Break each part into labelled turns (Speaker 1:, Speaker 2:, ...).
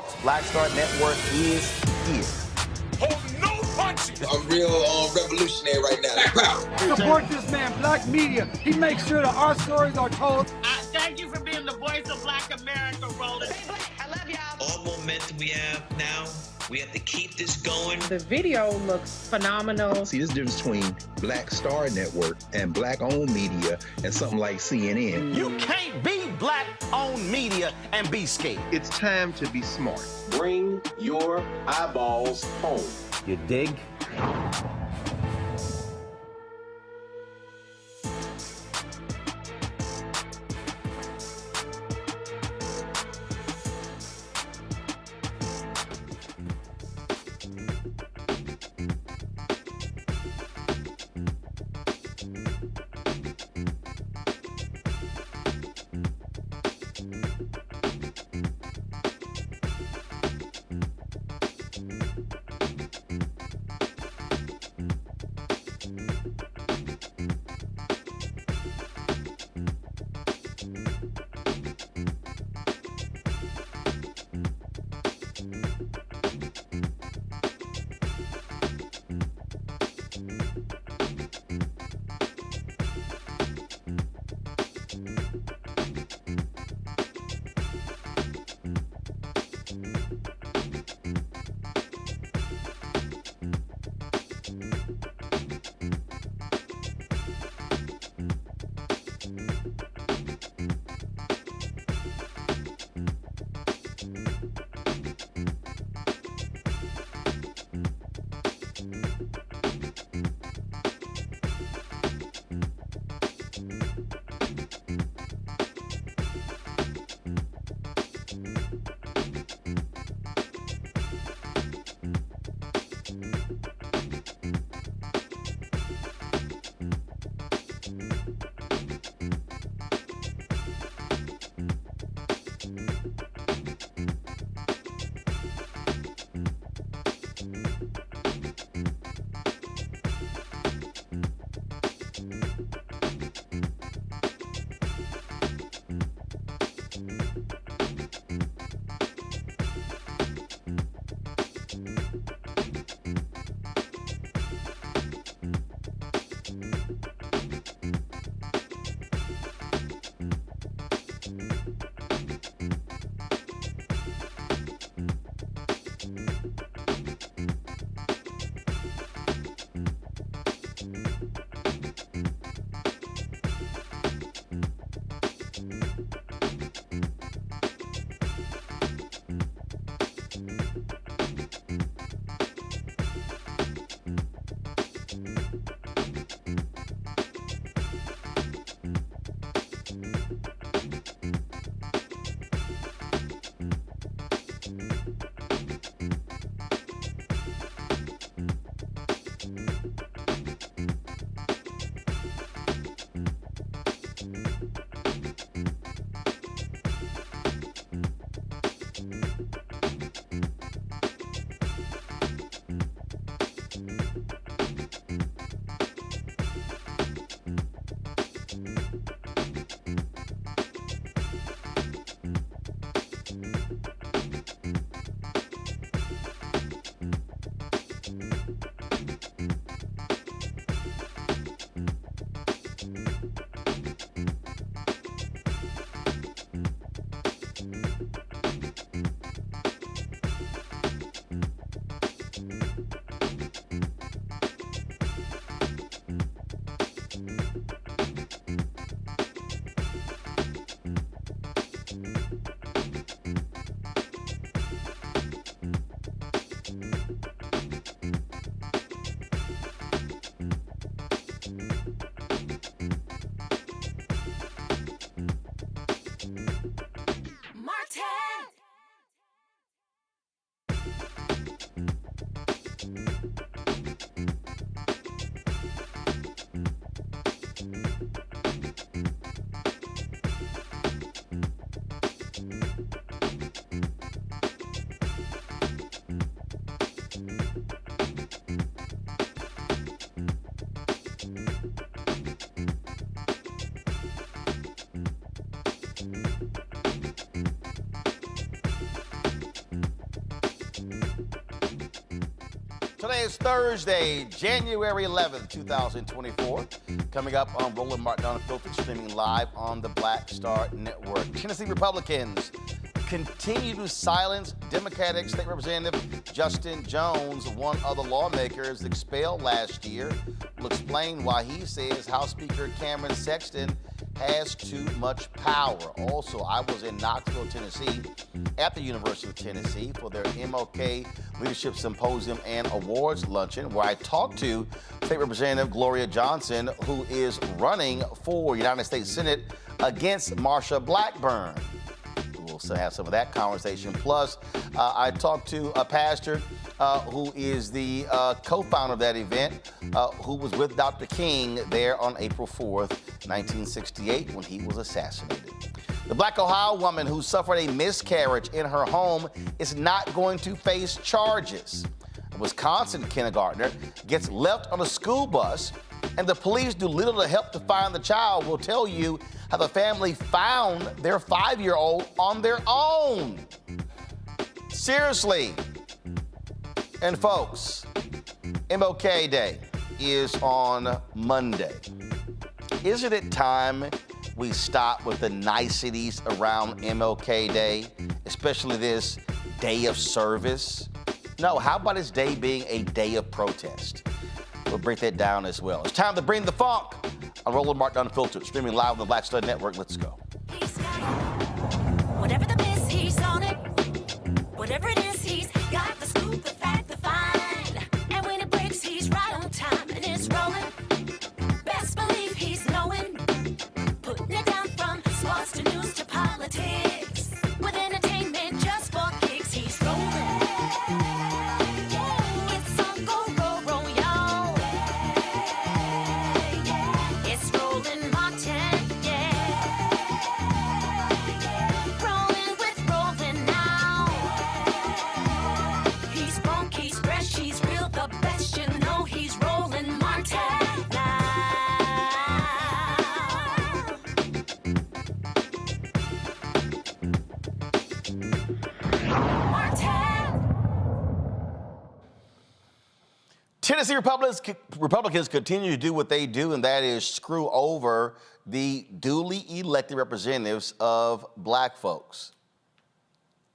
Speaker 1: Folks, Black Star Network is here.
Speaker 2: Hold no punches!
Speaker 3: I'm real revolutionary right now.
Speaker 4: Support this man, Black Media. He makes sure that our stories are told.
Speaker 5: Thank you for being the voice of Black America, Roland.
Speaker 6: Hey, Black, I love y'all.
Speaker 7: All momentum we have now, we have to keep this going.
Speaker 8: The video looks phenomenal.
Speaker 9: See, there's a difference between Black Star Network and Black-owned media and something like CNN.
Speaker 1: You can't be Black-owned media and be scared.
Speaker 10: It's time to be smart.
Speaker 11: Bring your eyeballs home.
Speaker 1: You dig? Today is Thursday, January 11th, 2024. Coming up on Roland Martin Unfiltered, streaming live on the Black Star Network. Tennessee Republicans continue to silence Democratic State Representative Justin Jones, one of the lawmakers expelled last year. We'll explain why he says House Speaker Cameron Sexton has too much power. Also, I was in Knoxville, Tennessee, at the University of Tennessee for their MLK Leadership Symposium and Awards Luncheon, where I talked to State Representative Gloria Johnson, who is running for United States Senate against Marsha Blackburn. We'll have some of that conversation. Plus, I talked to a pastor who is the co-founder of that event, who was with Dr. King there on April 4th, 1968, when he was assassinated. The Black Ohio woman who suffered a miscarriage in her home is not going to face charges. A Wisconsin kindergartner gets left on a school bus, and the police do little to help to find the child. We'll tell you how the family found their 5-year-old on their own. Seriously. And folks, MLK Day is on Monday. Isn't it time we stop with the niceties around MLK Day, especially this day of service? No, how about this day being a day of protest? We'll break that down as well. It's time to bring the funk on Roland Martin Unfiltered, streaming live on the Black Star Network. Let's go.
Speaker 6: Whatever the miss, he's on it. Whatever it is, he's got the scoop, the fact, the find. And when it breaks, he's right on time and it's rolling. Best believe he's knowing. Putting it down from sports to news to politics. With entertainment just for kicks, he's rolling. It's on go, roll, roll, y'all. It's Roland Martin, yeah. Rolling with Roland now. He's funk, he's fresh, he's real, the best, you know he's Roland Martin now.
Speaker 1: Tennessee Republicans continue to do what they do, and that is screw over the duly elected representatives of black folks.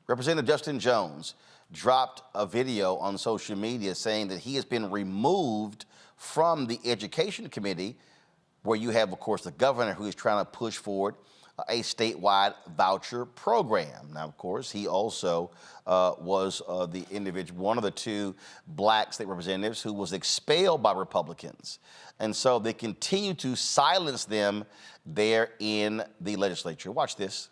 Speaker 1: Representative Justin Jones dropped a video on social media saying that he has been removed from the Education Committee, where you have, of course, the governor who is trying to push forward a statewide voucher program. Now, of course, he also was the individual, one of the two black state representatives who was expelled by Republicans. And so they continue to silence them there in the legislature. Watch this.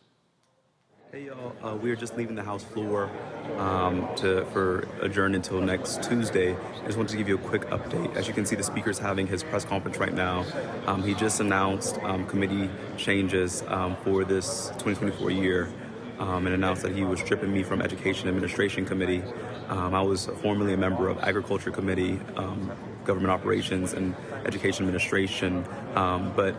Speaker 12: Hey y'all, we are just leaving the House floor for adjourn until next Tuesday. I just wanted to give you a quick update. As you can see, the Speaker's having his press conference right now. He just announced committee changes for this 2024 year and announced that he was stripping me from Education Administration Committee. I was formerly a member of Agriculture Committee, Government Operations and Education Administration, but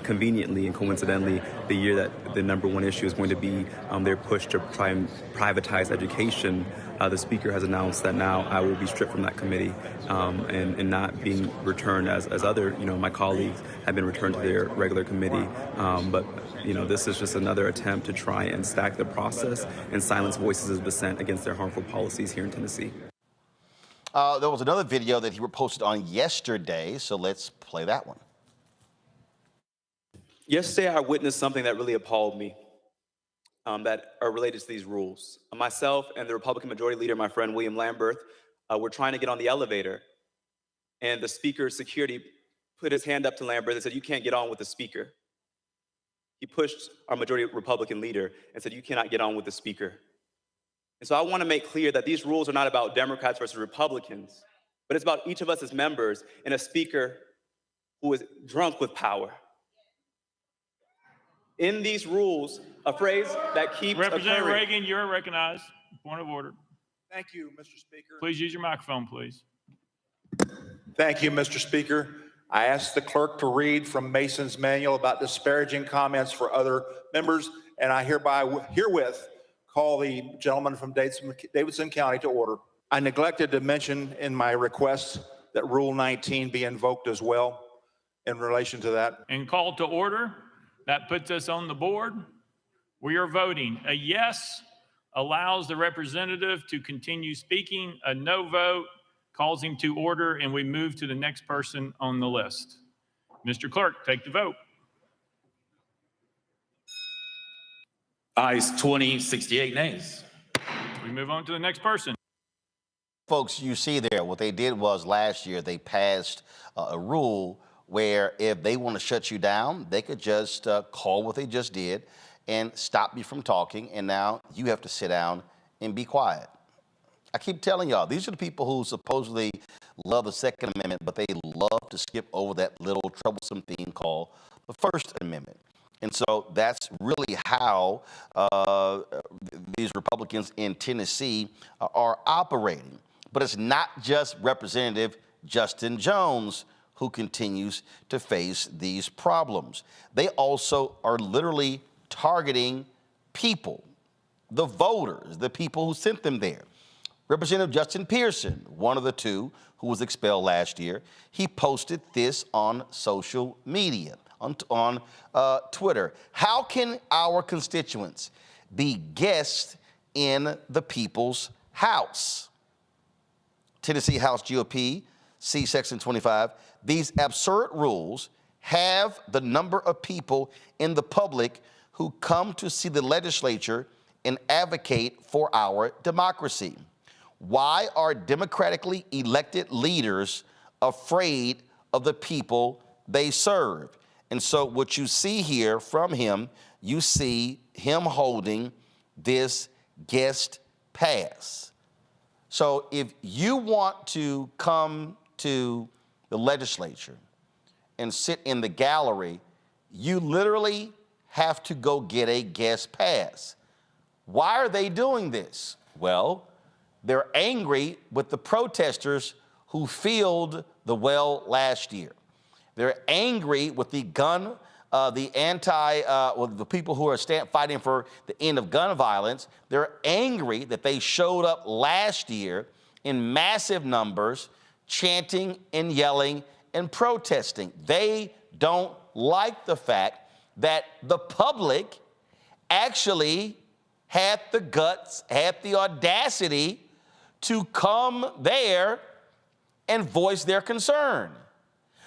Speaker 12: conveniently and coincidentally, the year that the #1 issue is going to be their push to try and privatize education, the Speaker has announced that now I will be stripped from that committee and not being returned as other, my colleagues have been returned to their regular committee. But this is just another attempt to try and stack the process and silence voices of dissent against their harmful policies here in Tennessee.
Speaker 1: There was another video that he posted on yesterday, so let's play that one.
Speaker 12: Yesterday, I witnessed something that really appalled me that are related to these rules. Myself and the Republican Majority Leader, my friend William Lamberth, were trying to get on the elevator, and the Speaker's security put his hand up to Lamberth and said, "You can't get on with the Speaker." He pushed our Majority Republican Leader and said, "You cannot get on with the Speaker." And so I want to make clear that these rules are not about Democrats versus Republicans, but it's about each of us as members and a Speaker who is drunk with power. In these rules, a phrase that keeps
Speaker 13: Representative
Speaker 12: occurring.
Speaker 13: Reagan, you're recognized. Point of order.
Speaker 2: Thank you, Mr. Speaker.
Speaker 13: Please use your microphone, please.
Speaker 2: Thank you, Mr. Speaker. I asked the clerk to read from Mason's manual about disparaging comments for other members, and I herewith call the gentleman from Davidson County to order. I neglected to mention in my request that Rule 19 be invoked as well in relation to that.
Speaker 13: And called to order. That puts us on the board. We are voting. A yes allows the representative to continue speaking. A no vote calls him to order, and we move to the next person on the list. Mr. Clerk, take the vote.
Speaker 14: Ayes 20, 68 nays.
Speaker 13: We move on to the next person.
Speaker 1: Folks, you see there, what they did was last year they passed a rule where if they want to shut you down, they could just call what they just did and stop you from talking, and now you have to sit down and be quiet. I keep telling y'all, these are the people who supposedly love the Second Amendment, but they love to skip over that little troublesome thing called the First Amendment. And so that's really how these Republicans in Tennessee are operating. But it's not just Representative Justin Jones who continues to face these problems. They also are literally targeting people, the voters, the people who sent them there. Representative Justin Pearson, one of the two who was expelled last year, he posted this on social media, on Twitter. How can our constituents be guests in the people's house? Tennessee House GOP, C Section 25. These absurd rules have the number of people in the public who come to see the legislature and advocate for our democracy. Why are democratically elected leaders afraid of the people they serve? And so what you see here from him, you see him holding this guest pass. So if you want to come to the legislature and sit in the gallery, you literally have to go get a guest pass. Why are they doing this? Well, they're angry with the protesters who filled the well last year. They're angry with the the people who are fighting for the end of gun violence. They're angry that they showed up last year in massive numbers, chanting and yelling and protesting. They don't like the fact that the public actually had the guts, had the audacity to come there and voice their concern.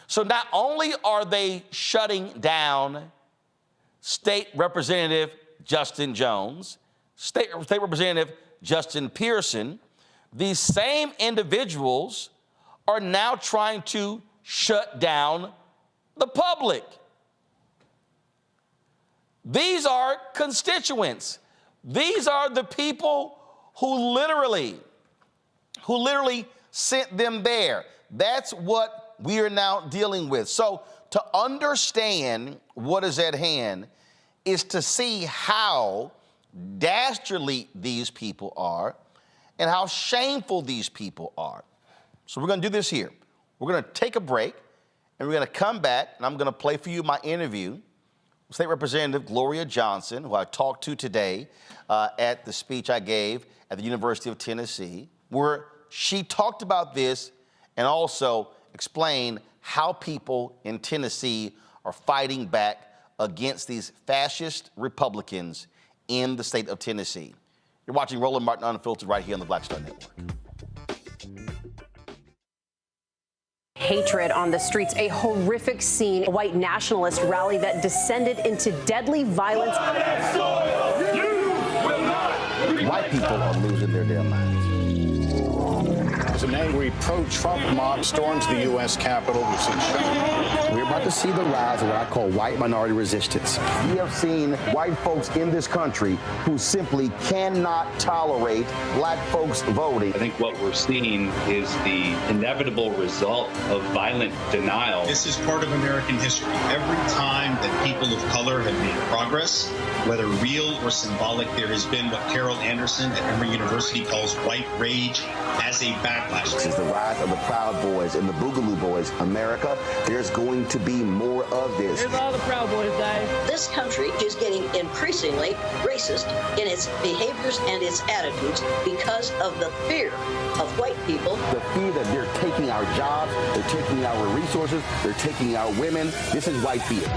Speaker 1: So not only are they shutting down State Representative Justin Jones, State Representative Justin Pearson, these same individuals are now trying to shut down the public. These are constituents. These are the people who literally sent them there. That's what we are now dealing with. So to understand what is at hand is to see how dastardly these people are and how shameful these people are. So we're going to do this here. We're going to take a break, and we're going to come back, and I'm going to play for you my interview with State Representative Gloria Johnson, who I talked to today at the speech I gave at the University of Tennessee, where she talked about this and also explained how people in Tennessee are fighting back against these fascist Republicans in the state of Tennessee. You're watching Roland Martin Unfiltered right here on the Black Star Network.
Speaker 15: Hatred on the streets, a horrific scene, a white nationalist rally that descended into deadly violence.
Speaker 1: White people are losing their damn minds.
Speaker 16: As an angry pro-Trump mob storms the U.S. Capitol,
Speaker 1: we're about to see the rise of what I call white minority resistance. We have seen white folks in this country who simply cannot tolerate black folks voting.
Speaker 17: I think what we're seeing is the inevitable result of violent denial.
Speaker 18: This is part of American history. Every time that people of color have made progress, whether real or symbolic, there has been what Carol Anderson at Emory University calls white rage as a backdrop. backlash.
Speaker 19: This is the rise of the Proud Boys and the Boogaloo Boys. America, there's going to be more of this.
Speaker 20: Here's all the Proud Boys, Dave.
Speaker 21: This country is getting increasingly racist in its behaviors and its attitudes because of the fear of white people.
Speaker 19: The fear that they're taking our jobs, they're taking our resources, they're taking our women. This is white fear.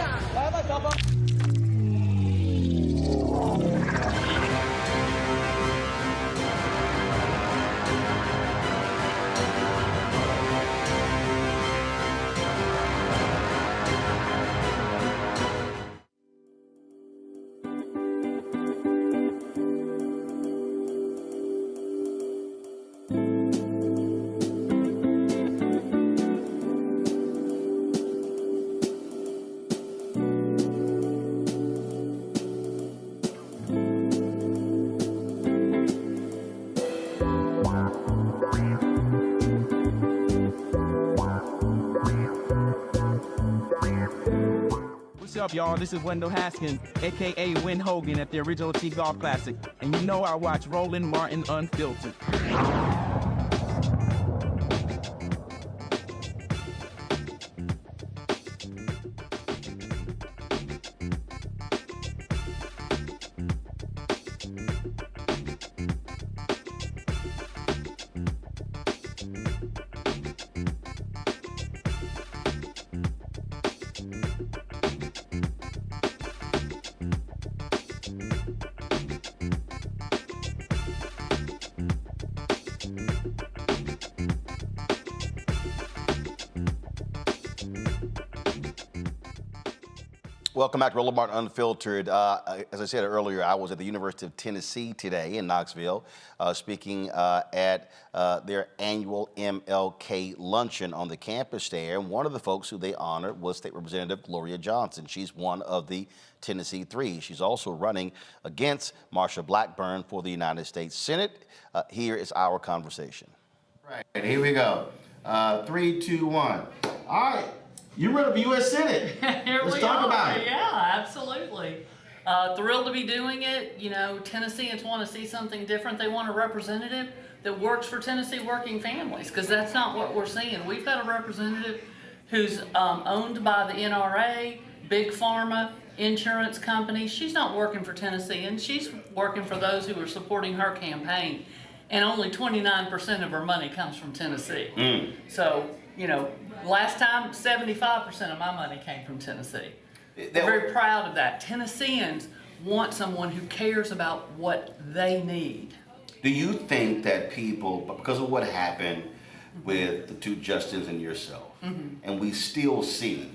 Speaker 22: What's up, y'all? This is Wendell Haskins, a.k.a. Win Hogan at the Original T Golf Classic. And you know I watch Roland Martin Unfiltered.
Speaker 1: Welcome back to Roland Martin Unfiltered. As I said earlier, I was at the University of Tennessee today in Knoxville, speaking at their annual MLK Luncheon on the campus there. And one of the folks who they honored was State Representative Gloria Johnson. She's one of the Tennessee Three. She's also running against Marsha Blackburn for the United States Senate. Here is our conversation. Right, here we go. 3, 2, 1. All right. You're running for U.S. Senate. Let's talk about it.
Speaker 23: Yeah, absolutely. Thrilled to be doing it. You know, Tennesseans want to see something different. They want a representative that works for Tennessee working families, because that's not what we're seeing. We've got a representative who's owned by the NRA, Big Pharma, insurance companies. She's not working for Tennesseans. She's working for those who are supporting her campaign. And only 29% of her money comes from Tennessee. So, you know, last time, 75% of my money came from Tennessee. We're very proud of that. Tennesseans want someone who cares about what they need.
Speaker 1: Do you think that people, because of what happened with the two Justins and yourself, and we still see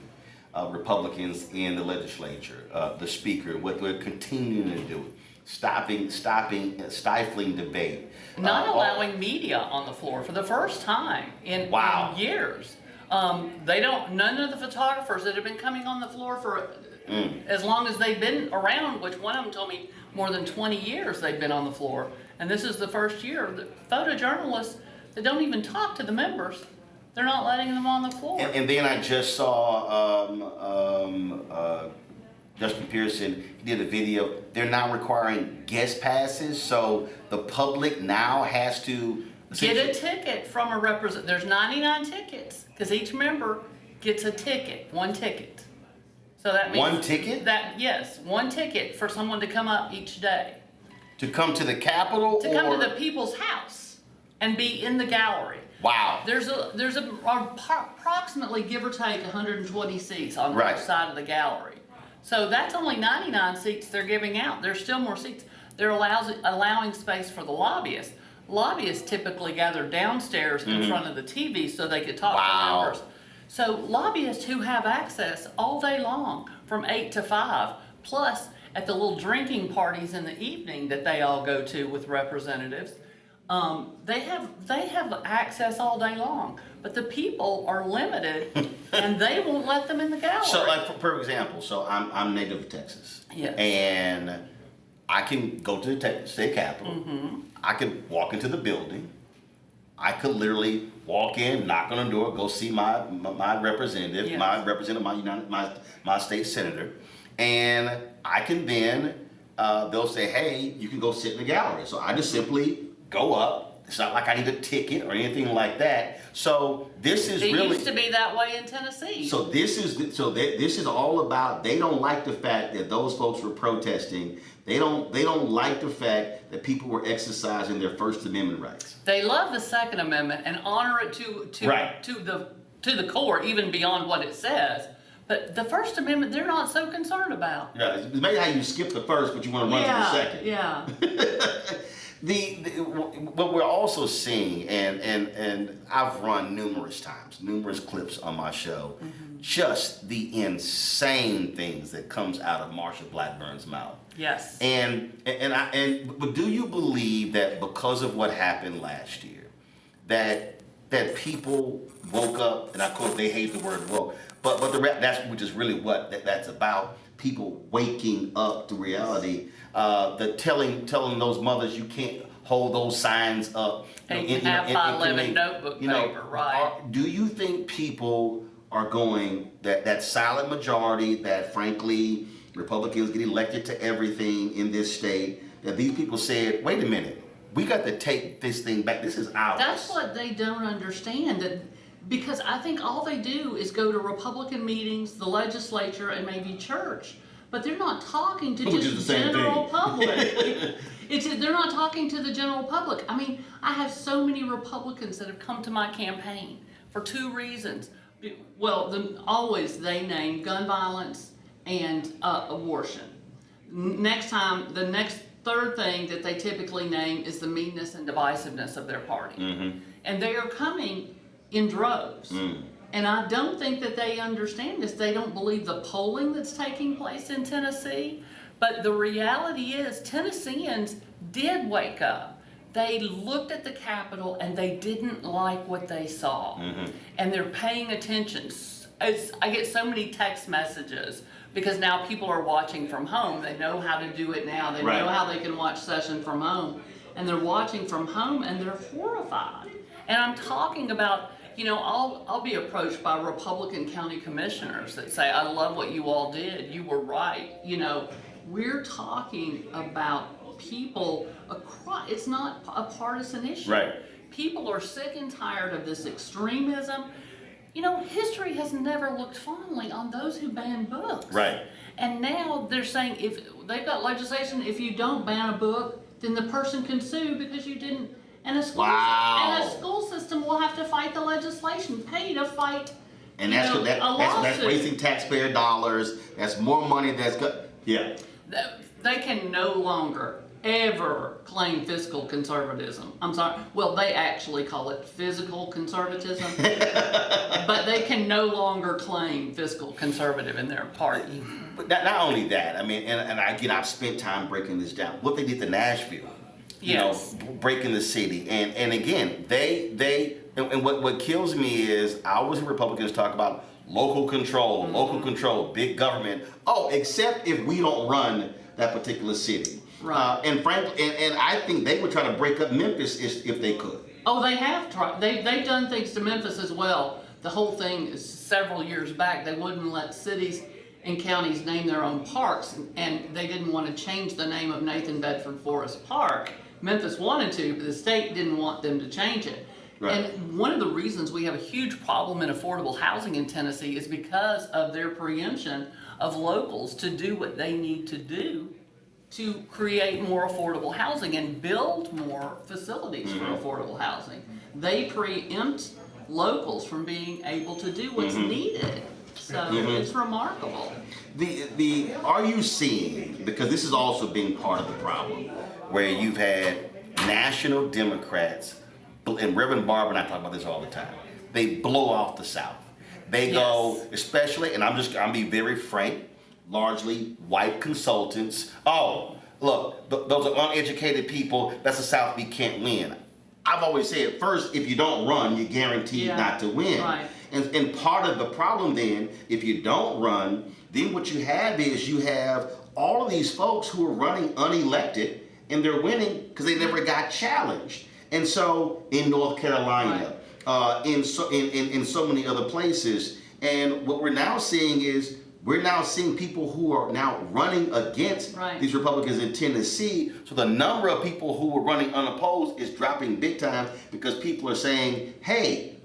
Speaker 1: Republicans in the legislature, the speaker, what they're continuing to do, stifling debate.
Speaker 23: Not allowing media on the floor for the first time in years. None of the photographers that have been coming on the floor for as long as they've been around, which one of them told me more than 20 years they've been on the floor. And this is the first year. The photojournalists that don't even talk to the members, they're not letting them on the floor.
Speaker 1: And then I just saw Justin Pearson, he did a video. They're now requiring guest passes, so the public now has to
Speaker 23: get a ticket from a representative. There's 99 tickets, because each member gets a ticket, one ticket. So that means
Speaker 1: one ticket?
Speaker 23: Yes, one ticket for someone to come up each day.
Speaker 1: To come to the Capitol?
Speaker 23: To come to the people's house and be in the gallery.
Speaker 1: Wow.
Speaker 23: There's approximately, give or take, 120 seats on each side of the gallery. So that's only 99 seats they're giving out. There's still more seats. They're allowing space for the lobbyists. Lobbyists typically gather downstairs in front of the TV so they could talk to members. So lobbyists who have access all day long from 8 to 5, plus at the little drinking parties in the evening that they all go to with representatives, they have access all day long. But the people are limited, and they won't let them in the gallery.
Speaker 1: So, like for example, so I'm native to Texas, and I can go to the state capitol. I could walk into the building. I could literally walk in, knock on the door, go see my representative, my state senator, and I can then they'll say, hey, you can go sit in the gallery. So I just simply go up, It's not like I need a ticket or anything like that. So this is
Speaker 23: It
Speaker 1: really
Speaker 23: used to be that way in Tennessee.
Speaker 1: so this is all about, they don't like the fact that those folks were protesting. They don't like the fact that people were exercising their First Amendment rights.
Speaker 23: They love the Second Amendment and honor it to the core, even beyond what it says. But the First Amendment, they're not so concerned about.
Speaker 1: Yeah, it's maybe how you skip the first, but you want to run to the second.
Speaker 23: Yeah.
Speaker 1: What we're also seeing, and I've run numerous clips on my show, just the insane things that comes out of Marsha Blackburn's mouth.
Speaker 23: Yes.
Speaker 1: But do you believe that because of what happened last year, that people woke up, and of course they hate the word woke, but that's which is really what that's about. People waking up to reality, telling those mothers you can't hold those signs up.
Speaker 23: 8.5 notebook paper, right?
Speaker 1: Do you think people are going that silent majority that frankly Republicans get elected to everything in this state, that these people said, wait a minute, we got to take this thing back. This is ours.
Speaker 23: That's what they don't understand. Because I think all they do is go to Republican meetings, the legislature, and maybe church. But they're not talking to just the general public. They're not talking to the general public. I mean, I have so many Republicans that have come to my campaign for two reasons. Well, always they name gun violence and abortion. The next third thing that they typically name is the meanness and divisiveness of their party. And they are coming in droves. And I don't think that they understand this. They don't believe the polling that's taking place in Tennessee. But the reality is Tennesseans did wake up. They looked at the Capitol and they didn't like what they saw. And they're paying attention. I get so many text messages because now people are watching from home. They know how to do it now. They know how they can watch session from home. And they're watching from home and they're horrified. And I'm talking about, I'll be approached by Republican county commissioners that say, I love what you all did. You were right. We're talking about people across, it's not a partisan issue. People are sick and tired of this extremism. History has never looked fondly on those who ban books. And now they're saying if they've got legislation, if you don't ban a book, then the person can sue because you didn't. And a school system will have to fight the legislation, pay to fight.
Speaker 1: And that's wasting taxpayer dollars. That's more money.
Speaker 23: They can no longer ever claim fiscal conservatism. I'm sorry. Well, they actually call it physical conservatism, but they can no longer claim fiscal conservative in their party.
Speaker 1: But not only that. I mean, and again, I've spent time breaking this down. What they did to Nashville. Breaking the city. And again, and what kills me is I always hear Republicans talk about local control, big government. Oh, except if we don't run that particular city. And frankly, and I think they would try to break up Memphis if they could.
Speaker 23: Oh, they have tried. They've done things to Memphis as well. The whole thing is several years back, they wouldn't let cities and counties name their own parks, and they didn't want to change the name of Nathan Bedford Forest Park. Memphis wanted to, but the state didn't want them to change it. And one of the reasons we have a huge problem in affordable housing in Tennessee is because of their preemption of locals to do what they need to do to create more affordable housing and build more facilities for affordable housing. They preempt locals from being able to do what's needed. So it's remarkable.
Speaker 1: Are you seeing, because this has also been part of the problem, where you've had national Democrats, and Reverend Barber and I talk about this all the time, they blow off the South. They go, especially, and I'm be very frank, largely white consultants. Oh, look, those are uneducated people. That's the South we can't win. I've always said, first, if you don't run, you're guaranteed not to win. And part of the problem then, if you don't run, then what you have is you have all of these folks who are running unelected, and they're winning because they never got challenged. And so in North Carolina, in so many other places, and what we're now seeing is we're now seeing people who are now running against these Republicans in Tennessee. So the number of people who were running unopposed is dropping big time because people are saying, hey,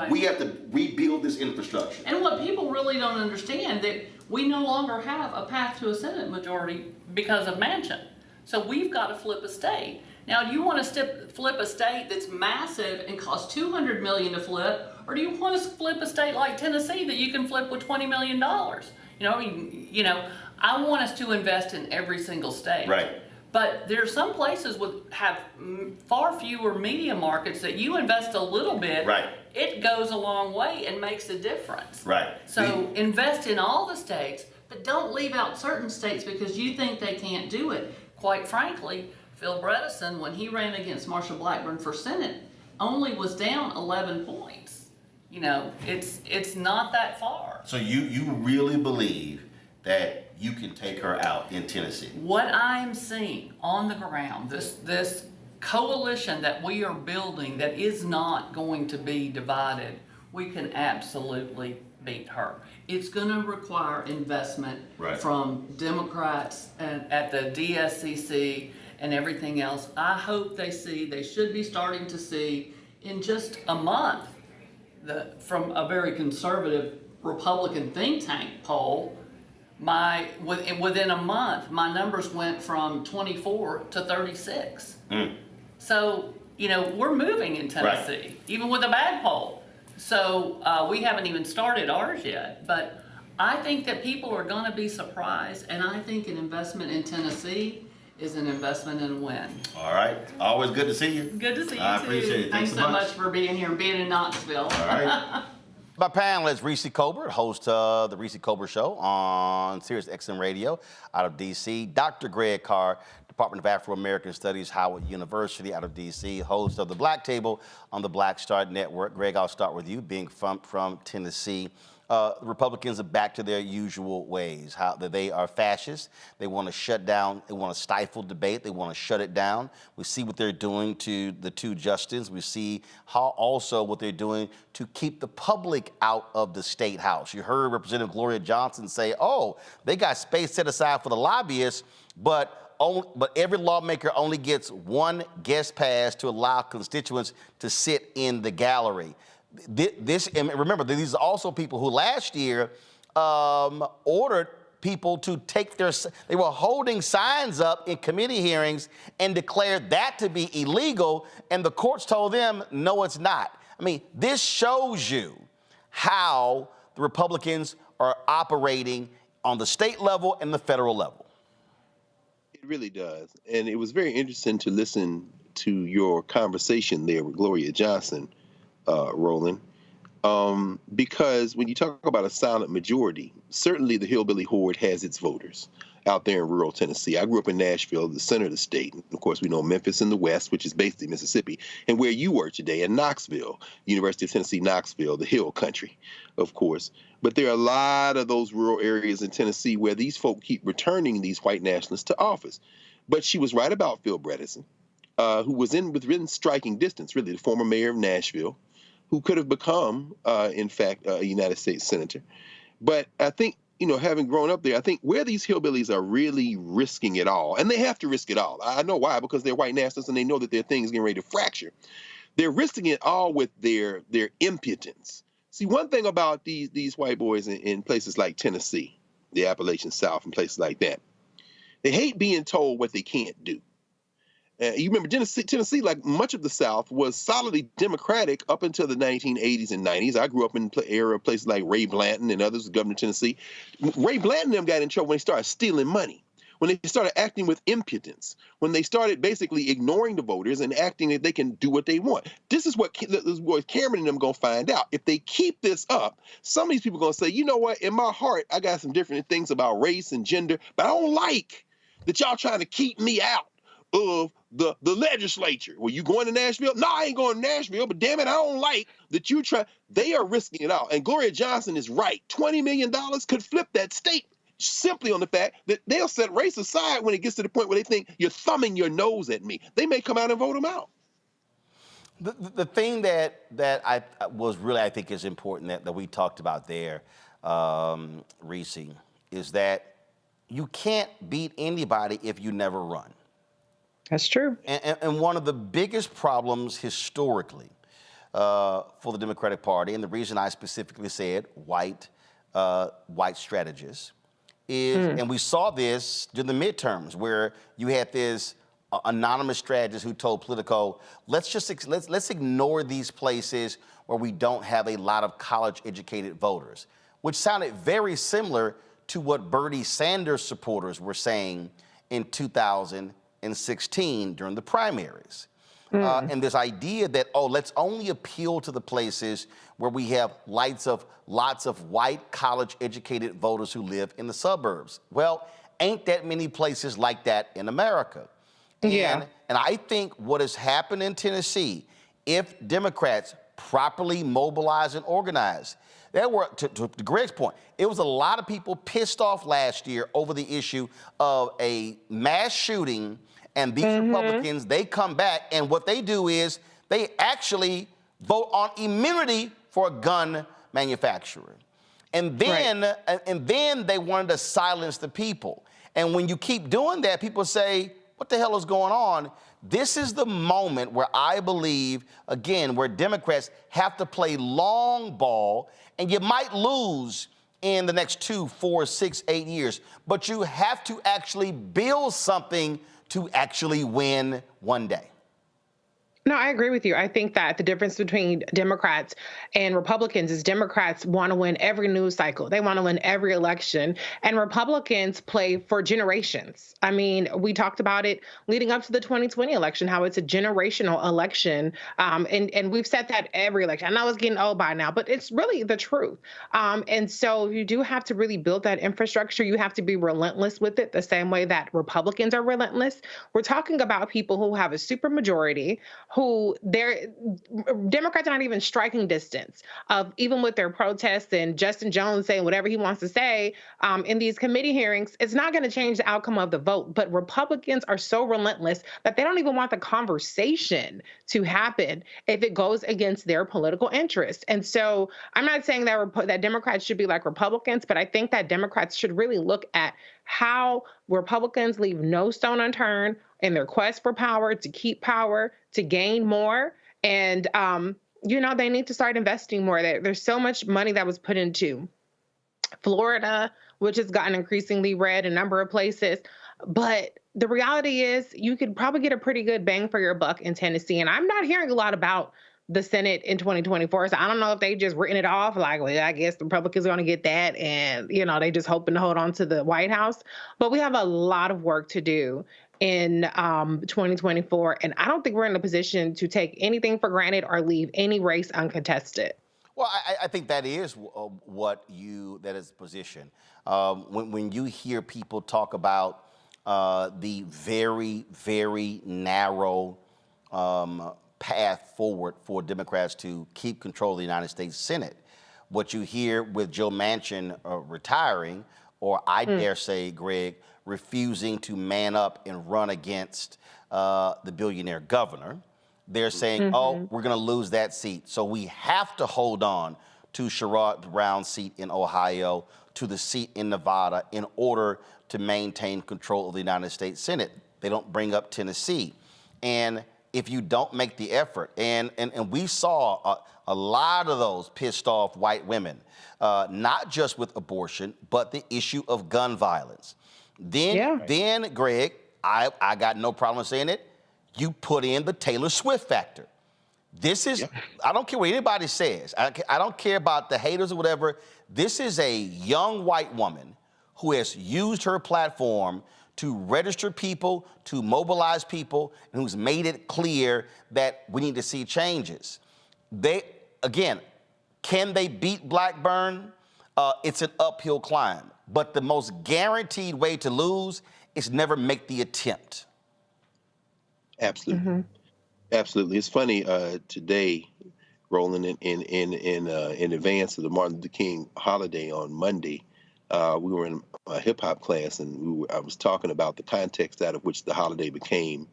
Speaker 1: we have to rebuild this infrastructure.
Speaker 23: And what people really don't understand, that we no longer have a path to a Senate majority because of Manchin. So we've got to flip a state. Now, do you want to flip a state that's massive and costs $200 million to flip, or do you want to flip a state like Tennessee that you can flip with $20 million? I want us to invest in every single state.
Speaker 1: Right.
Speaker 23: But there are some places have far fewer media markets that you invest a little bit, it goes a long way and makes a difference.
Speaker 1: Right.
Speaker 23: So invest in all the states, but don't leave out certain states because you think they can't do it. Quite frankly, Phil Bredesen, when he ran against Marsha Blackburn for Senate, only was down 11 points. It's not that far.
Speaker 1: So you really believe that you can take her out in Tennessee?
Speaker 23: What I'm seeing on the ground, this coalition that we are building that is not going to be divided, we can absolutely beat her. It's going to require investment from Democrats and at the DSCC and everything else. I hope they should be starting to see in just a month, from a very conservative Republican think tank poll, within a month, my numbers went from 24 to 36. So, we're moving in Tennessee, even with a bad poll. So we haven't even started ours yet, but I think that people are going to be surprised, and I think an investment in Tennessee is an investment in a win.
Speaker 1: All right. Always good to see you.
Speaker 23: Good to see you,
Speaker 1: I
Speaker 23: too.
Speaker 1: appreciate it.
Speaker 23: Thanks so much for being here and being in Knoxville.
Speaker 1: All right. My panelist, Reese Colbert, host of the Reese Colbert Show on Sirius XM Radio out of D.C. Dr. Greg Carr, Department of Afro-American Studies, Howard University out of D.C., host of The Black Table on the Black Star Network. Greg, I'll start with you, being from Tennessee. The Republicans are back to their usual ways, how that they are fascist. They want to shut down, they want to stifle debate, they want to shut it down. We see what they're doing to the two justices. We see how also what they're doing to keep the public out of the state house. You heard Representative Gloria Johnson say, oh, they got space set aside for the lobbyists, but every lawmaker only gets one guest pass to allow constituents to sit in the gallery. And remember, these are also people who last year ordered people to take they were holding signs up in committee hearings and declared that to be illegal, and the courts told them, no, it's not. I mean, this shows you how the Republicans are operating on the state level and the federal level.
Speaker 10: It really does. And it was very interesting to listen to your conversation there with Gloria Johnson, Roland, because when you talk about a silent majority, certainly the hillbilly horde has its voters out there in rural Tennessee. I grew up in Nashville, the center of the state. And of course, we know Memphis in the west, which is basically Mississippi, and where you were today in Knoxville, University of Tennessee, Knoxville, the hill country, of course. But there are a lot of those rural areas in Tennessee where these folk keep returning these white nationalists to office. But she was right about Phil Bredesen, who was within striking distance, really, the former mayor of Nashville, who could have become, in fact, a United States senator. But I think, having grown up there, I think where these hillbillies are really risking it all, and they have to risk it all. I know why, because they're white nationalists and they know that their thing is getting ready to fracture. They're risking it all with their impotence. See, one thing about these white boys in places like Tennessee, the Appalachian South and places like that, they hate being told what they can't do. You remember Tennessee, like much of the South, was solidly Democratic up until the 1980s and 90s. I grew up in the era of places like Ray Blanton and others, governor of Tennessee. Ray Blanton and them got in trouble when they started stealing money, when they started acting with impotence, when they started basically ignoring the voters and acting that they can do what they want. This is what Cameron and them going to find out. If they keep this up, some of these people are going to say, you know what, in my heart, I got some different things about race and gender, but I don't like that y'all trying to keep me out of the legislature. Well, you going to Nashville? No, I ain't going to Nashville, but damn it, I don't like that you try. They are risking it all. And Gloria Johnson is right. $20 million could flip that state simply on the fact that they'll set race aside when it gets to the point where they think you're thumbing your nose at me. They may come out and vote them out.
Speaker 1: The thing that I was really, I think is important that we talked about there, Reese, is that you can't beat anybody if you never run.
Speaker 8: That's true.
Speaker 1: And one of the biggest problems historically for the Democratic Party, and the reason I specifically said white strategists, is, and we saw this during the midterms, where you had this anonymous strategist who told Politico, let's ignore these places where we don't have a lot of college-educated voters, which sounded very similar to what Bernie Sanders supporters were saying in 2016 during the primaries. And this idea that, let's only appeal to the places where we have lots of white college-educated voters who live in the suburbs. Well, ain't that many places like that in America. And I think what has happened in Tennessee, if Democrats properly mobilize and organize, there were, to Greg's point, it was a lot of people pissed off last year over the issue of a mass shooting, and these Republicans, they come back, and what they do is they actually vote on immunity for a gun manufacturer. And then, and then they wanted to silence the people. And when you keep doing that, people say, what the hell is going on? This is the moment where I believe, again, where Democrats have to play long ball, and you might lose in the next 2, 4, 6, 8 years, but you have to actually build something to actually win one day.
Speaker 8: No, I agree with you. I think that the difference between Democrats and Republicans is Democrats want to win every news cycle. They want to win every election. And Republicans play for generations. I mean, we talked about it leading up to the 2020 election, how it's a generational election. And we've said that every election. I know it's getting old by now, but it's really the truth. And so you do have to really build that infrastructure. You have to be relentless with it the same way that Republicans are relentless. We're talking about people who have a supermajority, who Democrats are not even striking distance of, even with their protests and Justin Jones saying whatever he wants to say in these committee hearings, it's not going to change the outcome of the vote. But Republicans are so relentless that they don't even want the conversation to happen if it goes against their political interests. And so I'm not saying that Democrats should be like Republicans, but I think that Democrats should really look at how Republicans leave no stone unturned in their quest for power, to keep power, to gain more. And, they need to start investing more. There's so much money that was put into Florida, which has gotten increasingly red in a number of places. But the reality is you could probably get a pretty good bang for your buck in Tennessee. And I'm not hearing a lot about the Senate in 2024. So I don't know if they just written it off like, well, I guess the Republicans are going to get that. And, they just hoping to hold on to the White House. But we have a lot of work to do in 2024. And I don't think we're in a position to take anything for granted or leave any race uncontested.
Speaker 1: Well, I think that is that is the position. When you hear people talk about the very, very narrow path forward for Democrats to keep control of the United States Senate, what you hear with Joe Manchin retiring, or I dare say, Greg, refusing to man up and run against the billionaire governor, they're saying, we're going to lose that seat. So we have to hold on to Sherrod Brown's seat in Ohio, to the seat in Nevada, in order to maintain control of the United States Senate. They don't bring up Tennessee. And if you don't make the effort, and we saw a lot of those pissed off white women, not just with abortion, but the issue of gun violence. Then Greg, I got no problem saying it, you put in the Taylor Swift factor. This is, I don't care what anybody says. I don't care about the haters or whatever. This is a young white woman who has used her platform to register people, to mobilize people, and who's made it clear that we need to see changes. Can they beat Blackburn? It's an uphill climb. But the most guaranteed way to lose is never make the attempt.
Speaker 10: Absolutely. Absolutely. It's funny, today, Roland, in advance of the Martin Luther King holiday on Monday, we were in a hip hop class, and I was talking about the context out of which the holiday became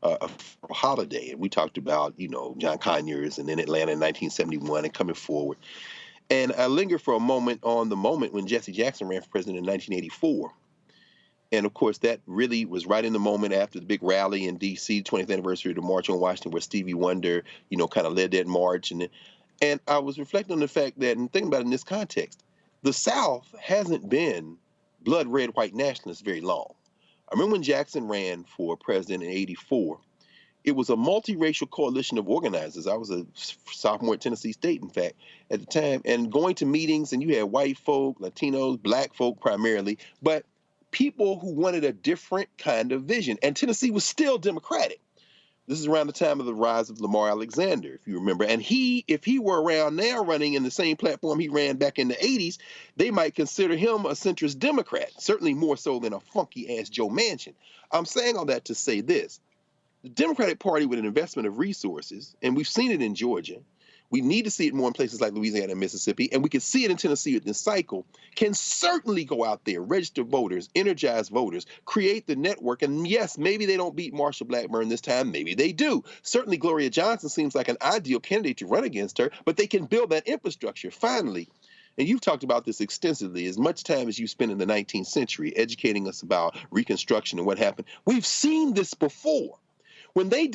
Speaker 10: a holiday. And we talked about, John Conyers and in Atlanta in 1971 and coming forward. And I linger for a moment on the moment when Jesse Jackson ran for president in 1984. And of course, that really was right in the moment after the big rally in D.C., 20th anniversary of the March on Washington, where Stevie Wonder, kind of led that march. And I was reflecting on the fact that, and thinking about it in this context, the South hasn't been blood red white nationalists very long. I remember when Jackson ran for president in 84, it was a multiracial coalition of organizers. I was a sophomore at Tennessee State, in fact, at the time, and going to meetings, and you had white folk, Latinos, black folk primarily, but people who wanted a different kind of vision. And Tennessee was still Democratic. This is around the time of the rise of Lamar Alexander, if you remember. And if he were around now running in the same platform he ran back in the 80s, they might consider him a centrist Democrat, certainly more so than a funky-ass Joe Manchin. I'm saying all that to say this. The Democratic Party, with an investment of resources, and we've seen it in Georgia, we need to see it more in places like Louisiana and Mississippi, and we can see it in Tennessee with this cycle, can certainly go out there, register voters, energize voters, create the network. And yes, maybe they don't beat Marsha Blackburn this time. Maybe they do. Certainly Gloria Johnson seems like an ideal candidate to run against her, but they can build that infrastructure. Finally, and you've talked about this extensively, as much time as you spent in the 19th century educating us about Reconstruction and what happened. We've seen this before. When they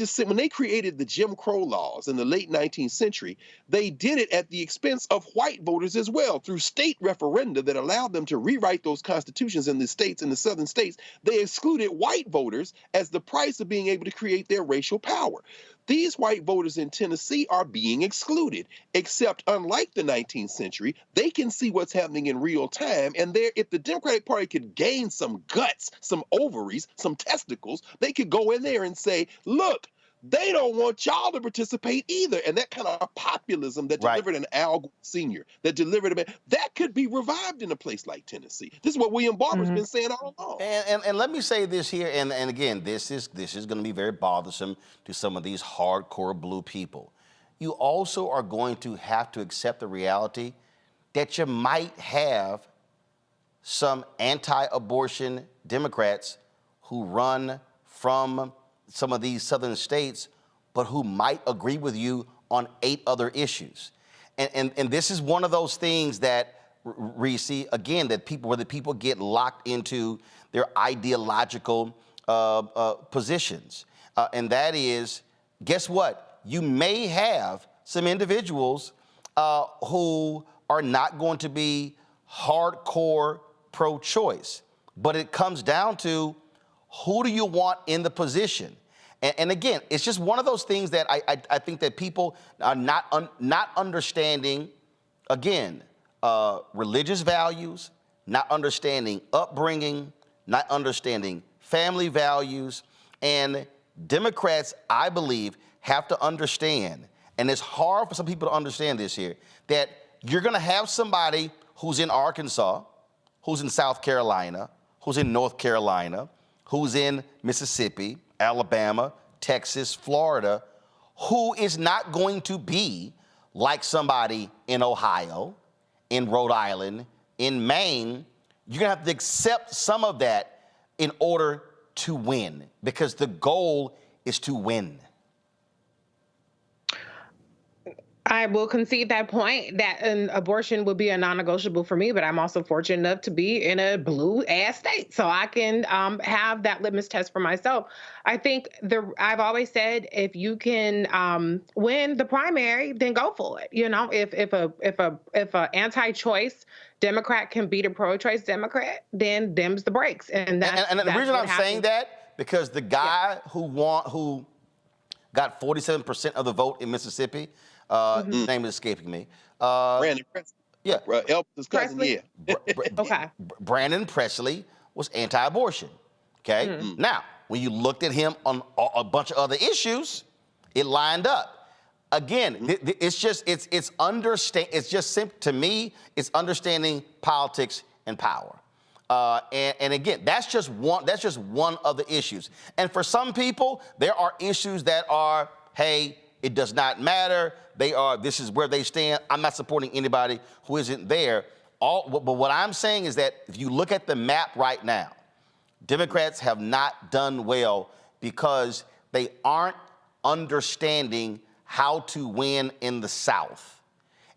Speaker 10: created the Jim Crow laws in the late 19th century, they did it at the expense of white voters as well, through state referenda that allowed them to rewrite those constitutions in the states, in the southern states. They excluded white voters as the price of being able to create their racial power. These white voters in Tennessee are being excluded, except unlike the 19th century, they can see what's happening in real time. And if the Democratic Party could gain some guts, some ovaries, some testicles, they could go in there and say, look, they don't want y'all to participate either. And that kind of populism that delivered an Al Gore Sr., that could be revived in a place like Tennessee. This is what William Barber's been saying all along.
Speaker 1: And let me say this here, and again, this is going to be very bothersome to some of these hardcore blue people. You also are going to have to accept the reality that you might have some anti-abortion Democrats who run from some of these southern states, but who might agree with you on 8 other issues. And this is one of those things that, Reese, again, where the people get locked into their ideological positions. And that is, guess what? You may have some individuals who are not going to be hardcore pro-choice, but it comes down to, who do you want in the position? And again, it's just one of those things that I think that people are not understanding, again, religious values, not understanding upbringing, not understanding family values. And Democrats, I believe, have to understand, and it's hard for some people to understand this here, that you're going to have somebody who's in Arkansas, who's in South Carolina, who's in North Carolina, who's in Mississippi, Alabama, Texas, Florida, who is not going to be like somebody in Ohio, in Rhode Island, in Maine. You're going to have to accept some of that in order to win, because the goal is to win.
Speaker 8: I will concede that point, that an abortion would be a non-negotiable for me, but I'm also fortunate enough to be in a blue-ass state, so I can have that litmus test for myself. I think I've always said, if you can win the primary, then go for it. You know, if a anti-choice Democrat can beat a pro-choice Democrat, then them's the breaks. And
Speaker 1: the reason I'm saying that, because the guy who got 47% of the vote in Mississippi, his name is escaping me.
Speaker 10: Brandon Presley.
Speaker 1: Yeah.
Speaker 10: Elvis's cousin,
Speaker 8: Presley? Okay.
Speaker 1: Brandon Presley was anti-abortion, okay? Now, when you looked at him on a bunch of other issues, it lined up. Again, to me, it's understanding politics and power. And again, that's just one of the issues. And for some people, there are issues that are, hey, it does not matter. This is where they stand. I'm not supporting anybody who isn't there. But what I'm saying is that if you look at the map right now, Democrats have not done well because they aren't understanding how to win in the South.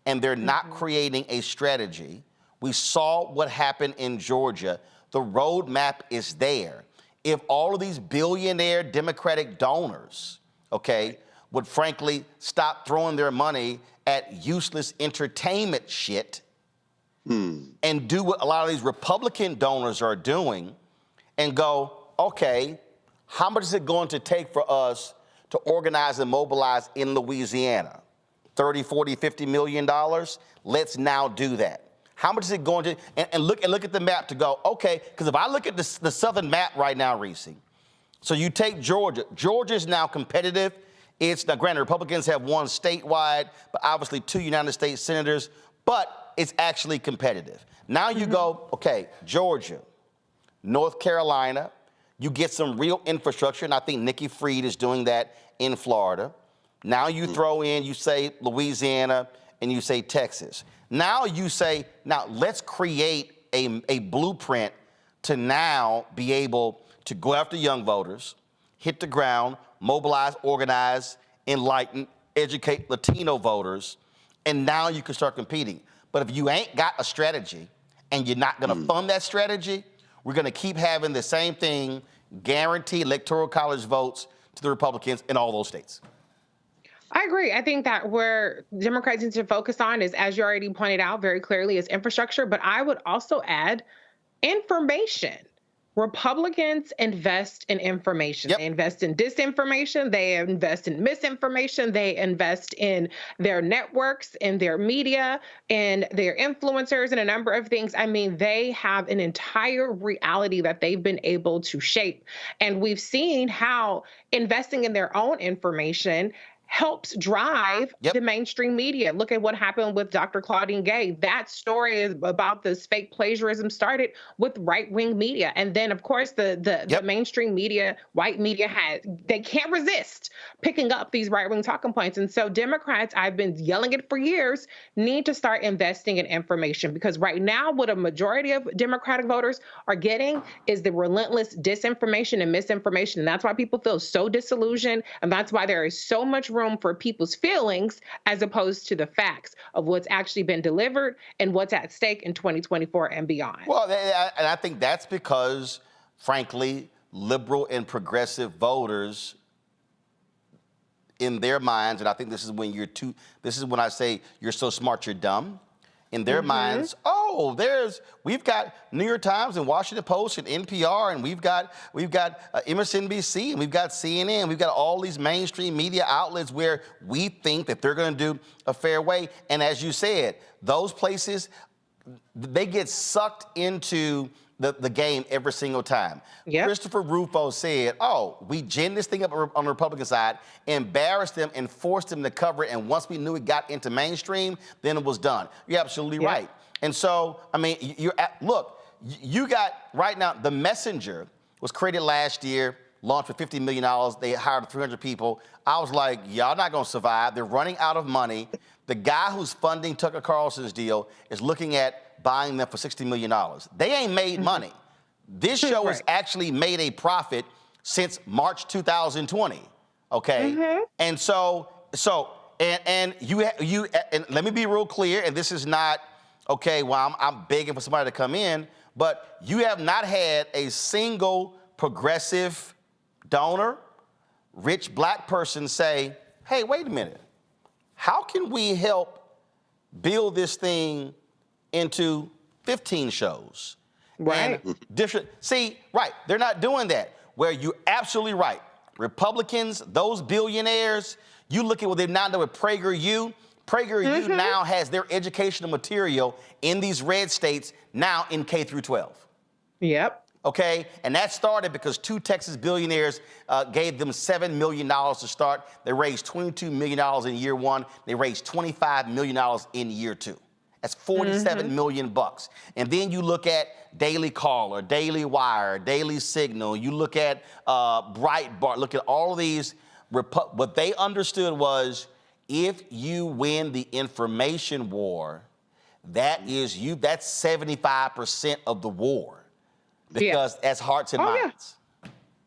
Speaker 1: and they're not creating a strategy. We saw what happened in Georgia. The roadmap is there. If all of these billionaire Democratic donors, okay, would frankly stop throwing their money at useless entertainment shit and do what a lot of these Republican donors are doing and go, okay, how much is it going to take for us to organize and mobilize in Louisiana? 30, 40, 50 million dollars? Let's now do that. How much is it going to, and look at the map to go, okay, because if I look at the southern map right now, Reese, so you take Georgia. Georgia is now competitive. It's, now granted, Republicans have won statewide, but obviously 2 United States senators, but it's actually competitive. Now you go, okay, Georgia, North Carolina, you get some real infrastructure, and I think Nikki Fried is doing that in Florida. Now you throw in, you say Louisiana, and you say Texas. Now you say, now let's create a blueprint to now be able to go after young voters, hit the ground, mobilize, organize, enlighten, educate Latino voters, and now you can start competing. But if you ain't got a strategy and you're not gonna fund that strategy, we're gonna keep having the same thing, guarantee electoral college votes to the Republicans in all those states.
Speaker 8: I agree. I think that where Democrats need to focus on is, as you already pointed out very clearly, is infrastructure. But I would also add information. Republicans invest in information. They invest in disinformation. They invest in misinformation. They invest in their networks, in their media, in their influencers, and a number of things. I mean, they have an entire reality that they've been able to shape. And we've seen how investing in their own information helps drive the mainstream media. Look at what happened with Dr. Claudine Gay. That story is about this fake plagiarism started with right-wing media. And then, of course, the mainstream media, white media, they can't resist picking up these right-wing talking points. And so Democrats, I've been yelling it for years, need to start investing in information, because right now what a majority of Democratic voters are getting is the relentless disinformation and misinformation. And that's why people feel so disillusioned. And that's why there is so much room for people's feelings as opposed to the facts of what's actually been delivered and what's at stake in 2024 and beyond.
Speaker 1: Well, and I think that's because, frankly, liberal and progressive voters, in their minds, and I think this is when I say you're so smart, you're dumb. In their minds, we've got New York Times and Washington Post and NPR, and we've got MSNBC, and we've got CNN, we've got all these mainstream media outlets where we think that they're going to do a fair way. And as you said, those places, they get sucked into the game every single time. Christopher Rufo said, we ginned this thing up on the Republican side, embarrassed them and forced them to cover it, and once we knew it got into mainstream, then it was done. You're absolutely right. And so, I mean, look, you got, right now, The Messenger was created last year, launched for $50 million. They hired 300 people. I was like, y'all not gonna survive. They're running out of money. The guy who's funding Tucker Carlson's deal is looking at buying them for $60 million. They ain't made money. This show has actually made a profit since March 2020, okay? And and let me be real clear, and this is not, okay, well, I'm begging for somebody to come in, but you have not had a single progressive donor, rich black person say, hey, wait a minute, how can we help build this thing into 15 shows? Right. They're not doing that. Where you're absolutely right. Republicans, those billionaires, you look at what they've now done with PragerU. PragerU now has their educational material in these red states now in K through 12. Okay, and that started because 2 Texas billionaires gave them $7 million to start. They raised $22 million in year 1. They raised $25 million in year 2. That's $47 million bucks. And then you look at Daily Caller, Daily Wire, Daily Signal. You look at Breitbart. Look at all of these. What they understood was, if you win the information war, that's 75% of the war, because that's hearts and minds.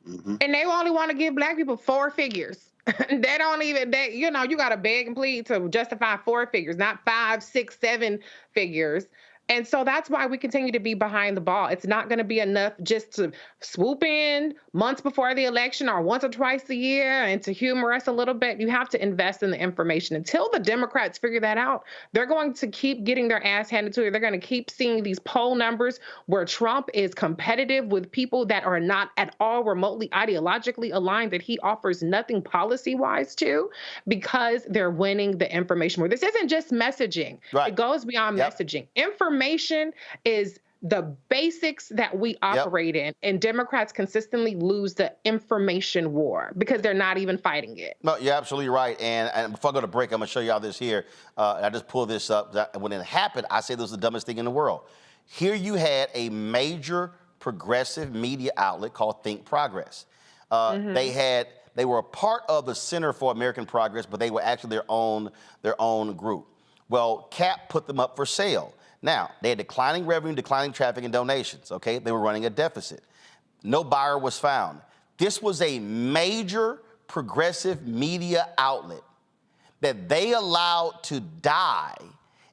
Speaker 8: And they only want to give black people 4 figures. They don't even, you got to beg and plead to justify 4 figures, not 5, 6, 7 figures. And so that's why we continue to be behind the ball. It's not going to be enough just to swoop in months before the election or once or twice a year and to humor us a little bit. You have to invest in the information. Until the Democrats figure that out, they're going to keep getting their ass handed to you. They're going to keep seeing these poll numbers where Trump is competitive with people that are not at all remotely ideologically aligned, that he offers nothing policy-wise to, because they're winning the information war. This isn't just messaging. Right. It goes beyond messaging. Information is the basics that we operate in, and Democrats consistently lose the information war because they're not even fighting it.
Speaker 1: No, you're absolutely right. And before I go to break, I'm going to show you all this here. I just pulled this up. When it happened, I said this was the dumbest thing in the world. Here you had a major progressive media outlet called Think Progress. They were a part of the Center for American Progress, but they were actually their own group. Well, CAP put them up for sale. Now, they had declining revenue, declining traffic, and donations, okay? They were running a deficit. No buyer was found. This was a major progressive media outlet that they allowed to die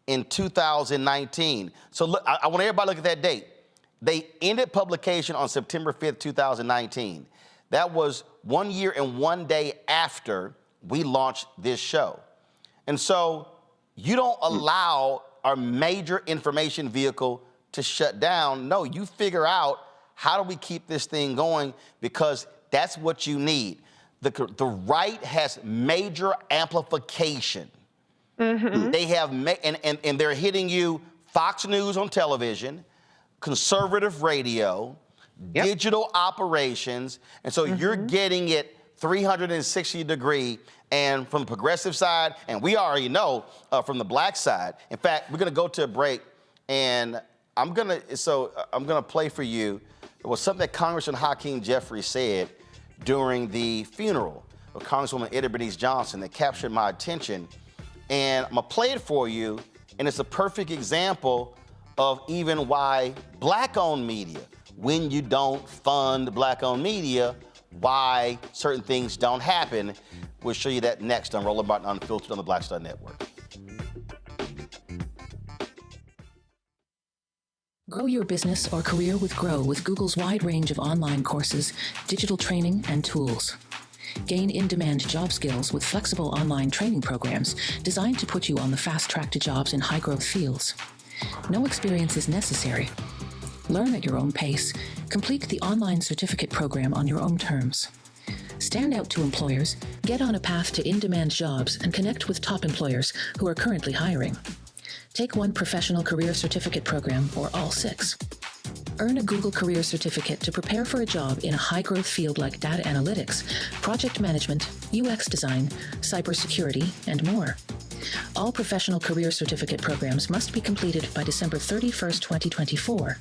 Speaker 1: in 2019. So look, I want everybody to look at that date. They ended publication on September 5th, 2019. That was 1 year and 1 day after we launched this show. And so you don't allow our major information vehicle to shut down. No, you figure out how do we keep this thing going, because that's what you need. The right has major amplification. They have, and they're hitting you Fox News on television, conservative radio, digital operations, and so you're getting it 360 degree. And from the progressive side, and we already know from the black side. In fact, we're going to go to a break, and I'm going to play for you. It was something that Congressman Hakeem Jeffries said during the funeral of Congresswoman Etta Bernice Johnson that captured my attention. And I'm going to play it for you, and it's a perfect example of even why black-owned media, when you don't fund black-owned media, why certain things don't happen. We'll show you that next on Roland Martin Unfiltered on the Black Star Network.
Speaker 3: Grow your business or career with Grow with Google's wide range of online courses, digital training, and tools. Gain in-demand job skills with flexible online training programs designed to put you on the fast track to jobs in high-growth fields. No experience is necessary. Learn at your own pace. Complete the online certificate program on your own terms. Stand out to employers, get on a path to in-demand jobs, and connect with top employers who are currently hiring. Take one professional career certificate program or all 6. Earn a Google Career Certificate to prepare for a job in a high-growth field like data analytics, project management, UX design, cybersecurity, and more. All professional career certificate programs must be completed by December 31st, 2024.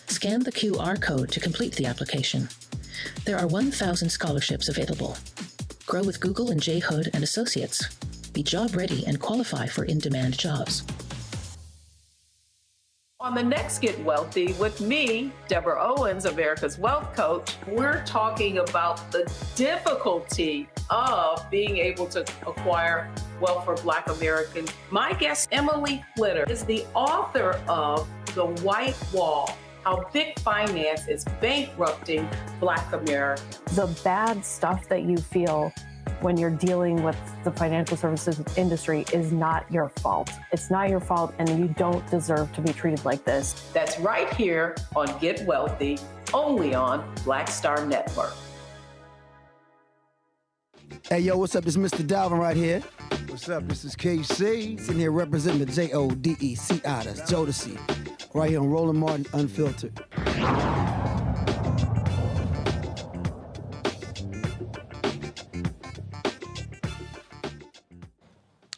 Speaker 3: Scan the QR code to complete the application. There are 1,000 scholarships available. Grow with Google and J. Hood and Associates. Be job ready and qualify for in-demand jobs.
Speaker 4: On the next Get Wealthy with me, Deborah Owens, America's Wealth Coach, we're talking about the difficulty of being able to acquire wealth for Black Americans. My guest, Emily Flitter, is the author of The White Wall: How Big Finance is Bankrupting Black Americans.
Speaker 20: The bad stuff that you feel when you're dealing with the financial services industry is not your fault. It's not your fault, and you don't deserve to be treated like this.
Speaker 4: That's right here on Get Wealthy, only on Black Star Network.
Speaker 24: Hey, yo, what's up? This is Mr. Dalvin right here. What's up? This is KC, sitting here representing the Jodeci, that's Jodeci, right here on Roland Martin Unfiltered.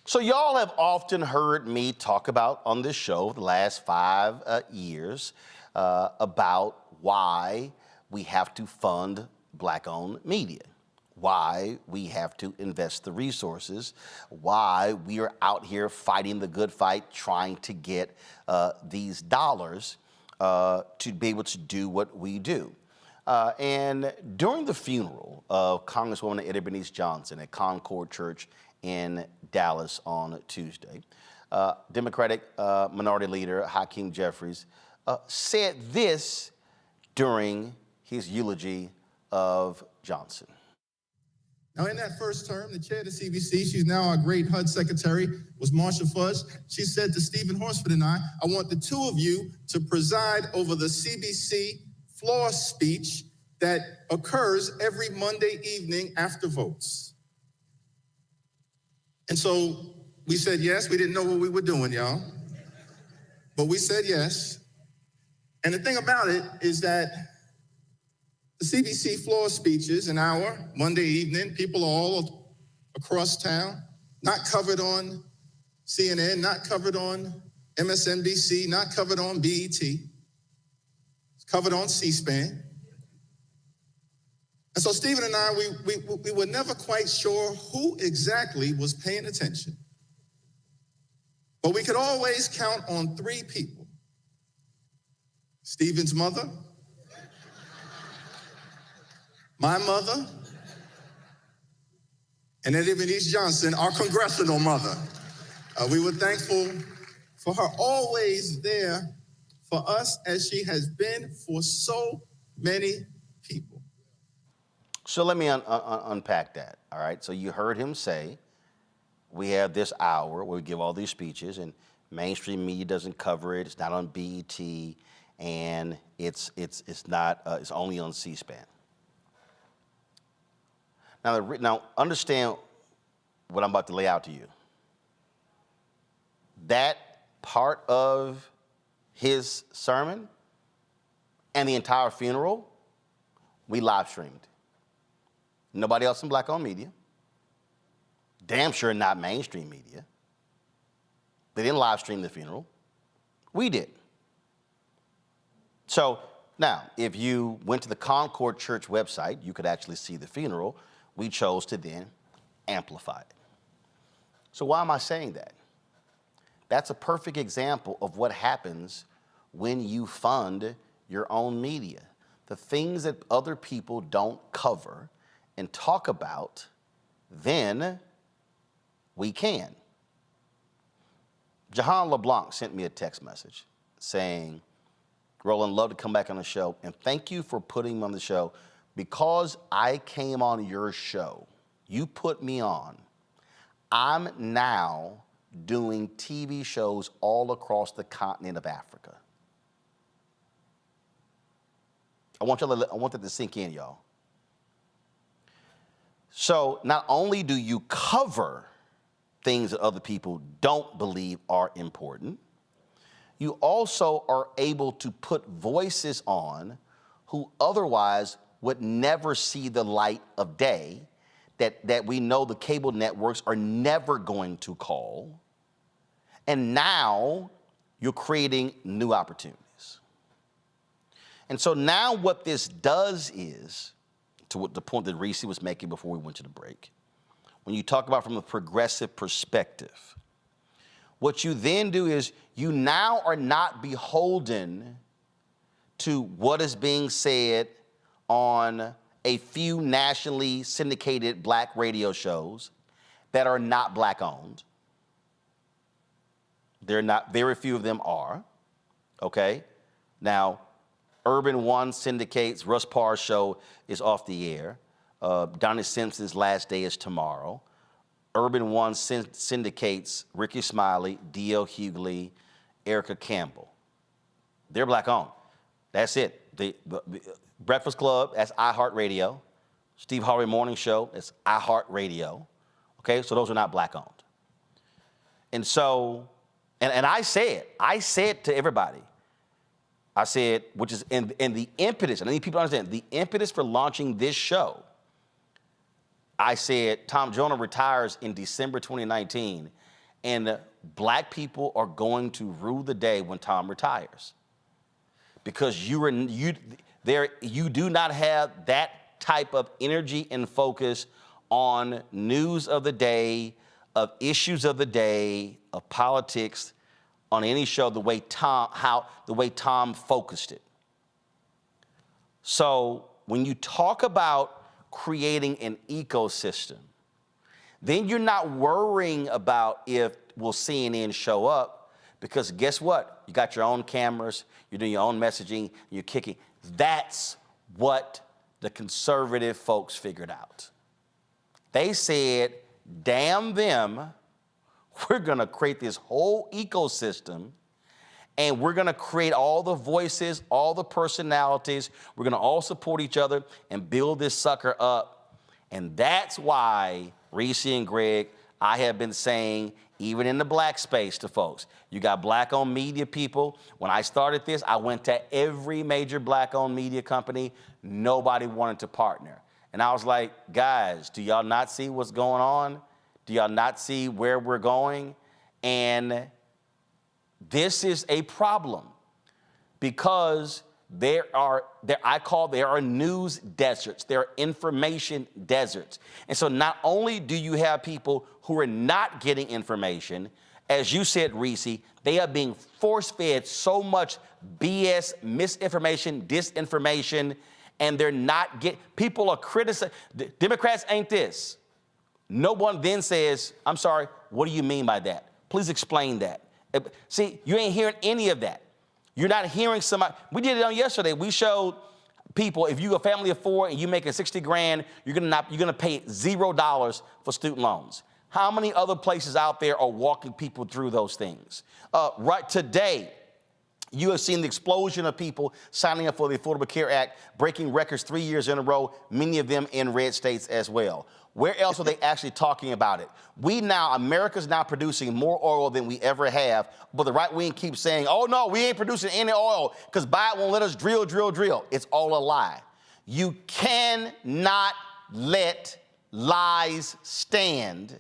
Speaker 1: So y'all have often heard me talk about on this show the last 5 years about why we have to fund Black-owned media, why we have to invest the resources, why we are out here fighting the good fight, trying to get these dollars to be able to do what we do. And during the funeral of Congresswoman Eddie Bernice Johnson at Concord Church in Dallas on Tuesday, Democratic Minority Leader Hakeem Jeffries said this during his eulogy of Johnson.
Speaker 5: Now, in that first term, the chair of the CBC, she's now our great HUD secretary, was Marsha Fudge. She said to Stephen Horsford and I want the two of you to preside over the CBC floor speech that occurs every Monday evening after votes. And so we said yes. We didn't know what we were doing, y'all. But we said yes. And the thing about it is that the CBC floor speeches, an hour, Monday evening, people all across town, not covered on CNN, not covered on MSNBC, not covered on BET. It's covered on C-SPAN. And so Stephen and I, we were never quite sure who exactly was paying attention. But we could always count on three people. Stephen's mother, my mother, and Eddie Bernice Johnson, our congressional mother. We were thankful for her always there for us as she has been for so many people.
Speaker 1: So let me unpack that, all right? So you heard him say, we have this hour where we give all these speeches, and mainstream media doesn't cover it. It's not on BET, and it's only on C-SPAN. Now understand what I'm about to lay out to you. That part of his sermon and the entire funeral, we live streamed. Nobody else in black-owned media. Damn sure not mainstream media. They didn't live stream the funeral. We did. So now, if you went to the Concord Church website, you could actually see the funeral. We chose to then amplify it. So why am I saying that? That's a perfect example of what happens when you fund your own media. The things that other people don't cover and talk about, then we can. Jahan LeBlanc sent me a text message saying, Roland, love to come back on the show, and thank you for putting me on the show. Because I came on your show, you put me on, I'm now doing TV shows all across the continent of Africa. I want that to sink in, y'all. So not only do you cover things that other people don't believe are important, you also are able to put voices on who otherwise would never see the light of day, that we know the cable networks are never going to call. And now you're creating new opportunities. And so now what this does is, to what the point that Reese was making before we went to the break, when you talk about from a progressive perspective, what you then do is you now are not beholden to what is being said on a few nationally syndicated black radio shows that are not black owned. They're not, very few of them are, okay? Now, Urban One syndicates, Russ Parr's show is off the air. Donnie Simpson's last day is tomorrow. Urban One syndicates Ricky Smiley, D.L. Hughley, Erica Campbell. They're black owned. That's it. The Breakfast Club, that's iHeartRadio. Steve Harvey Morning Show, that's iHeartRadio. Okay, so those are not black owned. And so, and I say it to everybody. I said, which is in the impetus, and I need people to understand, the impetus for launching this show, I said Tom Jonah retires in December 2019, and black people are going to rue the day when Tom retires. Because you do not have that type of energy and focus on news of the day, of issues of the day, of politics on any show the way Tom focused it. So when you talk about creating an ecosystem, then you're not worrying about if will CNN show up, because guess what? You got your own cameras, you're doing your own messaging, you're kicking. That's what the conservative folks figured out. They said, damn them, we're gonna create this whole ecosystem, and we're gonna create all the voices, all the personalities. We're gonna all support each other and build this sucker up. And that's why, Reese and Greg, I have been saying, even in the black space to folks, you got black-owned media people. When I started this, I went to every major black-owned media company. Nobody wanted to partner. And I was like, guys, do y'all not see what's going on? Do y'all not see where we're going? And this is a problem, because there are news deserts, there are information deserts. And so not only do you have people who are not getting information, as you said, Reese, they are being force-fed so much BS, misinformation, disinformation, and they're not getting, people are criticizing, Democrats ain't this. No one then says, I'm sorry, what do you mean by that? Please explain that. See, you ain't hearing any of that. You're not hearing somebody. We did it on yesterday. We showed people, if you're a family of 4 and you're making 60 grand, you're gonna pay $0 for student loans. How many other places out there are walking people through those things? Right today, you have seen the explosion of people signing up for the Affordable Care Act, breaking records 3 years in a row, many of them in red states as well. Where else are they actually talking about it? America's now producing more oil than we ever have, but the right wing keeps saying, oh no, we ain't producing any oil because Biden won't let us drill. It's all a lie. You cannot let lies stand,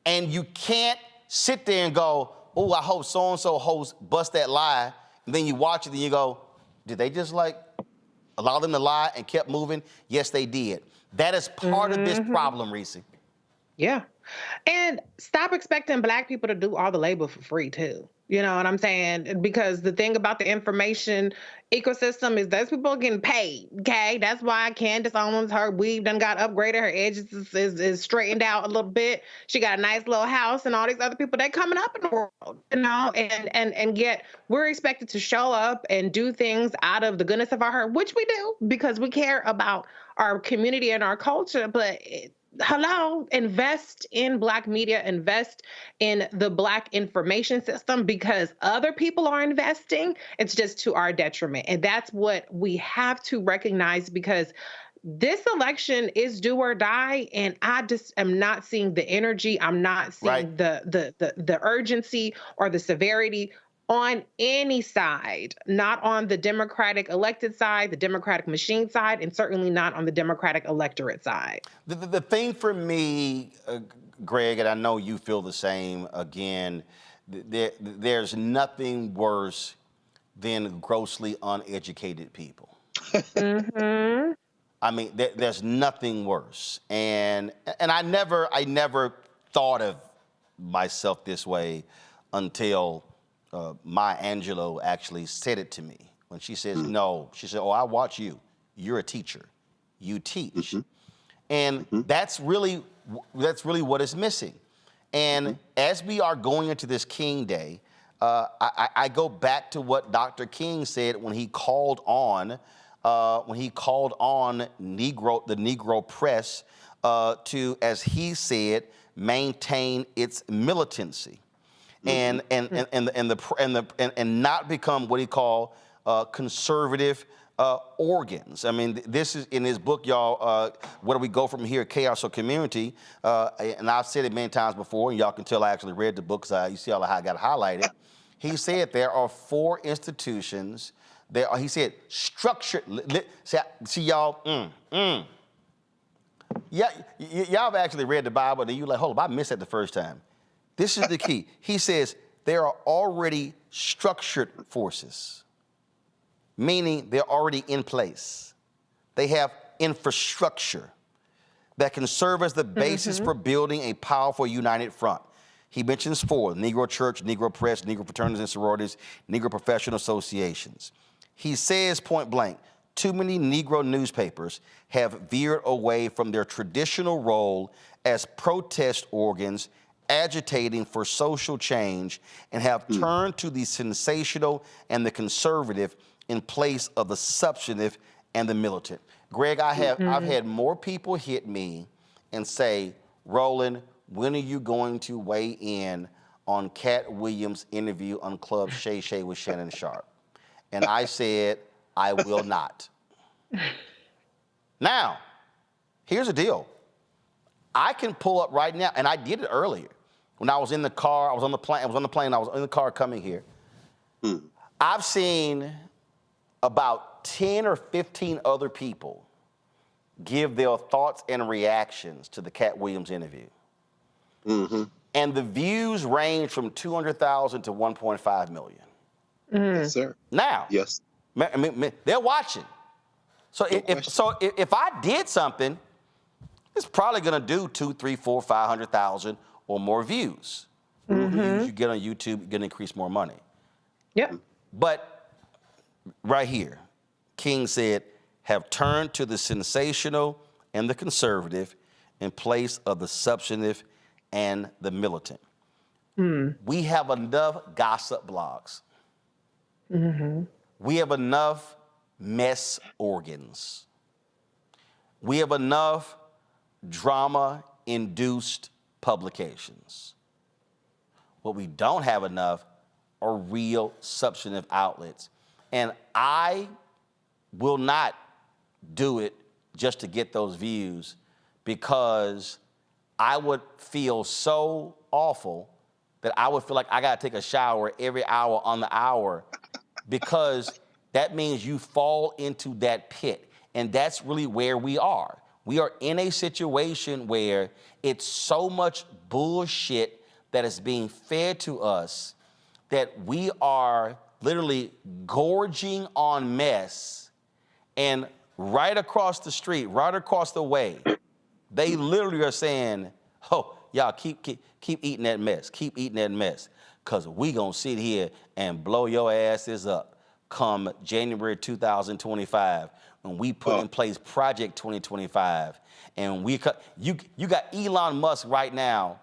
Speaker 1: and you can't sit there and go, oh, I hope so-and-so host bust that lie, and then you watch it and you go, did they just allow them to lie and kept moving? Yes, they did. That is part of this problem, Reese.
Speaker 8: Yeah. And stop expecting black people to do all the labor for free, too. You know what I'm saying? Because the thing about the information ecosystem is those people are getting paid, okay? That's why Candace Owens, her weave done got upgraded. Her edges is straightened out a little bit. She got a nice little house, and all these other people, they coming up in the world, you know? And yet we're expected to show up and do things out of the goodness of our heart, which we do because we care about our community and our culture, but hello, invest in black media, invest in the black information system, because other people are investing. It's just to our detriment. And that's what we have to recognize, because this election is do or die. And I just am not seeing the energy. I'm not seeing the urgency or the severity on any side, not on the Democratic elected side, the Democratic machine side, and certainly not on the Democratic electorate side.
Speaker 1: The thing for me, Greg, and I know you feel the same, again, there's nothing worse than grossly uneducated people.
Speaker 8: Mm-hmm.
Speaker 1: I mean, there's nothing worse. And I never thought of myself this way until Maya Angelou actually said it to me when she says, no, she said, oh, I watch you. You're a teacher. You teach. And that's really what is missing. And as we are going into this King Day, I go back to what Dr. King said when he called on the Negro press to, as he said, maintain its militancy. And not become what he called conservative organs. I mean, this is in his book, y'all. Where do we go from here? Chaos or Community? And I've said it many times before, and y'all can tell I actually read the book, because you see how I got it highlighted. He said there are 4 institutions. He said structured. See y'all. Yeah, y'all have actually read the Bible, and you're like, hold up, I missed that the first time. This is the key. He says there are already structured forces, meaning they're already in place. They have infrastructure that can serve as the basis for building a powerful united front. He mentions 4: Negro Church, Negro Press, Negro Fraternities and Sororities, Negro Professional Associations. He says point blank, too many Negro newspapers have veered away from their traditional role as protest organs agitating for social change and have turned to the sensational and the conservative in place of the substantive and the militant. Greg, I've had more people hit me and say, Roland, when are you going to weigh in on Cat Williams' interview on Club Shay Shay with Shannon Sharp? And I said, I will not. Now, here's the deal. I can pull up right now, and I did it earlier. When I was in the car, I was on the plane, I was in the car coming here. I've seen about 10 or 15 other people give their thoughts and reactions to the Cat Williams interview. And the views range from 200,000 to 1.5 million.
Speaker 10: Yes, sir.
Speaker 1: Now,
Speaker 10: yes,
Speaker 1: I mean, they're watching. So if I did something, it's probably going to do 200,000, 300,000, 400,000, 500,000 or more views. The more views you get on YouTube, you're going to increase more money.
Speaker 8: Yep.
Speaker 1: But right here, King said, have turned to the sensational and the conservative in place of the substantive and the militant. We have enough gossip blogs. We have enough mess organs. We have enough drama-induced publications. What we don't have enough are real substantive outlets. And I will not do it just to get those views, because I would feel so awful that I would feel like I got to take a shower every hour on the hour, because that means you fall into that pit. And that's really where we are. We are in a situation where it's so much bullshit that is being fed to us that we are literally gorging on mess. And right across the street, right across the way, they literally are saying, oh, y'all keep eating that mess. Keep eating that mess. Because we going to sit here and blow your asses up come January 2025 when we put in place Project 2025. And you got Elon Musk right now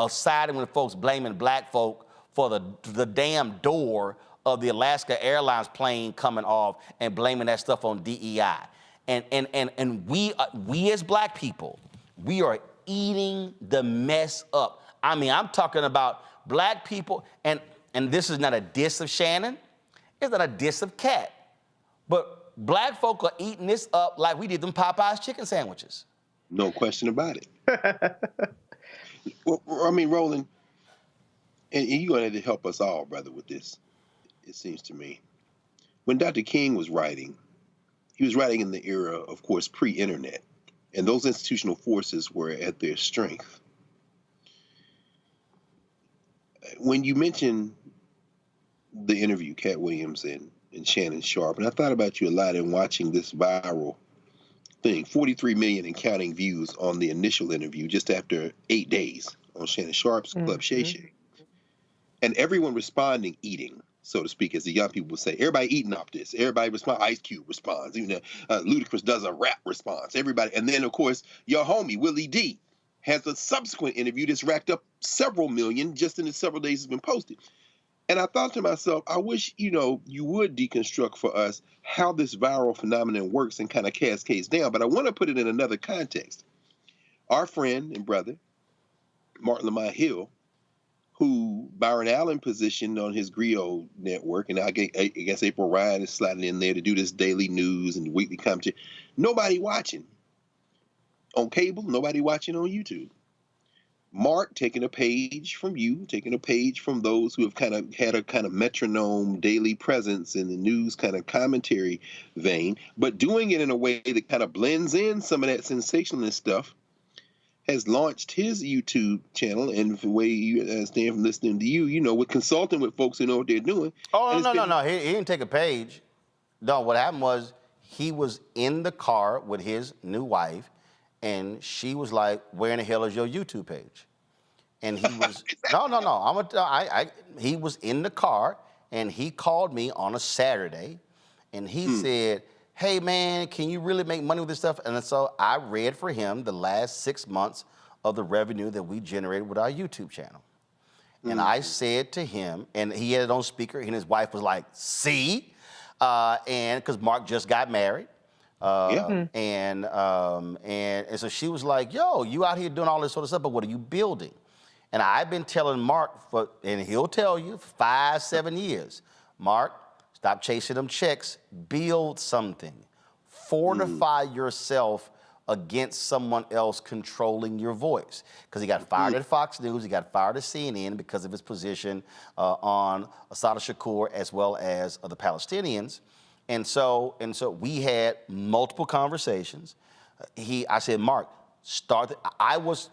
Speaker 1: siding with folks blaming black folk for the damn door of the Alaska Airlines plane coming off and blaming that stuff on DEI. And we as black people, we are eating the mess up. I mean, I'm talking about black people, and this is not a diss of Shannon, it's not a diss of Cat, but black folk are eating this up like we did them Popeyes chicken sandwiches.
Speaker 10: No question about it. Well, I mean, Roland, and you're going to have to help us all, brother, with this, it seems to me. When Dr. King was writing, he was writing in the era, of course, pre-internet, and those institutional forces were at their strength. When you mentioned the interview, Cat Williams and Shannon Sharp, and I thought about you a lot in watching this viral thing, 43 million and counting views on the initial interview just after 8 days on Shannon Sharp's Club Shay Shay. And everyone responding, eating, so to speak, as the young people would say. Everybody eating off this. Everybody responds. Ice Cube responds. Even Ludacris does a rap response. Everybody. And then, of course, your homie, Willie D, has a subsequent interview that's racked up several million just in the several days it's been posted. And I thought to myself, I wish, you would deconstruct for us how this viral phenomenon works and kind of cascades down. But I want to put it in another context. Our friend and brother, Martin Lamont Hill, who Byron Allen positioned on his Griot network, and I guess April Ryan is sliding in there to do this daily news and weekly commentary. Nobody watching on cable, nobody watching on YouTube. Mark taking a page from you, taking a page from those who have kind of had a kind of metronome daily presence in the news kind of commentary vein, but doing it in a way that kind of blends in some of that sensationalist stuff, has launched his YouTube channel. And the way you understand from listening to you, with consulting with folks who know what they're doing.
Speaker 1: Oh, no. He didn't take a page. No, what happened was he was in the car with his new wife, and she was like, where in the hell is your YouTube page? And he was, he was in the car, and he called me on a Saturday, and he said, hey man, can you really make money with this stuff? And so I read for him the last 6 months of the revenue that we generated with our YouTube channel. And I said to him, and he had it on speaker, and his wife was like, see? And because Mark just got married. And so she was like, yo, you out here doing all this sort of stuff, but what are you building? And I've been telling Mark, and he'll tell you, 5-7 years, Mark, stop chasing them checks, build something. Fortify yourself against someone else controlling your voice. Because he got fired at Fox News, he got fired at CNN because of his position on Assad Shakur as well as the Palestinians. And so we had multiple conversations. I said, Mark, I was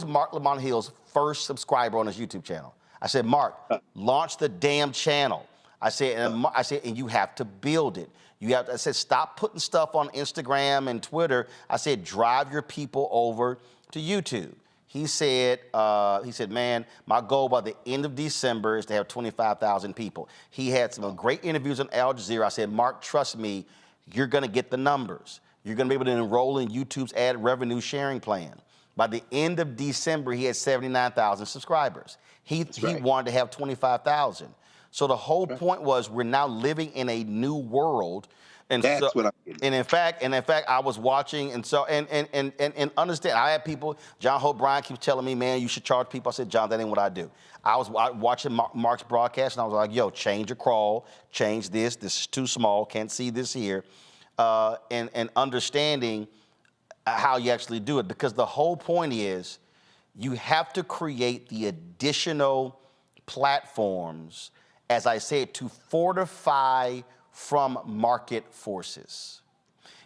Speaker 1: Mark Lamont Hill's first subscriber on his YouTube channel. I said, Mark, launch the damn channel. I said, and you have to build it. I said, stop putting stuff on Instagram and Twitter. I said, drive your people over to YouTube. He said, man, my goal by the end of December is to have 25,000 people. He had some great interviews on Al Jazeera. I said, Mark, trust me, you're gonna get the numbers. You're gonna be able to enroll in YouTube's ad revenue sharing plan. By the end of December, he had 79,000 subscribers. He wanted to have 25,000. So the whole point was we're now living in a new world. And
Speaker 10: that's what I'm getting.
Speaker 1: And in fact, I was watching and understand. I had people, John Hope Bryan keeps telling me, man, you should charge people. I said, John, that ain't what I do. I was watching Mark's broadcast and I was like, yo, change your crawl, change this. This is too small, can't see this here. And understanding how you actually do it. Because the whole point is you have to create the additional platforms, as I said, to fortify from market forces.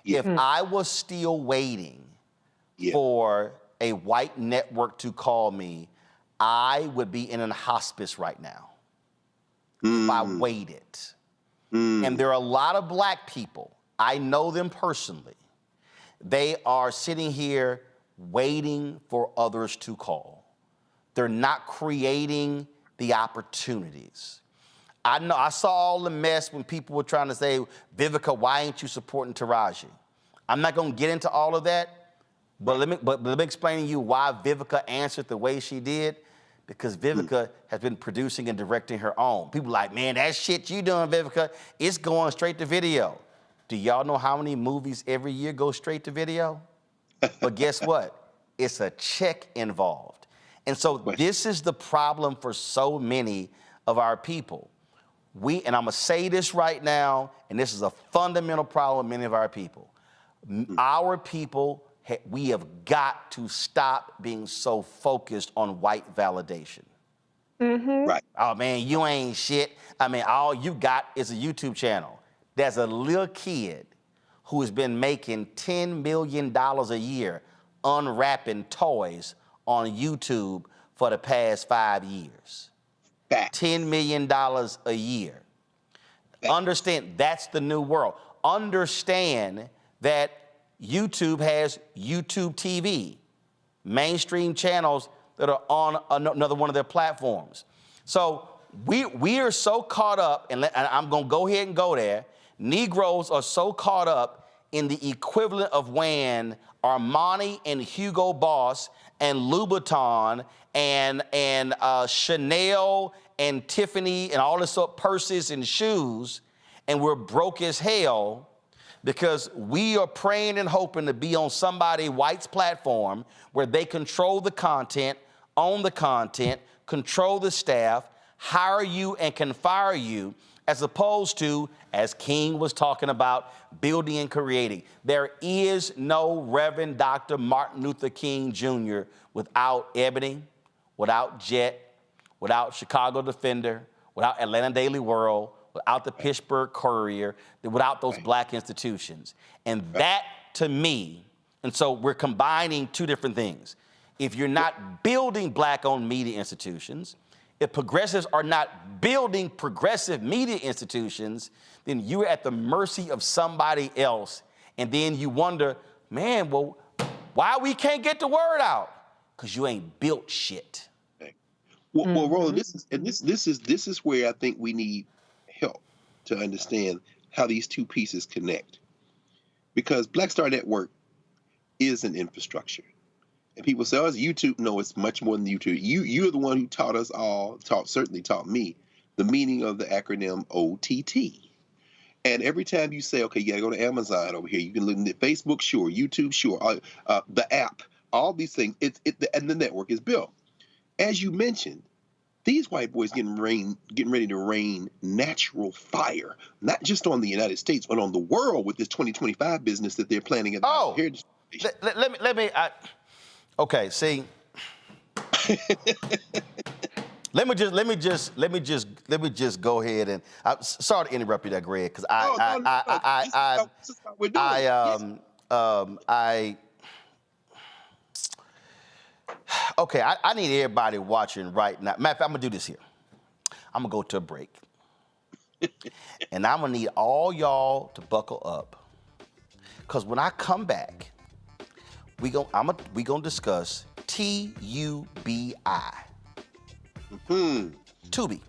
Speaker 1: If I was still waiting for a white network to call me, I would be in a hospice right now if I waited. And there are a lot of black people, I know them personally, they are sitting here waiting for others to call. They're not creating the opportunities. I know I saw all the mess when people were trying to say, Vivica, why ain't you supporting Taraji? I'm not going to get into all of that, but let me explain to you why Vivica answered the way she did. Because Vivica has been producing and directing her own. People like, man, that shit you doing, Vivica, it's going straight to video. Do y'all know how many movies every year go straight to video? But guess what? It's a check involved. And so this is the problem for so many of our people. And I'm gonna say this right now, and this is a fundamental problem with many of our people. Our people, we have got to stop being so focused on white validation. Right. Oh man, you ain't shit. I mean, all you got is a YouTube channel. There's a little kid who has been making $10 million a year unwrapping toys on YouTube for the past 5 years. $10 million a year. Understand, that's the new world. Understand that YouTube has YouTube TV, mainstream channels that are on another one of their platforms. So we are so caught up, and I'm going to go ahead and go there. Negroes are so caught up in the equivalent of when Armani and Hugo Boss and Louboutin and Chanel and Tiffany and all this sort of purses and shoes, and we're broke as hell because we are praying and hoping to be on somebody white's platform where they control the content, own the content, control the staff, hire you and can fire you, as opposed to, as King was talking about, building and creating. There is no Reverend Dr. Martin Luther King Jr. without Ebony, without Jet, without Chicago Defender, without Atlanta Daily World, without the Pittsburgh Courier, without those black institutions. And that, to me, and so we're combining two different things. If you're not building black-owned media institutions, if progressives are not building progressive media institutions, then you're at the mercy of somebody else. And then you wonder, man, well, why we can't get the word out? Because you ain't built shit.
Speaker 10: Well, Roland, this is where I think we need help to understand how these two pieces connect. Because Black Star Network is an infrastructure. And people say, oh, it's YouTube. No, it's much more than YouTube. You're the one who taught us all, certainly taught me, the meaning of the acronym OTT. And every time you say, okay, you gotta go to Amazon over here, you can look at Facebook, sure, YouTube, sure, the app, all these things, and the network is built. As you mentioned, these white boys getting ready to rain natural fire, not just on the United States, but on the world with this 2025 business that they're planning at the Heritage Station.
Speaker 1: Okay, see. Let me just go ahead and sorry to interrupt you there, Greg, because I need everybody watching right now. Matter of fact, I'm gonna do this here. I'm gonna go to a break, and I'm gonna need all y'all to buckle up, because when I come back, we gonna discuss TUBI. Tubi.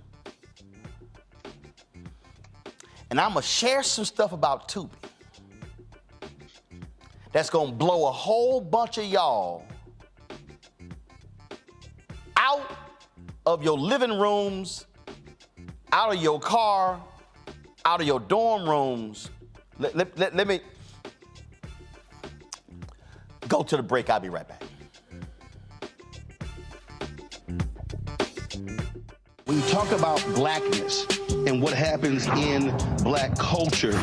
Speaker 1: And I'm gonna share some stuff about Tubi that's gonna blow a whole bunch of y'all out of your living rooms, out of your car, out of your dorm rooms. Let me go to the break. I'll be right back.
Speaker 19: When you talk about blackness and what happens in black culture,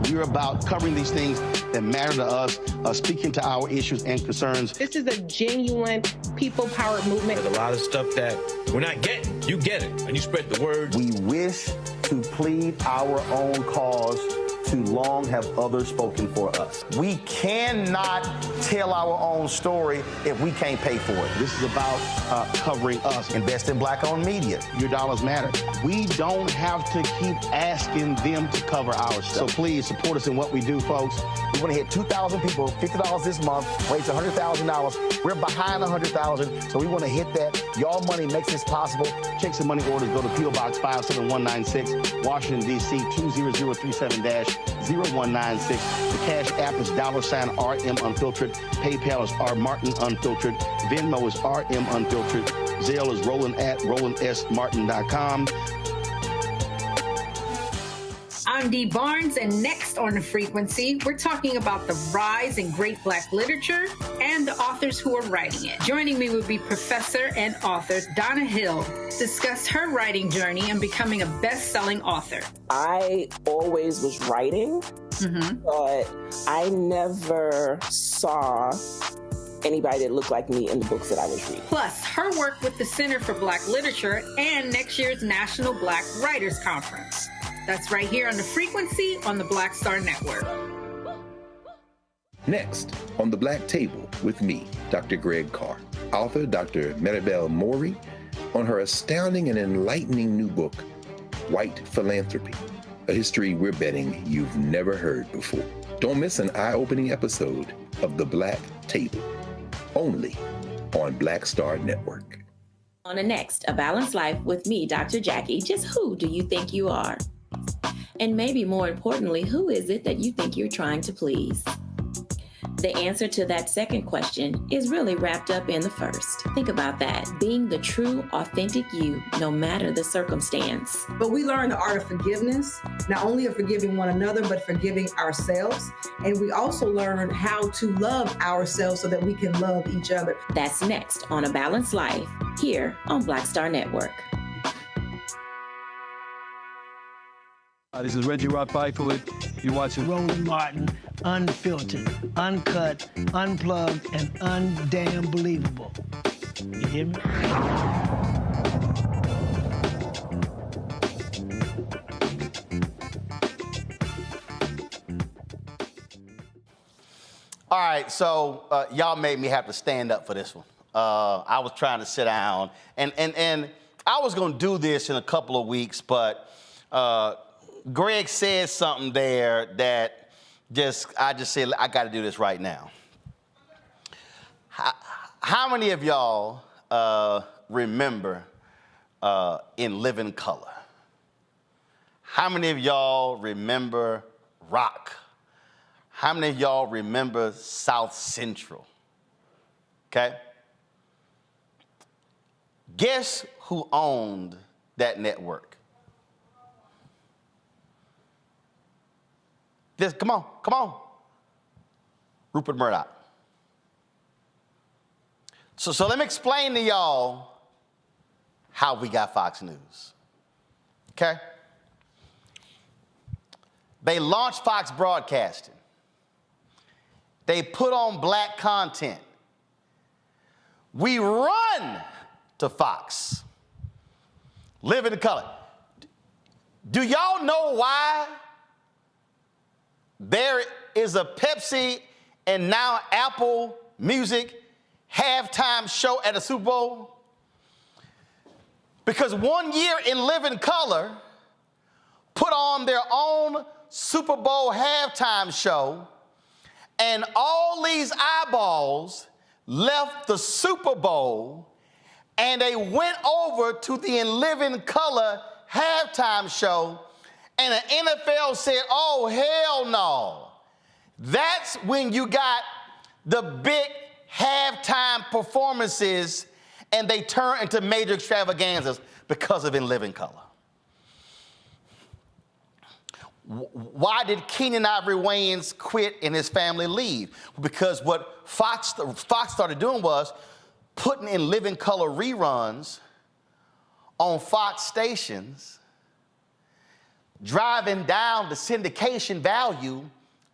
Speaker 19: we're about covering these things that matter to us, speaking to our issues and concerns.
Speaker 8: This is a genuine people-powered movement.
Speaker 6: There's a lot of stuff that we're not getting. You get it, and you spread the word.
Speaker 19: We wish to plead our own cause. Too long have others spoken for us.
Speaker 1: We cannot tell our own story if we can't pay for it.
Speaker 19: This is about covering us.
Speaker 1: Invest in black-owned media.
Speaker 19: Your dollars matter. We don't have to keep asking them to cover our stuff. So please support us in what we do, folks.
Speaker 1: We want to hit 2,000 people, $50 this month, raise $100,000. We're behind 100,000, so we want to hit that. Y'all money makes this possible.
Speaker 19: Checks and money orders go to P.O. Box 57196, Washington, D.C. 20037-0196. The Cash App is $RM Unfiltered. PayPal is R Martin Unfiltered. Venmo is RM Unfiltered. Zelle is Roland at RolandSMartin.com.
Speaker 7: I'm Dee Barnes, and next on The Frequency, we're talking about the rise in great Black literature and the authors who are writing it. Joining me will be professor and author Donna Hill, discuss her writing journey and becoming a best-selling author.
Speaker 9: I always was writing, but I never saw anybody that looked like me in the books that I was reading.
Speaker 7: Plus, her work with the Center for Black Literature and next year's National Black Writers Conference. That's right here on The Frequency on the Black Star Network.
Speaker 11: Next, on the Black Table with me, Dr. Greg Carr, author Dr. Maribel Mori, on her astounding and enlightening new book, White Philanthropy, a history we're betting you've never heard before. Don't miss an eye-opening episode of The Black Table, only on Black Star Network.
Speaker 25: On the next, A Balanced Life with me, Dr. Jackie, just who do you think you are? And maybe more importantly, who is it that you think you're trying to please? The answer to that second question is really wrapped up in the first. Think about that, being the true, authentic you, no matter the circumstance.
Speaker 26: But we learn the art of forgiveness, not only of forgiving one another, but forgiving ourselves. And we also learn how to love ourselves so that we can love each other.
Speaker 25: That's next on A Balanced Life, here on Black Star Network.
Speaker 27: This is Reggie Rock Byford. You're watching
Speaker 28: Roland Martin, unfiltered, uncut, unplugged, and undamn believable. You hear me?
Speaker 1: All right, so y'all made me have to stand up for this one. I was trying to sit down, and I was gonna do this in a couple of weeks, but Greg said something there that I just said, I got to do this right now. How many of y'all remember In Living Color? How many of y'all remember Rock? How many of y'all remember South Central? Okay? Guess who owned that network? Come on. Rupert Murdoch. So let me explain to y'all how we got Fox News. Okay? They launched Fox Broadcasting. They put on black content. We run to Fox. Live in color. Do y'all know why there is a Pepsi and now Apple Music halftime show at a Super Bowl? Because 1 year in Living Color put on their own Super Bowl halftime show, and all these eyeballs left the Super Bowl and they went over to the In Living Color halftime show, and the NFL said, oh, hell no. That's when you got the big halftime performances and they turn into major extravaganzas because of In Living Color. Why did Keenan Ivory Wayans quit and his family leave? Because what Fox started doing was putting In Living Color reruns on Fox stations, driving down the syndication value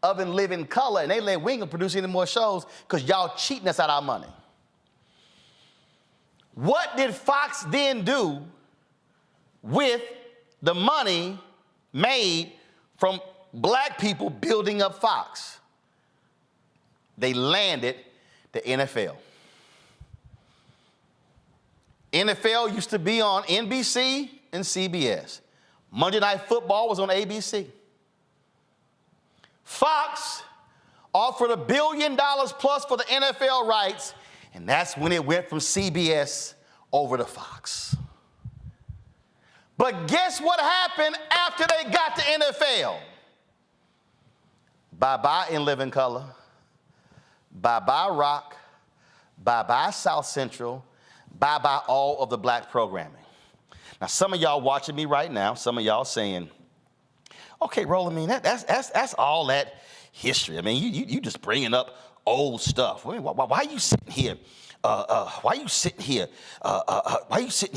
Speaker 1: of In Living Color, and they let we ain't gonna produce any more shows because y'all cheating us out our money. What did Fox then do with the money made from black people building up Fox? They landed the NFL. NFL used to be on NBC and CBS. Monday Night Football was on ABC. Fox offered $1 billion plus for the NFL rights, and that's when it went from CBS over to Fox. But guess what happened after they got to NFL? Bye-bye In Living Color, bye-bye Rock, bye-bye South Central, bye-bye all of the black programming. Now, some of y'all watching me right now, some of y'all saying, okay, Roland, I mean, that's all that history. I mean, you just bringing up old stuff. I mean, why are you sitting here? Why are you sitting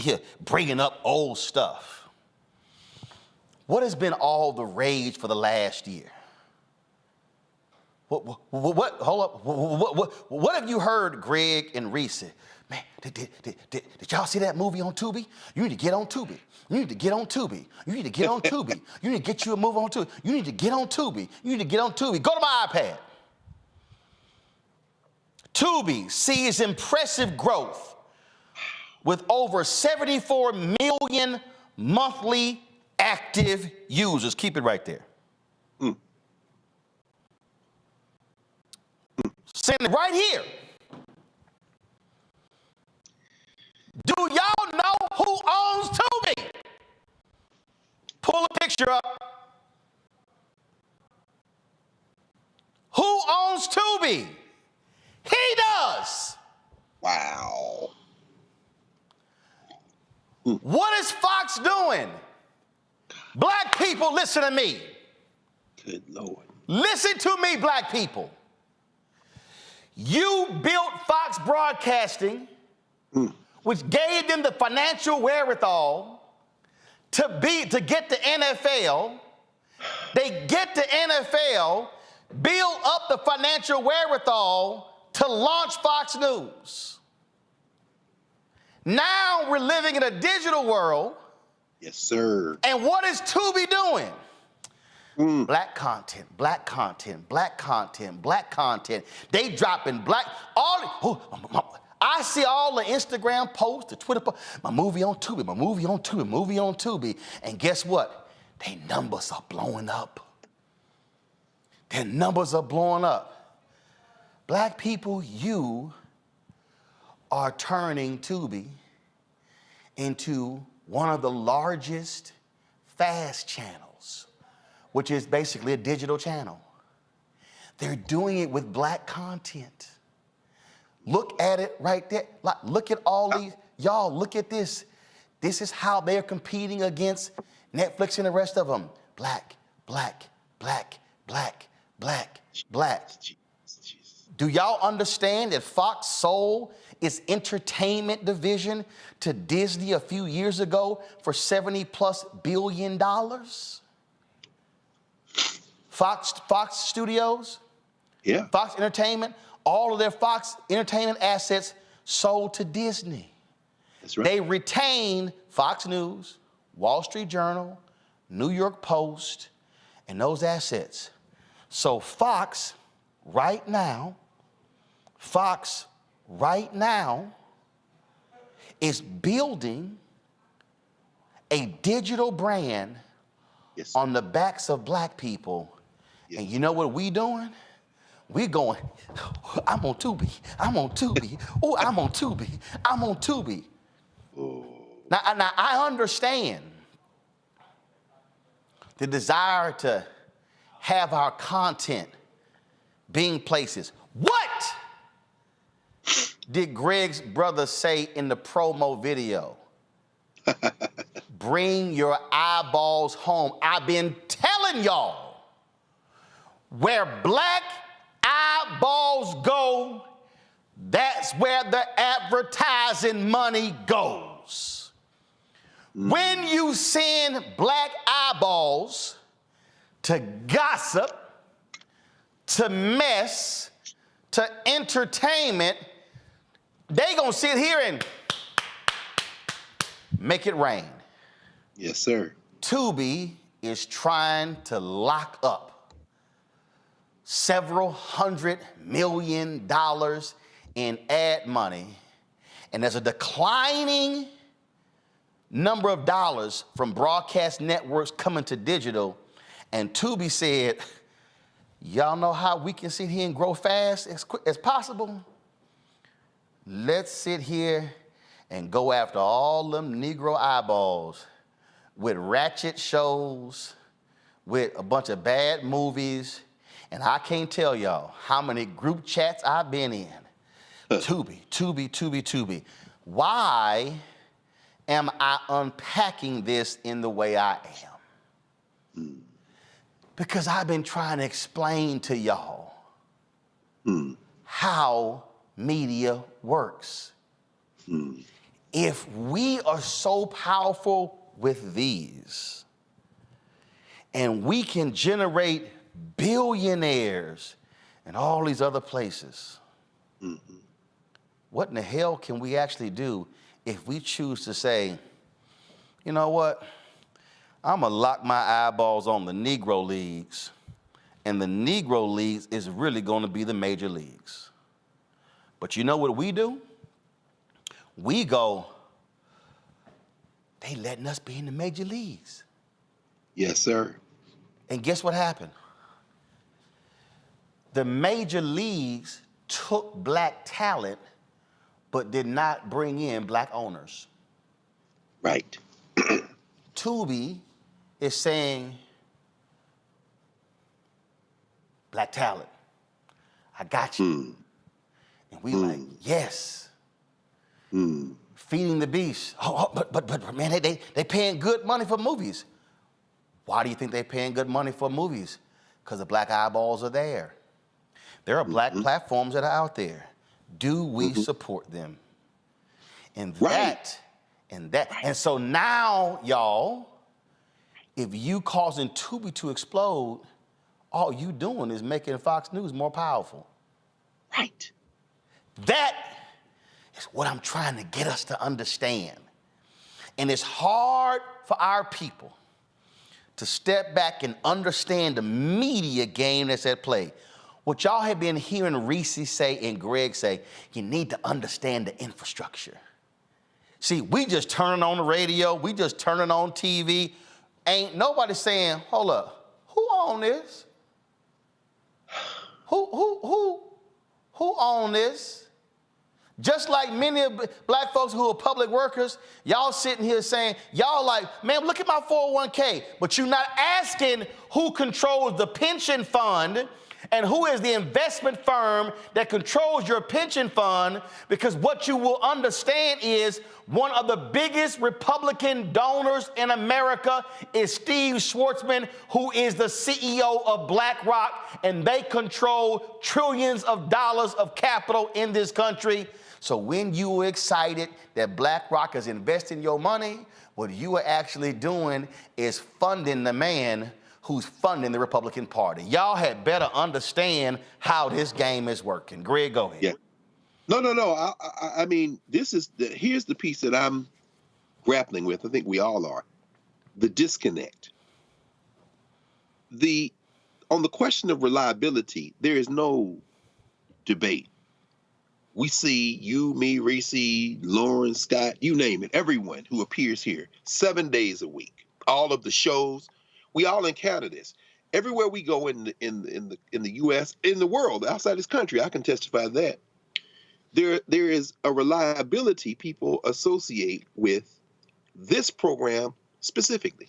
Speaker 1: here bringing up old stuff? What has been all the rage for the last year? Hold up. What have you heard Greg and Reese say? Man, did y'all see that movie on Tubi? You need to get on Tubi. You need to get on Tubi. You need to get on Tubi. You need to get you a movie on Tubi. You need to get on Tubi. You need to get on Tubi. Go to my iPad. Tubi sees impressive growth with over 74 million monthly active users. Keep it right there. Send it right here. Do y'all know who owns Tubi? Pull a picture up. Who owns Tubi? He does.
Speaker 10: Wow.
Speaker 1: What is Fox doing? Black people, listen to me.
Speaker 10: Good Lord.
Speaker 1: Listen to me, black people. You built Fox Broadcasting, which gave them the financial wherewithal to get the NFL. They get the NFL, build up the financial wherewithal to launch Fox News. Now we're living in a digital world.
Speaker 10: Yes, sir.
Speaker 1: And what is Tubi doing? Black content, black content, black content, black content. They dropping black, I see all the Instagram posts, the Twitter posts, my movie on Tubi, my movie on Tubi, movie on Tubi. And guess what? Their numbers are blowing up. Their numbers are blowing up. Black people, you are turning Tubi into one of the largest fast channels, which is basically a digital channel. They're doing it with black content. Look at it right there. Look at all these. Y'all, look at this. This is how they're competing against Netflix and the rest of them. Black, black, black, black, black, black. Do y'all understand that Fox sold its entertainment division to Disney a few years ago for $70+ billion? Fox Studios?
Speaker 10: Yeah.
Speaker 1: Fox Entertainment, all of their Fox Entertainment assets sold to Disney.
Speaker 10: That's right.
Speaker 1: They retained Fox News, Wall Street Journal, New York Post, and those assets. So Fox right now is building a digital brand on the backs of black people. Yes. And you know what we doing? We're going, I'm on Tubi, I'm on Tubi, oh, I'm on Tubi, I'm on Tubi. Now, I understand the desire to have our content being places. What did Greg's brother say in the promo video? Bring your eyeballs home. I've been telling y'all, where black eyeballs go, that's where the advertising money goes. When you send black eyeballs to gossip, to mess, to entertainment, they gonna sit here and make it rain.
Speaker 10: Yes, sir.
Speaker 1: Tubi is trying to lock up several $100 million in ad money, and there's a declining number of dollars from broadcast networks coming to digital, and Tubi said, y'all know how we can sit here and grow fast as quick as possible? Let's sit here and go after all them Negro eyeballs with ratchet shows, with a bunch of bad movies, and I can't tell y'all how many group chats I've been in. Tubi, Tubi, Tubi, Tubi. Why am I unpacking this in the way I am? Because I've been trying to explain to y'all how media works. If we are so powerful with these, and we can generate billionaires and all these other places, what in the hell can we actually do if we choose to say, you know what, I'm gonna lock my eyeballs on the Negro leagues, and the Negro leagues is really gonna be the major leagues. But you know what we do? We go, they letting us be in the major leagues.
Speaker 10: Yes, sir.
Speaker 1: And guess what happened? The major leagues took black talent, but did not bring in black owners.
Speaker 10: Right.
Speaker 1: Tubi is saying, black talent, I got you. And we like, yes. Feeding the beast. But man, they paying good money for movies. Why do you think they're paying good money for movies? Because the black eyeballs are there. There are black platforms that are out there. Do we support them? And and so now, y'all, if you causing Tubi to explode, all you doing is making Fox News more powerful.
Speaker 10: Right.
Speaker 1: That is what I'm trying to get us to understand. And it's hard for our people to step back and understand the media game that's at play. What y'all have been hearing Reese say and Greg say, you need to understand the infrastructure. See, we just turning on the radio, we just turning on TV. Ain't nobody saying, hold up, who own this? Who own this? Just like many of black folks who are public workers, y'all sitting here saying, y'all like, man, look at my 401k, but you're not asking who controls the pension fund and who is the investment firm that controls your pension fund, because what you will understand is one of the biggest Republican donors in America is Steve Schwarzman, who is the CEO of BlackRock, and they control trillions of dollars of capital in this country. So when you are excited that BlackRock is investing your money, what you are actually doing is funding the man who's funding the Republican Party. Y'all had better understand how this game is working. Greg, go ahead.
Speaker 10: Yeah. No. I mean, here's the piece that I'm grappling with. I think we all are. The disconnect. On the question of reliability, there is no debate. We see you, me, Reese, Lauren, Scott, you name it, everyone who appears here 7 days a week, all of the shows. We all encounter this. Everywhere we go in the U.S., in the world, outside this country, I can testify to that. There is a reliability people associate with this program specifically.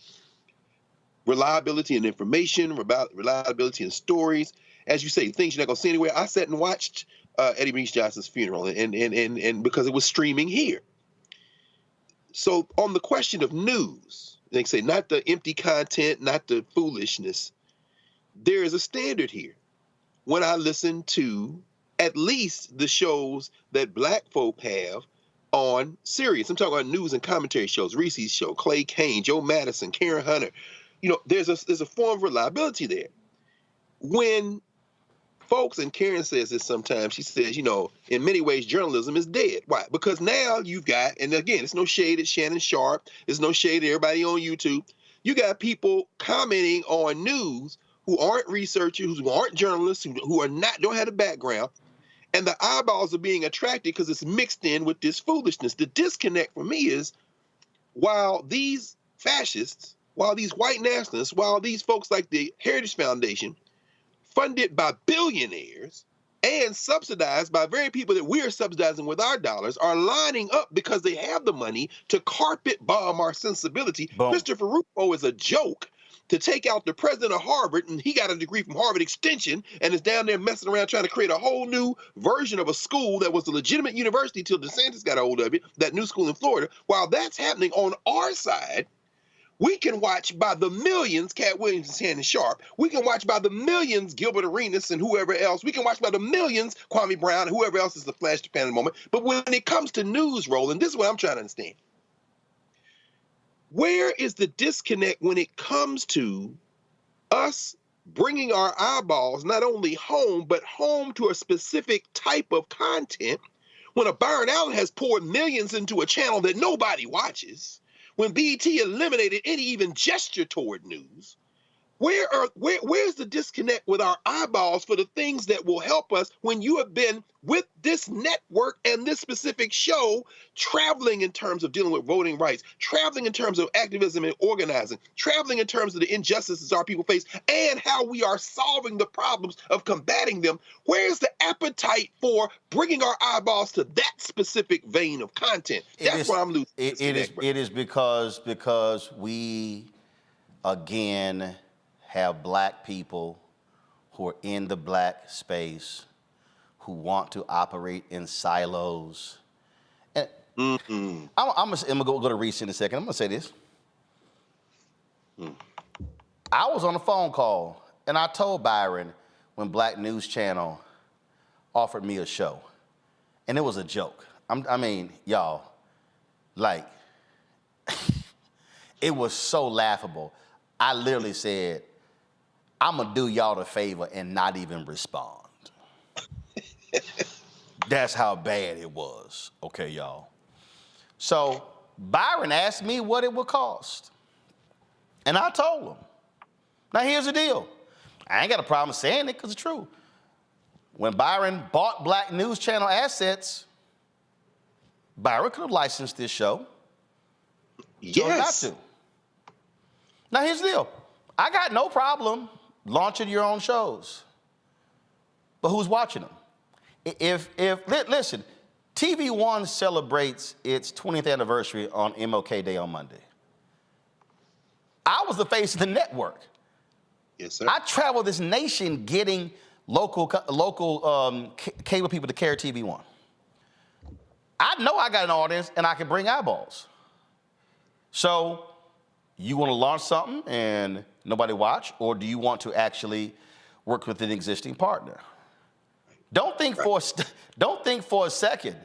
Speaker 10: Reliability in information, reliability in stories. As you say, things you're not going to see anywhere. I sat and watched Eddie Reese Johnson's funeral, and because it was streaming here. So on the question of news, they say not the empty content, not the foolishness. There is a standard here. When I listen to at least the shows that black folk have on Sirius, I'm talking about news and commentary shows, Reese's show, Clay Kane, Joe Madison, Karen Hunter. You know, there's a form of reliability there. When folks, and Karen says this sometimes, she says, you know, in many ways, journalism is dead. Why? Because now you've got, and again, it's no shade at Shannon Sharp. It's no shade at everybody on YouTube. You got people commenting on news who aren't researchers, who aren't journalists, who are not, don't have the background. And the eyeballs are being attracted because it's mixed in with this foolishness. The disconnect for me is, while these fascists, while these white nationalists, while these folks like the Heritage Foundation, funded by billionaires and subsidized by very people that we're subsidizing with our dollars, are lining up because they have the money to carpet bomb our sensibility. Boom. Christopher Rufo is a joke to take out the president of Harvard, and he got a degree from Harvard Extension and is down there messing around trying to create a whole new version of a school that was a legitimate university till DeSantis got a hold of it, that new school in Florida. While that's happening on our side, we can watch by the millions Cat Williams and Shannon Sharp. We can watch by the millions Gilbert Arenas and whoever else. We can watch by the millions Kwame Brown and whoever else is the flash to pan at the moment. But when it comes to news, Roland, this is what I'm trying to understand. Where is the disconnect when it comes to us bringing our eyeballs not only home, but home to a specific type of content, when a Byron Allen has poured millions into a channel that nobody watches? When BET eliminated any even gesture toward news, where's the disconnect with our eyeballs for the things that will help us when you have been with this network and this specific show, traveling in terms of dealing with voting rights, traveling in terms of activism and organizing, traveling in terms of the injustices our people face, and how we are solving the problems of combating them? Where's the appetite for bringing our eyeballs to that specific vein of content? That's where I'm losing.
Speaker 1: It is because we, again, have black people who are in the black space who want to operate in silos. And I'm gonna go to Reese in a second. I'm gonna say this. I was on a phone call and I told Byron when Black News Channel offered me a show, and it was a joke. I mean, y'all, like, it was so laughable. I literally said, I'm gonna do y'all the favor and not even respond. That's how bad it was, okay, y'all? So Byron asked me what it would cost, and I told him. Now here's the deal. I ain't got a problem saying it because it's true. When Byron bought Black News Channel assets, Byron could have licensed this show.
Speaker 10: Yes.
Speaker 1: Not to. Now here's the deal. I got no problem launching your own shows, but who's watching them? Listen, TV One celebrates its 20th anniversary on MLK Day on Monday. I was the face of the network.
Speaker 10: Yes, sir.
Speaker 1: I traveled this nation getting local cable people to carry TV One. I know I got an audience and I can bring eyeballs. So you want to launch something and nobody watch, or do you want to actually work with an existing partner? Don't think for a second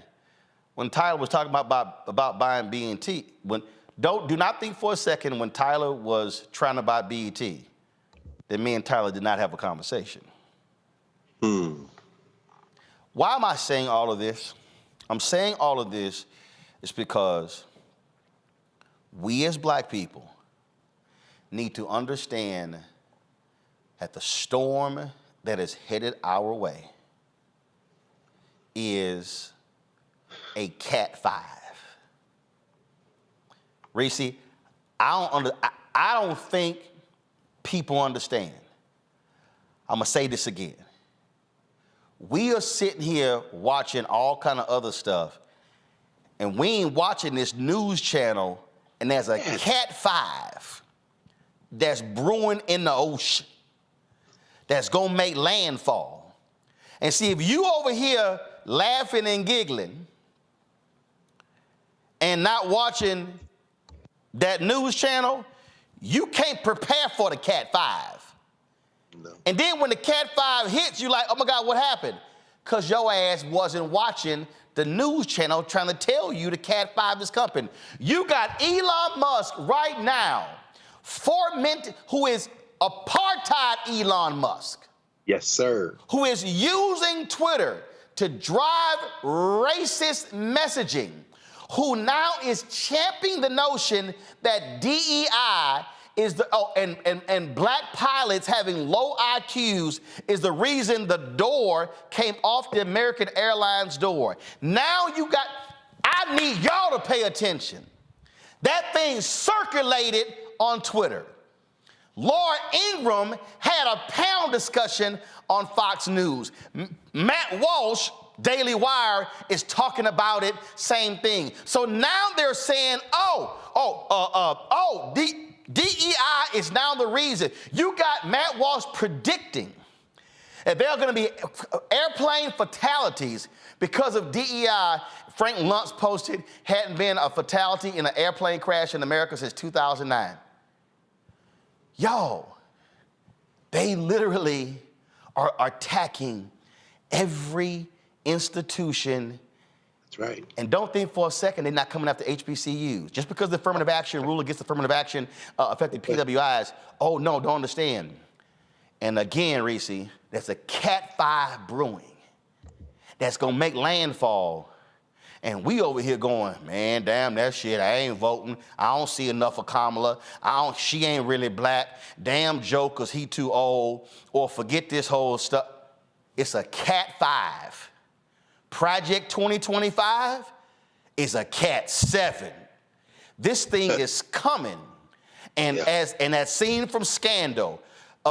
Speaker 1: when Tyler was talking about buying BET. Do not think for a second when Tyler was trying to buy BET that me and Tyler did not have a conversation. Why am I saying all of this? I'm saying all of this is because we as black people need to understand that the storm that is headed our way is a Cat 5. Reese, I don't think people understand. I'm gonna say this again. We are sitting here watching all kind of other stuff, and we ain't watching this news channel, and there's a Cat 5 that's brewing in the ocean that's gonna make landfall. And see, if you over here laughing and giggling and not watching that news channel, you can't prepare for the Cat 5. No. And then when the Cat 5 hits, you like, oh my God, what happened? Because your ass wasn't watching the news channel trying to tell you the Cat 5 is coming. You got Elon Musk right now, who is apartheid Elon Musk.
Speaker 10: Yes, sir.
Speaker 1: Who is using Twitter to drive racist messaging, who now is championing the notion that DEI is and black pilots having low IQs is the reason the door came off the American Airlines door. Now I need y'all to pay attention. That thing circulated on Twitter. Laura Ingraham had a panel discussion on Fox News. Matt Walsh, Daily Wire, is talking about it, same thing. So now they're saying, DEI is now the reason. You got Matt Walsh predicting that there are going to be airplane fatalities because of DEI. Frank Luntz posted, hadn't been a fatality in an airplane crash in America since 2009. Y'all, they literally are attacking every institution.
Speaker 10: That's right.
Speaker 1: And don't think for a second they're not coming after HBCUs. Just because the affirmative action rule against affirmative action affected PWIs, oh no, don't understand. And again, Reese, there's a Cat 5 brewing that's gonna make landfall. And we over here going, man, damn that shit, I ain't voting. I don't see enough of Kamala. She ain't really black. Damn Joe, cause he too old. Or forget this whole stuff. It's a Cat 5. Project 2025 is a Cat 7. This thing is coming. And as that scene from Scandal,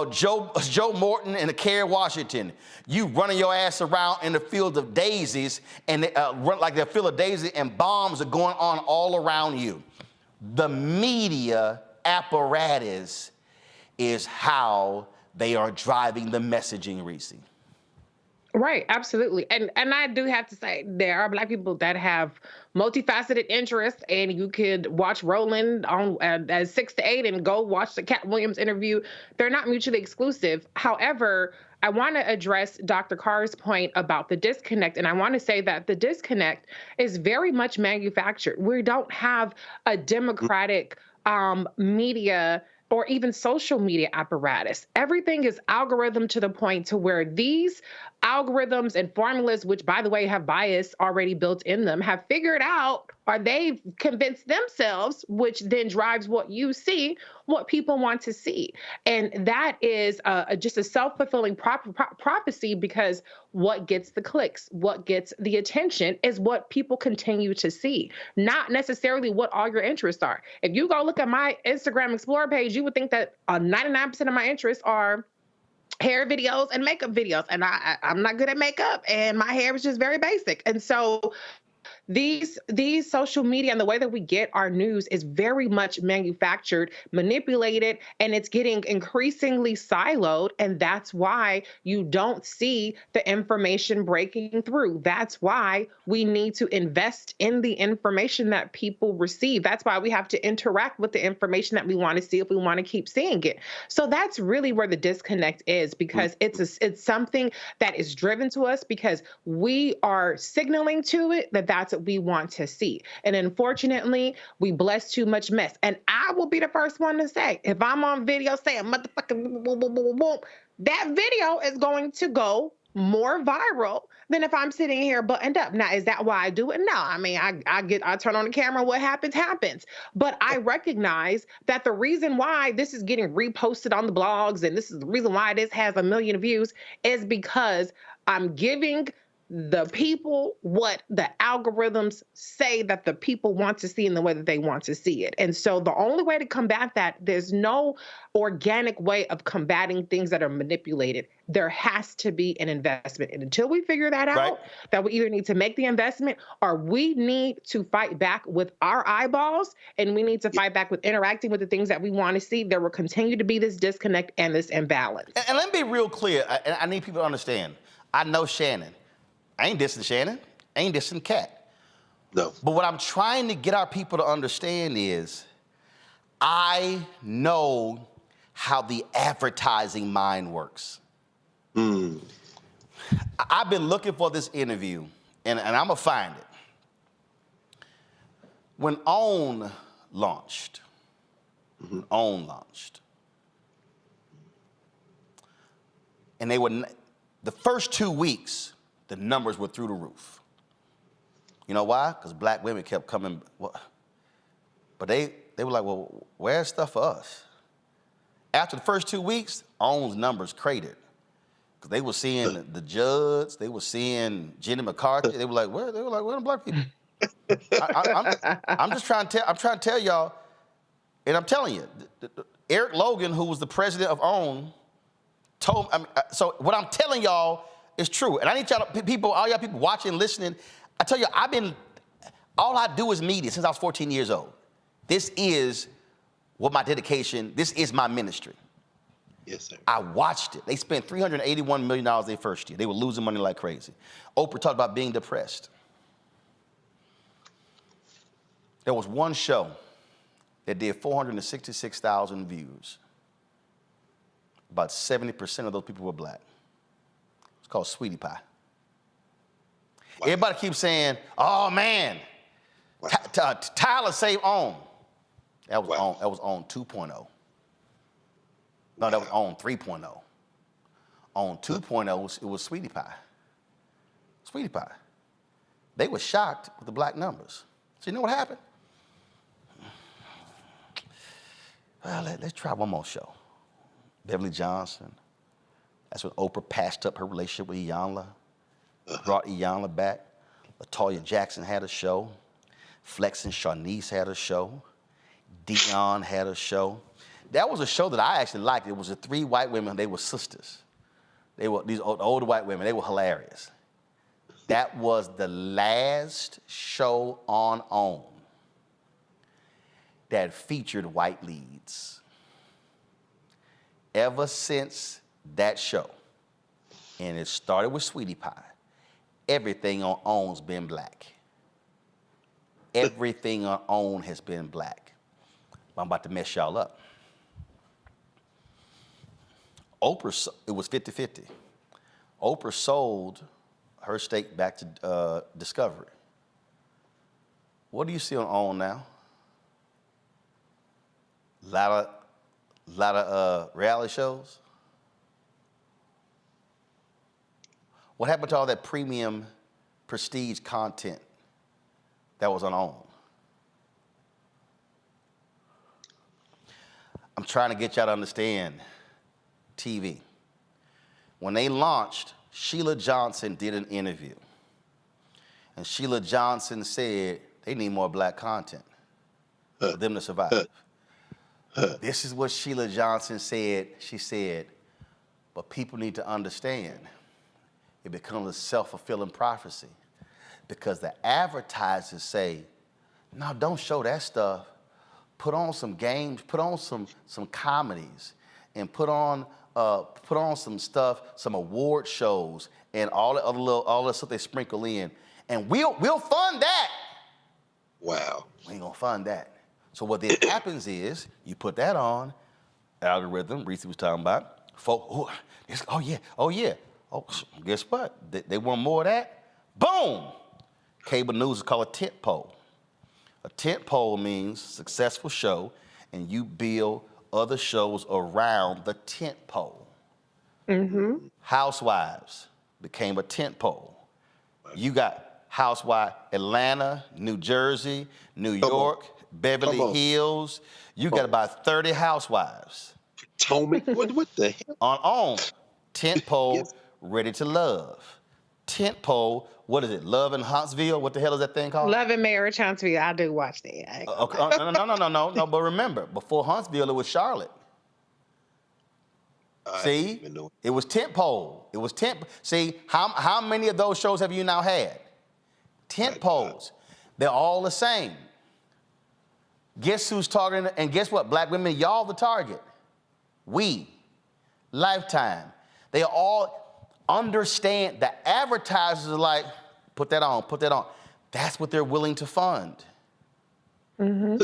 Speaker 1: Joe Morton and Kerry Washington, you running your ass around in the field of daisies, and run like they're field of daisies, and bombs are going on all around you. The media apparatus is how they are driving the messaging, Reese.
Speaker 8: Right, absolutely. And I do have to say, there are black people that have multifaceted interests, and you could watch Roland on at 6 to 8 and go watch the Cat Williams interview. They're not mutually exclusive. However, I want to address Dr. Carr's point about the disconnect, and I want to say that the disconnect is very much manufactured. We don't have a democratic media or even social media apparatus. Everything is algorithm to the point to where these algorithms and formulas, which by the way have bias already built in them, have figured out, or they've convinced themselves, which then drives what you see, what people want to see. And that is just a self-fulfilling prophecy, because what gets the clicks, what gets the attention is what people continue to see, not necessarily what all your interests are. If you go look at my Instagram Explorer page, you would think that 99% of my interests are hair videos and makeup videos. And I'm not good at makeup, and my hair is just very basic. And so these social media and the way that we get our news is very much manufactured, manipulated, and it's getting increasingly siloed. And that's why you don't see the information breaking through. That's why we need to invest in the information that people receive. That's why we have to interact with the information that we want to see if we want to keep seeing it. So that's really where the disconnect is, because it's something that is driven to us because we are signaling to it that that's what we want to see. And unfortunately, we bless too much mess. And I will be the first one to say, if I'm on video saying motherfucking boom, boom, boom, boom, that video is going to go more viral than if I'm sitting here buttoned up. Now, is that why I do it? No. I mean, I turn on the camera, what happens, happens. But I recognize that the reason why this is getting reposted on the blogs, and this is the reason why this has 1 million views, is because I'm giving the people what the algorithms say that the people want to see in the way that they want to see it. And so the only way to combat that, there's no organic way of combating things that are manipulated. There has to be an investment. And until we figure that out, that we either need to make the investment or we need to fight back with our eyeballs, and we need to fight back with interacting with the things that we want to see. There will continue to be this disconnect and this imbalance.
Speaker 1: And let me be real clear. I need people to understand. I know Shannon. I ain't dissing Shannon. I ain't dissing Kat.
Speaker 10: No.
Speaker 1: But what I'm trying to get our people to understand is I know how the advertising mind works. I've been looking for this interview, and I'm going to find it. When OWN launched, and they were, the first 2 weeks, the numbers were through the roof. You know why? Because black women kept coming. Well, but they were like, well, where's stuff for us? After the first 2 weeks, OWN's numbers cratered. Because they were seeing the Judds, they were seeing Jenny McCarthy. They were like, where? They were like, where are the black people? I'm just trying to tell y'all, and I'm telling you, Eric Logan, who was the president of OWN, told. So what I'm telling y'all is true, and I need y'all people, all y'all people watching, listening. I tell you, all I do is media since I was 14 years old. This is what my dedication. This is my ministry.
Speaker 10: Yes, sir.
Speaker 1: I watched it. They spent $381 million their first year. They were losing money like crazy. Oprah talked about being depressed. There was one show that did 466,000 views. About 70% of those people were black. It's called Sweetie Pie. Wow. Everybody keeps saying, oh man, wow. Tyler saved OWN. That was OWN. That was OWN 2.0. No, that was OWN 3.0. OWN 2.0, it was Sweetie Pie. Sweetie Pie. They were shocked with the black numbers. So you know what happened? Well, let's try one more show. Beverly Johnson. That's when Oprah patched up her relationship with Iyanla, brought Iyanla back. LaToya Jackson had a show. Flex and Shanice had a show. Dion had a show. That was a show that I actually liked. It was the 3 white women. They were sisters. They were these older white women. They were hilarious. That was the last show on OWN that featured white leads. Ever since that show, and it started with Sweetie Pie, everything on OWN's been black. Everything on OWN has been black. I'm about to mess y'all up. Oprah, it was 50-50. Oprah sold her stake back to Discovery. What do you see on OWN now? Lot of reality shows. What happened to all that premium prestige content that was on OWN? I'm trying to get y'all to understand TV. When they launched, Sheila Johnson did an interview. And Sheila Johnson said they need more black content for them to survive. This is what Sheila Johnson said. She said, but people need to understand it becomes a self-fulfilling prophecy because the advertisers say, no, don't show that stuff. Put on some games, put on some comedies, and put on some stuff, some award shows, and all the stuff they sprinkle in, and we'll fund that.
Speaker 10: Wow.
Speaker 1: We ain't gonna fund that. So what then happens is you put that on, algorithm. Reese was talking about. Folk, oh yeah. Oh, guess what? They want more of that. Boom. Cable news is called a tent pole. A tent pole means successful show, and you build other shows around the tent pole.
Speaker 8: Mm-hmm.
Speaker 1: Housewives became a tent pole. You got Housewives Atlanta, New Jersey, New York, Beverly Hills. You got about 30 housewives.
Speaker 10: Potomac, what the hell?
Speaker 1: On tent pole, Ready to Love. Tent pole, what is it? Love in Huntsville? What the hell is that thing called?
Speaker 8: Love and Marriage Huntsville. I do watch that.
Speaker 1: Okay. No. But remember, before Huntsville, it was Charlotte. See, it was tent pole. It was tent. See, how many of those shows have you now had? Tent poles. They're all the same. Guess who's targeting? And guess what? Black women, y'all the target. We, Lifetime. They all understand. The advertisers are like, put that on. That's what they're willing to fund.
Speaker 8: Mm-hmm.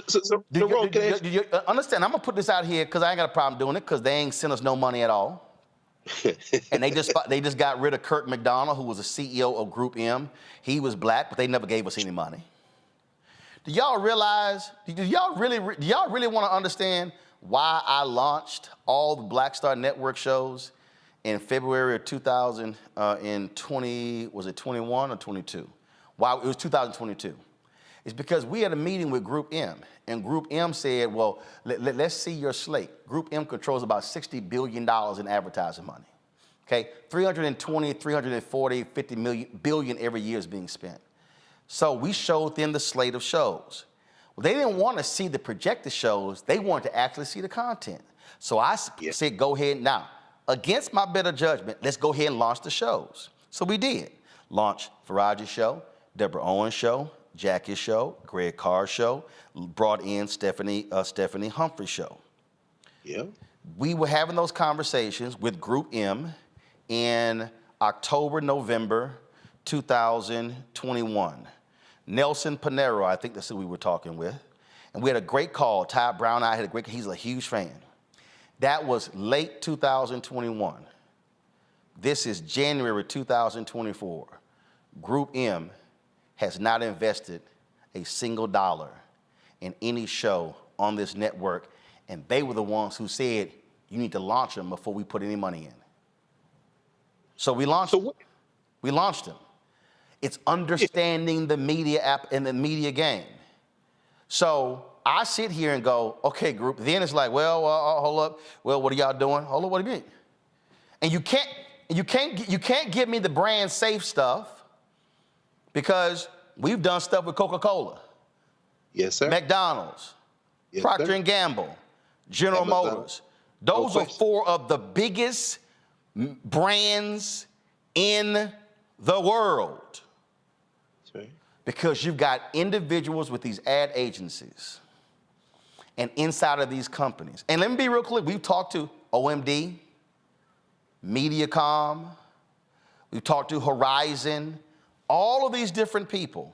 Speaker 1: Do you understand? I'm gonna put this out here because I ain't got a problem doing it because they ain't sent us no money at all. And they just got rid of Kirk McDonald, who was the CEO of Group M. He was black, but they never gave us any money. Do y'all realize? Do y'all really want to understand why I launched all the Black Star Network shows in February of 2020? Was it 21 or 22? Why it was 2022? It's because we had a meeting with Group M, and Group M said, well, let's see your slate. Group M controls about $60 billion in advertising money. Okay, 320, 340, 50 billion every year is being spent. So we showed them the slate of shows. Well, they didn't want to see the projected shows. They wanted to actually see the content. So I said, go ahead now. Against my better judgment, let's go ahead and launch the shows. So we did. Launch Farage's show, Deborah Owens' show, Jackie's show, Greg Carr's show, brought in Stephanie Humphrey's show.
Speaker 10: Yeah.
Speaker 1: We were having those conversations with Group M in October, November 2021. Nelson Panero, I think that's who we were talking with. And we had a great call. Ty Brown and I had a great, he's a huge fan. That was late 2021. This is January 2024. Group M has not invested a single dollar in any show on this network, and they were the ones who said, you need to launch them before we put any money in. So we launched them. We launched them. It's understanding the media app and the media game. So I sit here and go, okay, Group, then it's like, well, hold up. Well, what are y'all doing? Hold up, what do you mean? And you can't give me the brand safe stuff because we've done stuff with Coca-Cola.
Speaker 10: Yes, sir.
Speaker 1: McDonald's,
Speaker 10: yes,
Speaker 1: Procter
Speaker 10: sir.
Speaker 1: & Gamble, General Motors. Those are four of the biggest brands in the world.
Speaker 10: Right.
Speaker 1: Because you've got individuals with these ad agencies and inside of these companies. And let me be real clear, we've talked to OMD, Mediacom, we've talked to Horizon, all of these different people.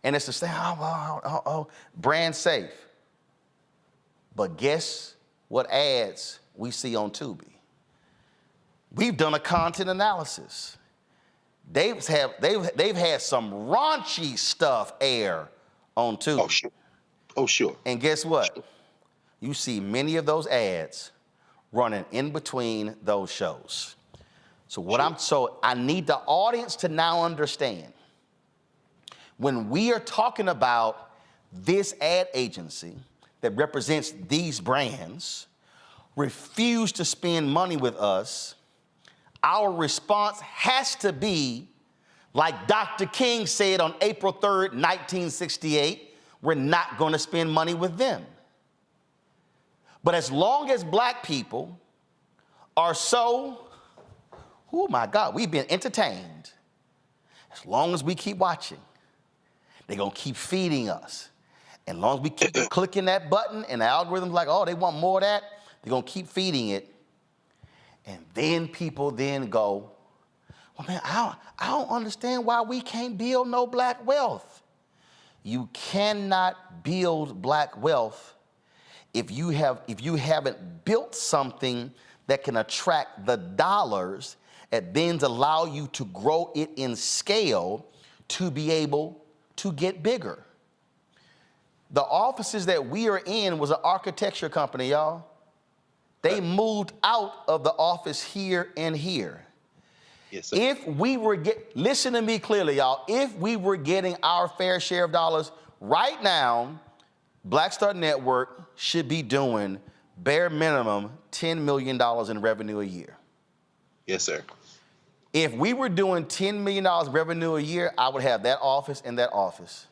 Speaker 1: And it's to say, brand safe. But guess what ads we see on Tubi? We've done a content analysis. They've had some raunchy stuff air on Tubi.
Speaker 10: Oh, sure. Oh, sure.
Speaker 1: And guess what?
Speaker 10: Sure.
Speaker 1: You see many of those ads running in between those shows. So I need the audience to now understand when we are talking about this ad agency that represents these brands refuse to spend money with us, our response has to be like Dr. King said on April 3rd, 1968, we're not going to spend money with them. But as long as black people are so, oh my God, we've been entertained. As long as we keep watching, they're going to keep feeding us. And as long as we keep clicking that button and the algorithm's like, oh, they want more of that, they're going to keep feeding it. And then people then go, well, man, I don't understand why we can't build no black wealth. You cannot build black wealth if you haven't built something that can attract the dollars and then allow you to grow it in scale to be able to get bigger. The offices that we are in was an architecture company, y'all. They moved out of the office here and here.
Speaker 10: Yes, sir.
Speaker 1: If we were listen to me clearly, y'all. If we were getting our fair share of dollars right now, Black Star Network should be doing bare minimum $10 million in revenue a year.
Speaker 10: Yes, sir.
Speaker 1: If we were doing $10 million revenue a year, I would have that office and that office.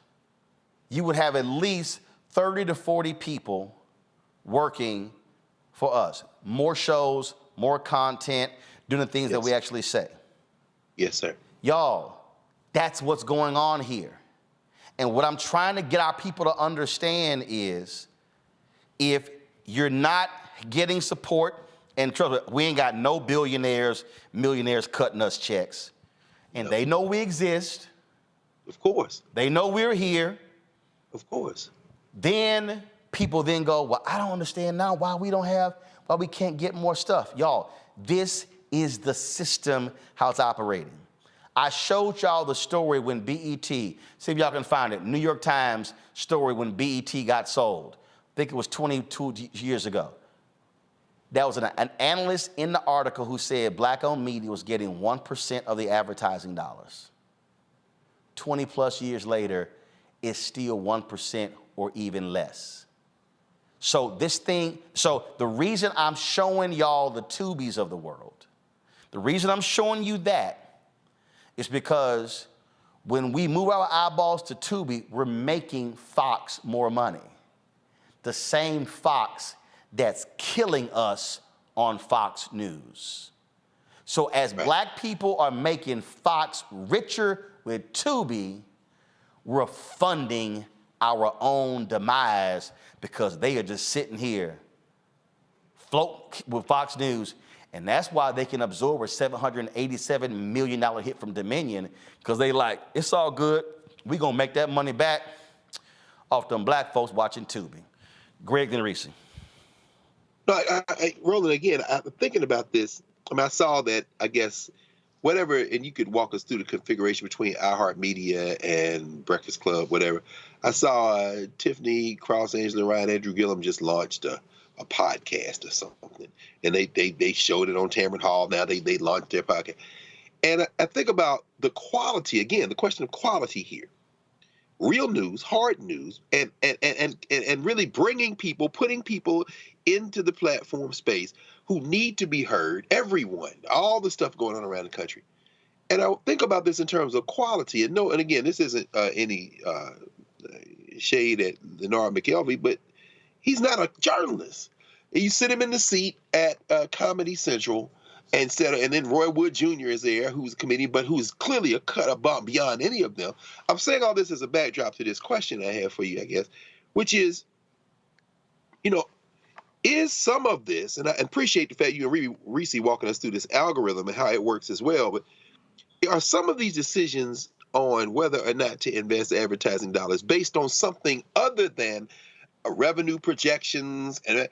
Speaker 1: You would have at least 30 to 40 people working for us. More shows, more content, doing the things that we actually say.
Speaker 10: Yes, sir.
Speaker 1: Y'all, that's what's going on here. And what I'm trying to get our people to understand is if you're not getting support, and trust me, we ain't got no billionaires, millionaires cutting us checks. And they know we exist.
Speaker 10: Of course.
Speaker 1: They know we're here.
Speaker 10: Of course.
Speaker 1: Then people then go, well, I don't understand now why we can't get more stuff. Y'all, this is the system, how it's operating. I showed y'all the story when BET, see if y'all can find it, New York Times story when BET got sold. I think it was 22 years ago. There was an analyst in the article who said black-owned media was getting 1% of the advertising dollars. 20 plus years later, it's still 1% or even less. So the reason I'm showing y'all the Tubies of the world, the reason I'm showing you that is because when we move our eyeballs to Tubi, we're making Fox more money. The same Fox that's killing us on Fox News. So as black people are making Fox richer with Tubi, we're funding our own demise because they are just sitting here float with Fox News. And that's why they can absorb a $787 million hit from Dominion, because they like, it's all good. We're going to make that money back off them black folks watching Tubi. Greg and Reese.
Speaker 10: No, Roland, again, I'm thinking about this. I mean, I saw that, I guess, whatever, and you could walk us through the configuration between iHeartMedia and Breakfast Club, whatever. I saw Tiffany Cross, Angela Ryan, Andrew Gillum just launched a podcast or something, and they showed it on Tamron Hall. Now they launched their podcast, and I think about the quality again. The question of quality here, real news, hard news, and really putting people into the platform space who need to be heard. Everyone, all the stuff going on around the country, and I think about this in terms of quality. And again, this isn't any shade at Lenore McKelvey, but he's not a journalist. You sit him in the seat at Comedy Central, and then Roy Wood Jr. is there, who's a comedian, but who's clearly a cut above beyond any of them. I'm saying all this as a backdrop to this question I have for you, I guess, which is, is some of this, and I appreciate the fact you and Reese walking us through this algorithm and how it works as well, but are some of these decisions on whether or not to invest advertising dollars based on something other than revenue projections and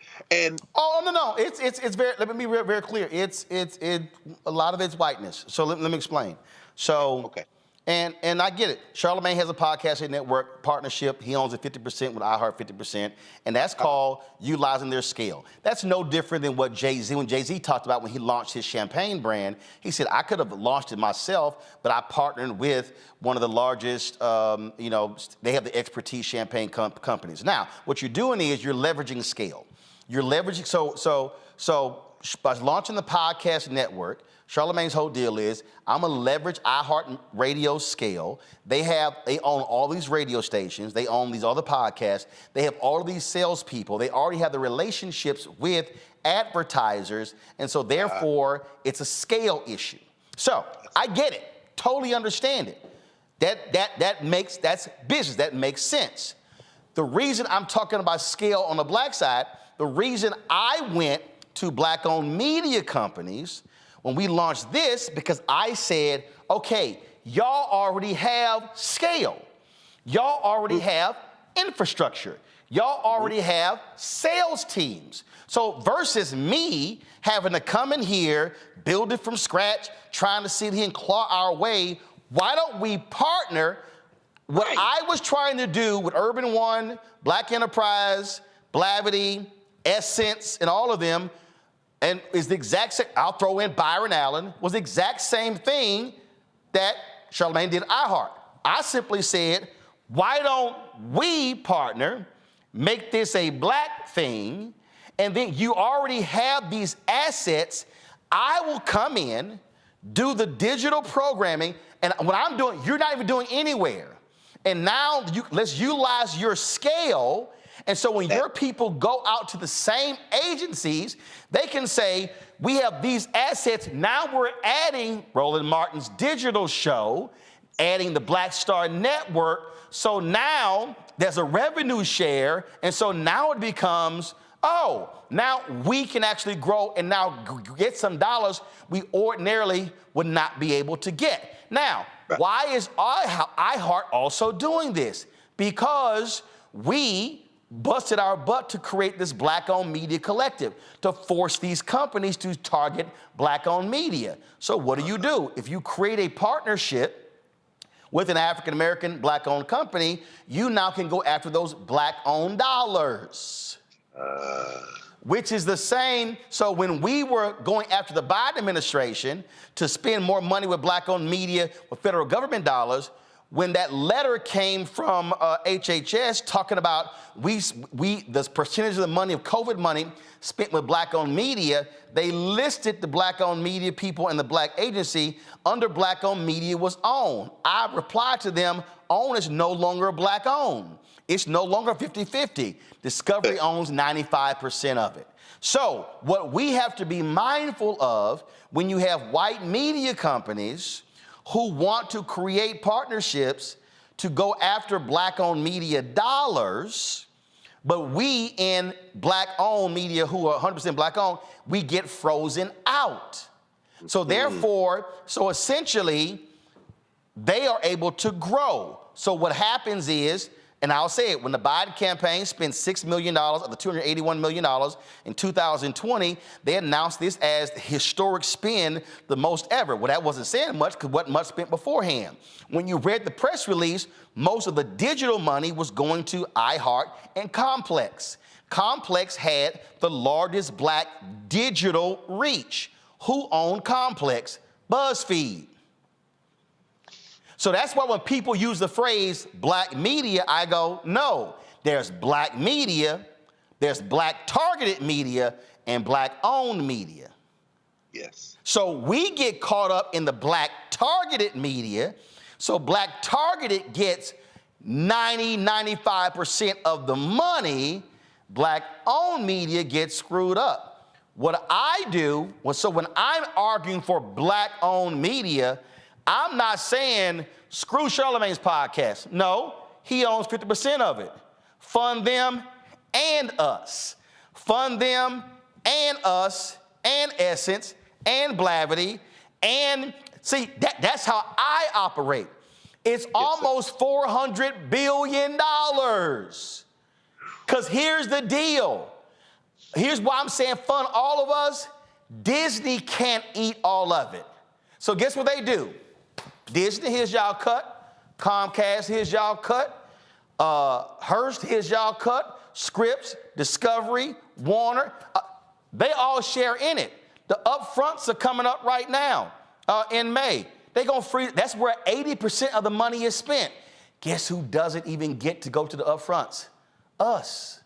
Speaker 1: no, it's very, let me be very clear. It's a lot of it's whiteness. So let me explain. So okay. And I get it. Charlamagne has a podcasting network partnership. He owns it 50% with iHeart 50%, and that's called utilizing their scale. That's no different than what when Jay-Z talked about when he launched his champagne brand. He said, I could have launched it myself, but I partnered with one of the largest, they have the expertise champagne companies. Now, what you're doing is you're leveraging scale. You're leveraging, so by launching the podcast network, Charlamagne's whole deal is, I'm going to leverage iHeart Radio scale. They own all these radio stations. They own these other podcasts. They have all of these salespeople. They already have the relationships with advertisers. And so therefore, it's a scale issue. So I get it. Totally understand it. That's business. That makes sense. The reason I'm talking about scale on the black side, the reason I went to black-owned media companies when we launched this, because I said, okay, y'all already have scale. Y'all already have infrastructure. Y'all already have sales teams. So versus me having to come in here, build it from scratch, trying to sit here and claw our way, why don't we partner? What I was trying to do with Urban One, Black Enterprise, Blavity, Essence, and all of them, and is the exact same, I'll throw in Byron Allen, was the exact same thing that Charlamagne did at iHeart. I simply said, why don't we partner, make this a black thing, and then you already have these assets. I will come in, do the digital programming, and what I'm doing, you're not even doing anywhere. And now let's utilize your scale. And so when your people go out to the same agencies, they can say, we have these assets. Now we're adding Roland Martin's digital show, adding the Black Star Network. So now there's a revenue share. And so now it becomes, oh, now we can actually grow and now get some dollars we ordinarily would not be able to get. Now, why is iHeart also doing this? Because we busted our butt to create this black-owned media collective to force these companies to target black-owned media. So what do? If you create a partnership with an African-American black-owned company, you now can go after those black-owned dollars. Which is the same. So when we were going after the Biden administration to spend more money with black-owned media with federal government dollars, when that letter came from HHS talking about the percentage of the money of COVID money spent with black-owned media, they listed the black-owned media people and the black agency under black-owned media was OWN. I replied to them, OWN is no longer black-owned. It's no longer 50-50. Discovery owns 95% of it. So what we have to be mindful of when you have white media companies who want to create partnerships to go after black-owned media dollars, but we in black-owned media who are 100% black-owned, we get frozen out. So therefore, so essentially, they are able to grow. So what happens is, and I'll say it, when the Biden campaign spent $6 million of the $281 million in 2020, they announced this as the historic spend, the most ever. Well, that wasn't saying much because wasn't much spent beforehand. When you read the press release, most of the digital money was going to iHeart and Complex. Complex had the largest black digital reach. Who owned Complex? BuzzFeed. So that's why when people use the phrase black media, I go, no, there's black media, there's black targeted media, and black owned media.
Speaker 10: Yes.
Speaker 1: So we get caught up in the black targeted media. So black targeted gets 95% of the money. Black owned media gets screwed up. What I do, so when I'm arguing for black owned media, I'm not saying screw Charlamagne's podcast. No, he owns 50% of it. Fund them and us. Fund them and us and Essence and Blavity. And see, that's how I operate. It's almost $400 billion. Because here's the deal. Here's why I'm saying fund all of us. Disney can't eat all of it. So guess what they do? Disney, here's y'all cut. Comcast, here's y'all cut. Hearst, here's y'all cut. Scripps, Discovery, Warner, they all share in it. The upfronts are coming up right now in May. They're going to freeze. That's where 80% of the money is spent. Guess who doesn't even get to go to the upfronts? Us.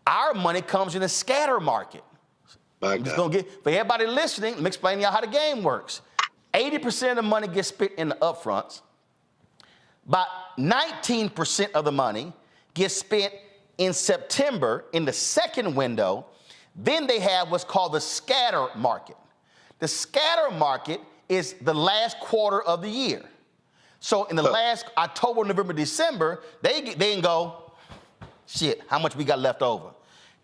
Speaker 1: Our money comes in the scatter market. I'm just going to get, for everybody listening, let me explain to y'all how the game works. 80% of the money gets spent in the upfronts. About 19% of the money gets spent in September in the second window. Then they have what's called the scatter market. The scatter market is the last quarter of the year. So in the last October, November, December, they can go, shit, how much we got left over?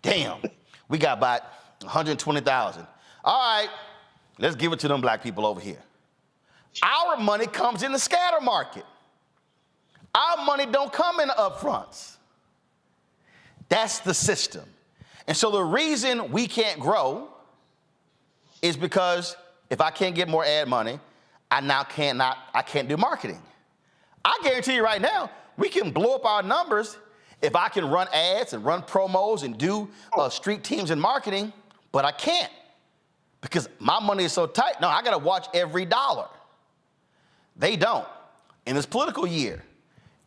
Speaker 1: Damn, we got about 120,000. All right, let's give it to them black people over here. Our money comes in the scatter market. Our money don't come in the upfronts. That's the system. And so the reason we can't grow is because if I can't get more ad money, I can't do marketing. I guarantee you right now, we can blow up our numbers if I can run ads and run promos and do street teams and marketing, but I can't because my money is so tight. No, I got to watch every dollar. They don't. In this political year,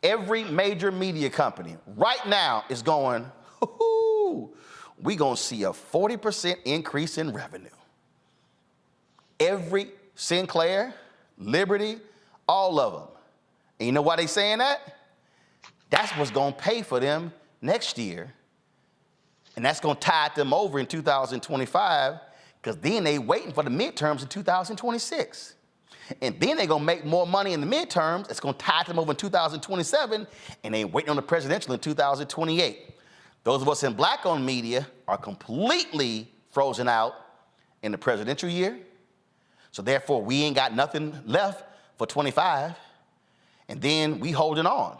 Speaker 1: every major media company right now is going, we're going to see a 40% increase in revenue. Every Sinclair, Liberty, all of them. And you know why they saying that? That's what's going to pay for them next year. And that's going to tide them over in 2025 because then they waiting for the midterms in 2026. And then they're going to make more money in the midterms. It's going to tide them over in 2027 and they waiting on the presidential in 2028. Those of us in black-owned media are completely frozen out in the presidential year. So therefore, we ain't got nothing left for 25. And then we holding on.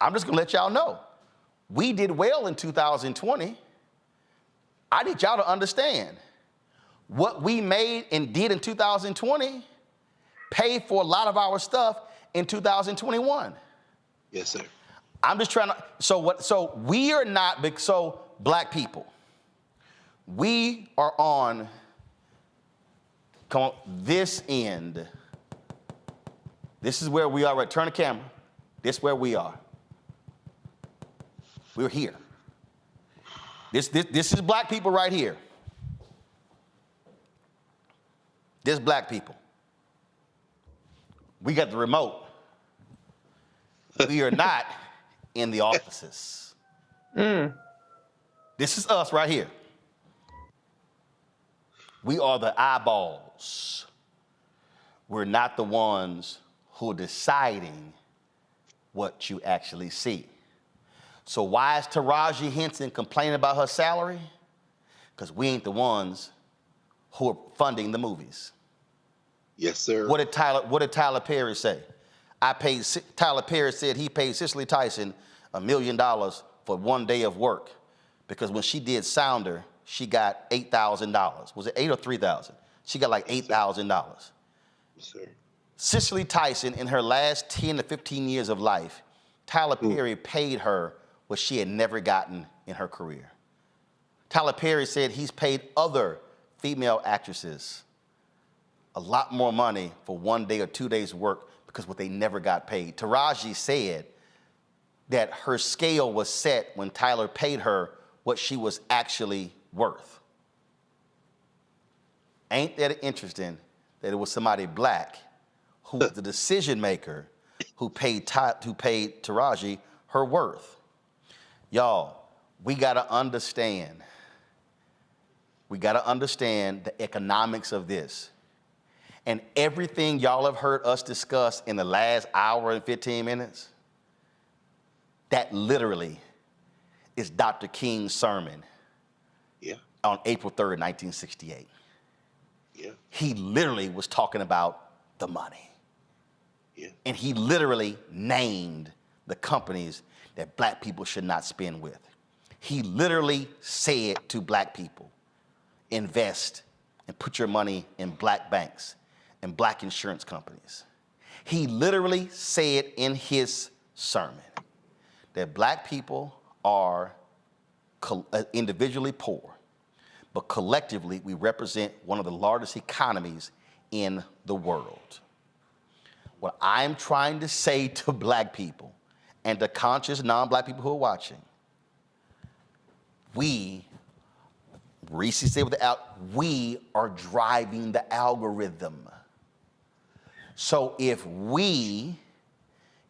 Speaker 1: I'm just gonna let y'all know, we did well in 2020. I need y'all to understand what we made and did in 2020 paid for a lot of our stuff in 2021.
Speaker 10: Yes, sir.
Speaker 1: I'm just trying to, so we are not, so black people, we are on, come on, this end. This is where we are, right? Turn the camera. This is where we are. We're here. This is black people right here. This black people. We got the remote. We are not in the offices. This is us right here. We are the eyeballs. We're not the ones who are deciding what you actually see. So why is Taraji Henson complaining about her salary? Because we ain't the ones who are funding the movies.
Speaker 10: Yes, sir.
Speaker 1: What did Tyler Perry say? Tyler Perry said he paid Cicely Tyson $1 million for 1 day of work because when she did Sounder, she got $8,000. Was it $8,000 or $3,000? She got like $8,000.
Speaker 10: Yes, sir.
Speaker 1: Cicely Tyson, in her last 10 to 15 years of life, Tyler Perry paid her what she had never gotten in her career. Tyler Perry said he's paid other female actresses a lot more money for 1 day or 2 days work because what they never got paid. Taraji said that her scale was set when Tyler paid her what she was actually worth. Ain't that interesting that it was somebody black who was the decision maker who paid Taraji her worth? Y'all, we gotta understand the economics of this. And everything y'all have heard us discuss in the last hour and 15 minutes, that literally is Dr. King's sermon on April 3rd, 1968.
Speaker 10: Yeah.
Speaker 1: He literally was talking about the money.
Speaker 10: Yeah.
Speaker 1: And he literally named the companies that black people should not spend with. He literally said to black people, invest and put your money in black banks and black insurance companies. He literally said in his sermon that black people are individually poor, but collectively we represent one of the largest economies in the world. What I'm trying to say to black people and to conscious non-black people who are watching, Reese said we are driving the algorithm. So if we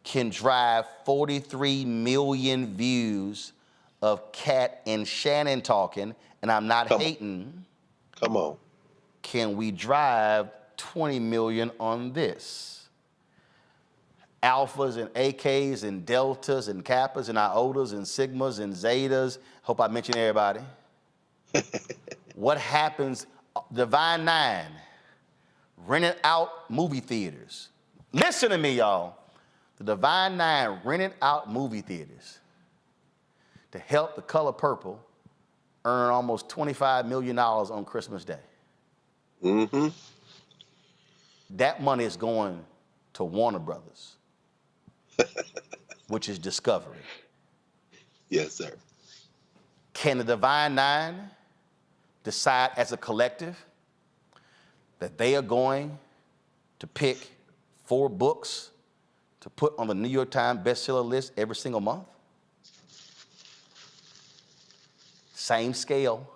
Speaker 1: can drive 43 million views of Kat and Shannon talking, and I'm not hating.
Speaker 10: Come on.
Speaker 1: Can we drive 20 million on this? alphas and AKs and deltas and kappas and iotas and sigmas and zetas. Hope I mentioned everybody. What happens? Divine Nine rented out movie theaters. Listen to me, y'all. The Divine Nine rented out movie theaters to help The Color Purple earn almost $25 million on Christmas Day.
Speaker 10: Mm-hmm.
Speaker 1: That money is going to Warner Brothers, which is Discovery.
Speaker 10: Yes, sir.
Speaker 1: Can the Divine Nine decide as a collective that they are going to pick 4 books to put on the New York Times bestseller list every single month? Same scale,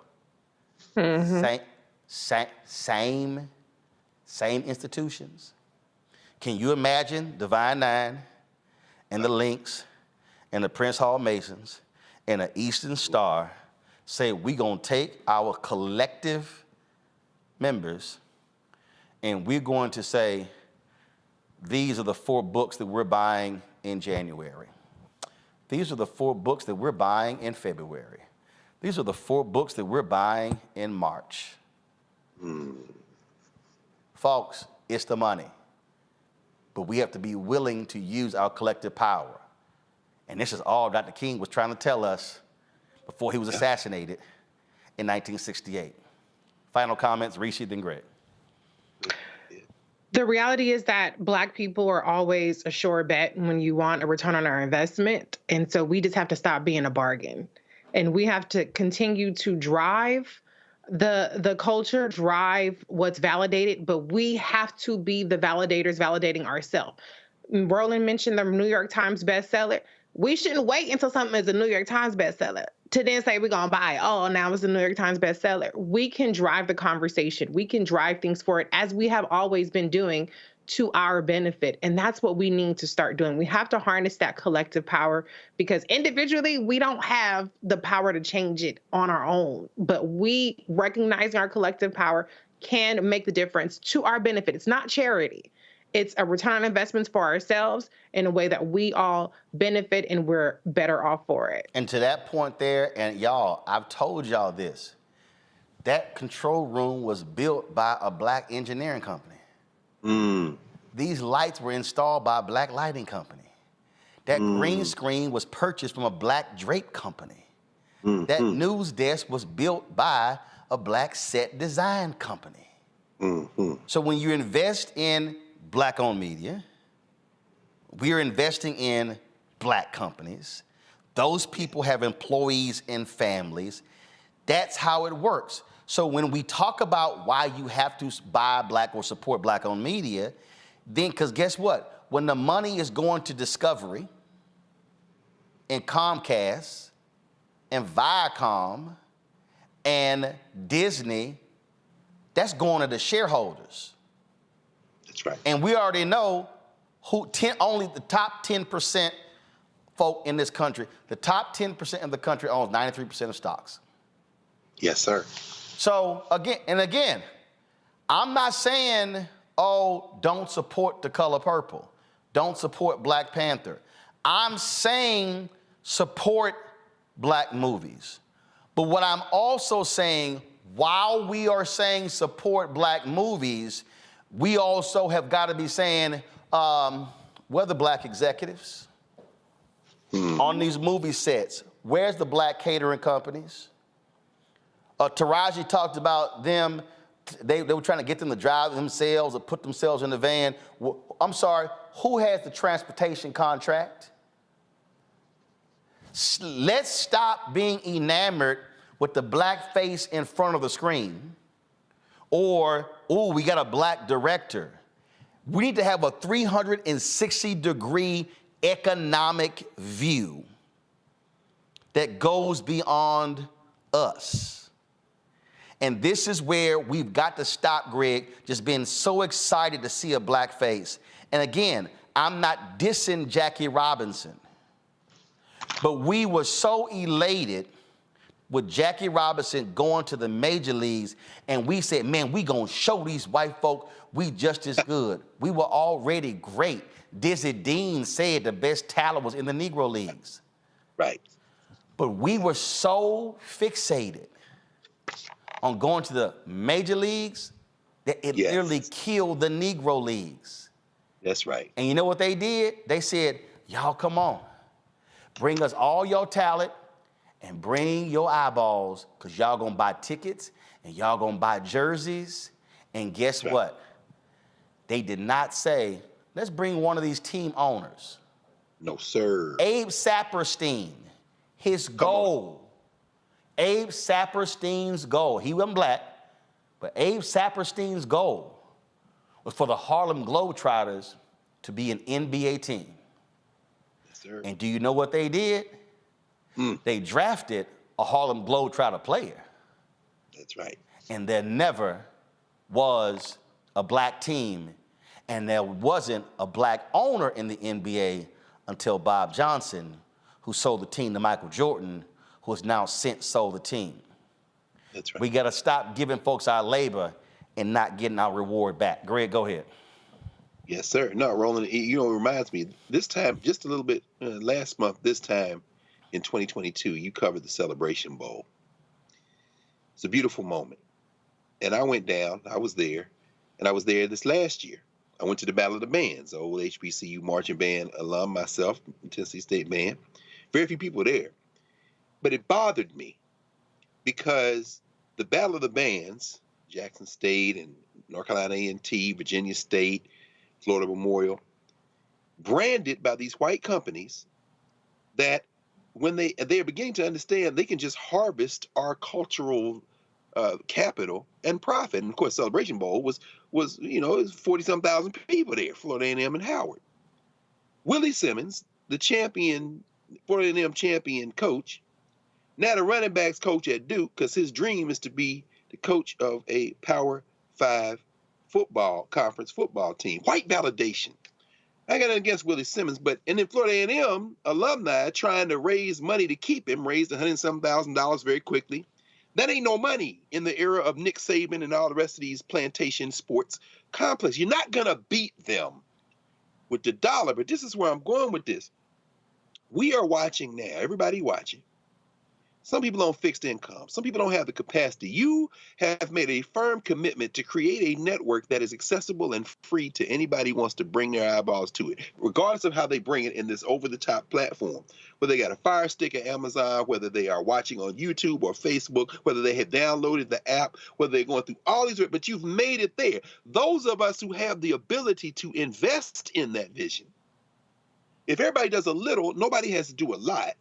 Speaker 1: same institutions. Can you imagine Divine Nine and the Lynx and the Prince Hall Masons and the Eastern Star say we're gonna take our collective members and we're going to say, these are the 4 books that we're buying in January. These are the 4 books that we're buying in February. These are the 4 books that we're buying in March. Folks, it's the money. But we have to be willing to use our collective power. And this is all Dr. King was trying to tell us before he was assassinated in 1968. Final comments, Rishi, then Greg.
Speaker 8: The reality is that Black people are always a sure bet when you want a return on our investment. And so we just have to stop being a bargain. And we have to continue to drive the culture, drive what's validated, but we have to be the validators validating ourselves. Roland mentioned the New York Times bestseller. We shouldn't wait until something is a New York Times bestseller to then say we're going to buy it. Oh, now it's a New York Times bestseller. We can drive the conversation. We can drive things forward as we have always been doing to our benefit. And that's what we need to start doing. We have to harness that collective power because individually we don't have the power to change it on our own. But we, recognizing our collective power, can make the difference to our benefit. It's not charity. It's a return on investments for ourselves in a way that we all benefit and we're better off for it.
Speaker 1: And to that point there, and y'all, I've told y'all this, that control room was built by a Black engineering company. These lights were installed by a Black lighting company. That green screen was purchased from a Black drape company. That news desk was built by a Black set design company. So when you invest in Black-owned media, we are investing in Black companies. Those people have employees and families. That's how it works. So when we talk about why you have to buy Black or support Black-owned media, then, because guess what? When the money is going to Discovery and Comcast and Viacom and Disney, that's going to the shareholders.
Speaker 10: That's right.
Speaker 1: And we already know only the top 10% folk in this country, the top 10% of the country owns 93% of stocks.
Speaker 10: Yes, sir.
Speaker 1: So again, I'm not saying, oh, don't support The Color Purple. Don't support Black Panther. I'm saying support Black movies. But what I'm also saying, while we are saying support Black movies, we also have got to be saying, where are the Black executives on these movie sets? Where's the Black catering companies? Taraji talked about them. They were trying to get them to drive themselves or put themselves in the van. I'm sorry, who has the transportation contract? Let's stop being enamored with the Black face in front of the screen. Or, oh, we got a Black director. We need to have a 360-degree economic view that goes beyond us. And this is where we've got to stop, Greg, just being so excited to see a Black face. And again, I'm not dissing Jackie Robinson, but we were so elated with Jackie Robinson going to the major leagues, and we said, man, we gonna show these white folk we just as good. We were already great. Dizzy Dean said the best talent was in the Negro leagues.
Speaker 10: Right.
Speaker 1: But we were so fixated on going to the major leagues that it literally killed the Negro leagues.
Speaker 10: That's right.
Speaker 1: And you know what they did? They said, y'all come on. Bring us all your talent and bring your eyeballs, because y'all gonna buy tickets and y'all gonna buy jerseys. And guess what? They did not say, let's bring one of these team owners.
Speaker 10: No, sir.
Speaker 1: Abe Saperstein, his goal. Abe Saperstein's goal. He wasn't black, but Abe Saperstein's goal was for the Harlem Globetrotters to be an NBA team.
Speaker 10: Yes, sir.
Speaker 1: And do you know what they did? They drafted a Harlem Globetrotter player.
Speaker 10: That's right.
Speaker 1: And there never was a black team, and there wasn't a black owner in the NBA until Bob Johnson, who sold the team to Michael Jordan, who has now since sold the team.
Speaker 10: That's right.
Speaker 1: We got to stop giving folks our labor and not getting our reward back. Greg, go ahead.
Speaker 10: Yes, sir. No, Roland, you know, it reminds me, this time, just a little bit, last month, this time in 2022, you covered the Celebration Bowl. It's a beautiful moment. And I went down, I was there, and I was there this last year. I went to the Battle of the Bands, the old HBCU marching band alum, myself, Tennessee State band. Very few people there. But it bothered me because the Battle of the Bands, Jackson State and North Carolina A&T, Virginia State, Florida Memorial, branded by these white companies that when they are beginning to understand they can just harvest our cultural capital and profit. And of course, Celebration Bowl was you know, it was 40-some thousand people there, Florida A&M and Howard. Willie Simmons, the champion, Florida A&M champion coach, now the running backs coach at Duke, because his dream is to be the coach of a Power 5 conference football team. White validation. I got nothing against Willie Simmons, and then Florida A&M alumni trying to raise money to keep him, raised $100,000 very quickly. That ain't no money in the era of Nick Saban and all the rest of these plantation sports complex. You're not going to beat them with the dollar, but this is where I'm going with this. We are watching now, everybody watching. Some people on fixed income. Some people don't have the capacity. You have made a firm commitment to create a network that is accessible and free to anybody who wants to bring their eyeballs to it, regardless of how they bring it in this over-the-top platform. Whether they got a Fire Stick at Amazon, whether they are watching on YouTube or Facebook, whether they have downloaded the app, whether they're going through all these, but you've made it there. Those of us who have the ability to invest in that vision, if everybody does a little, nobody has to do a lot.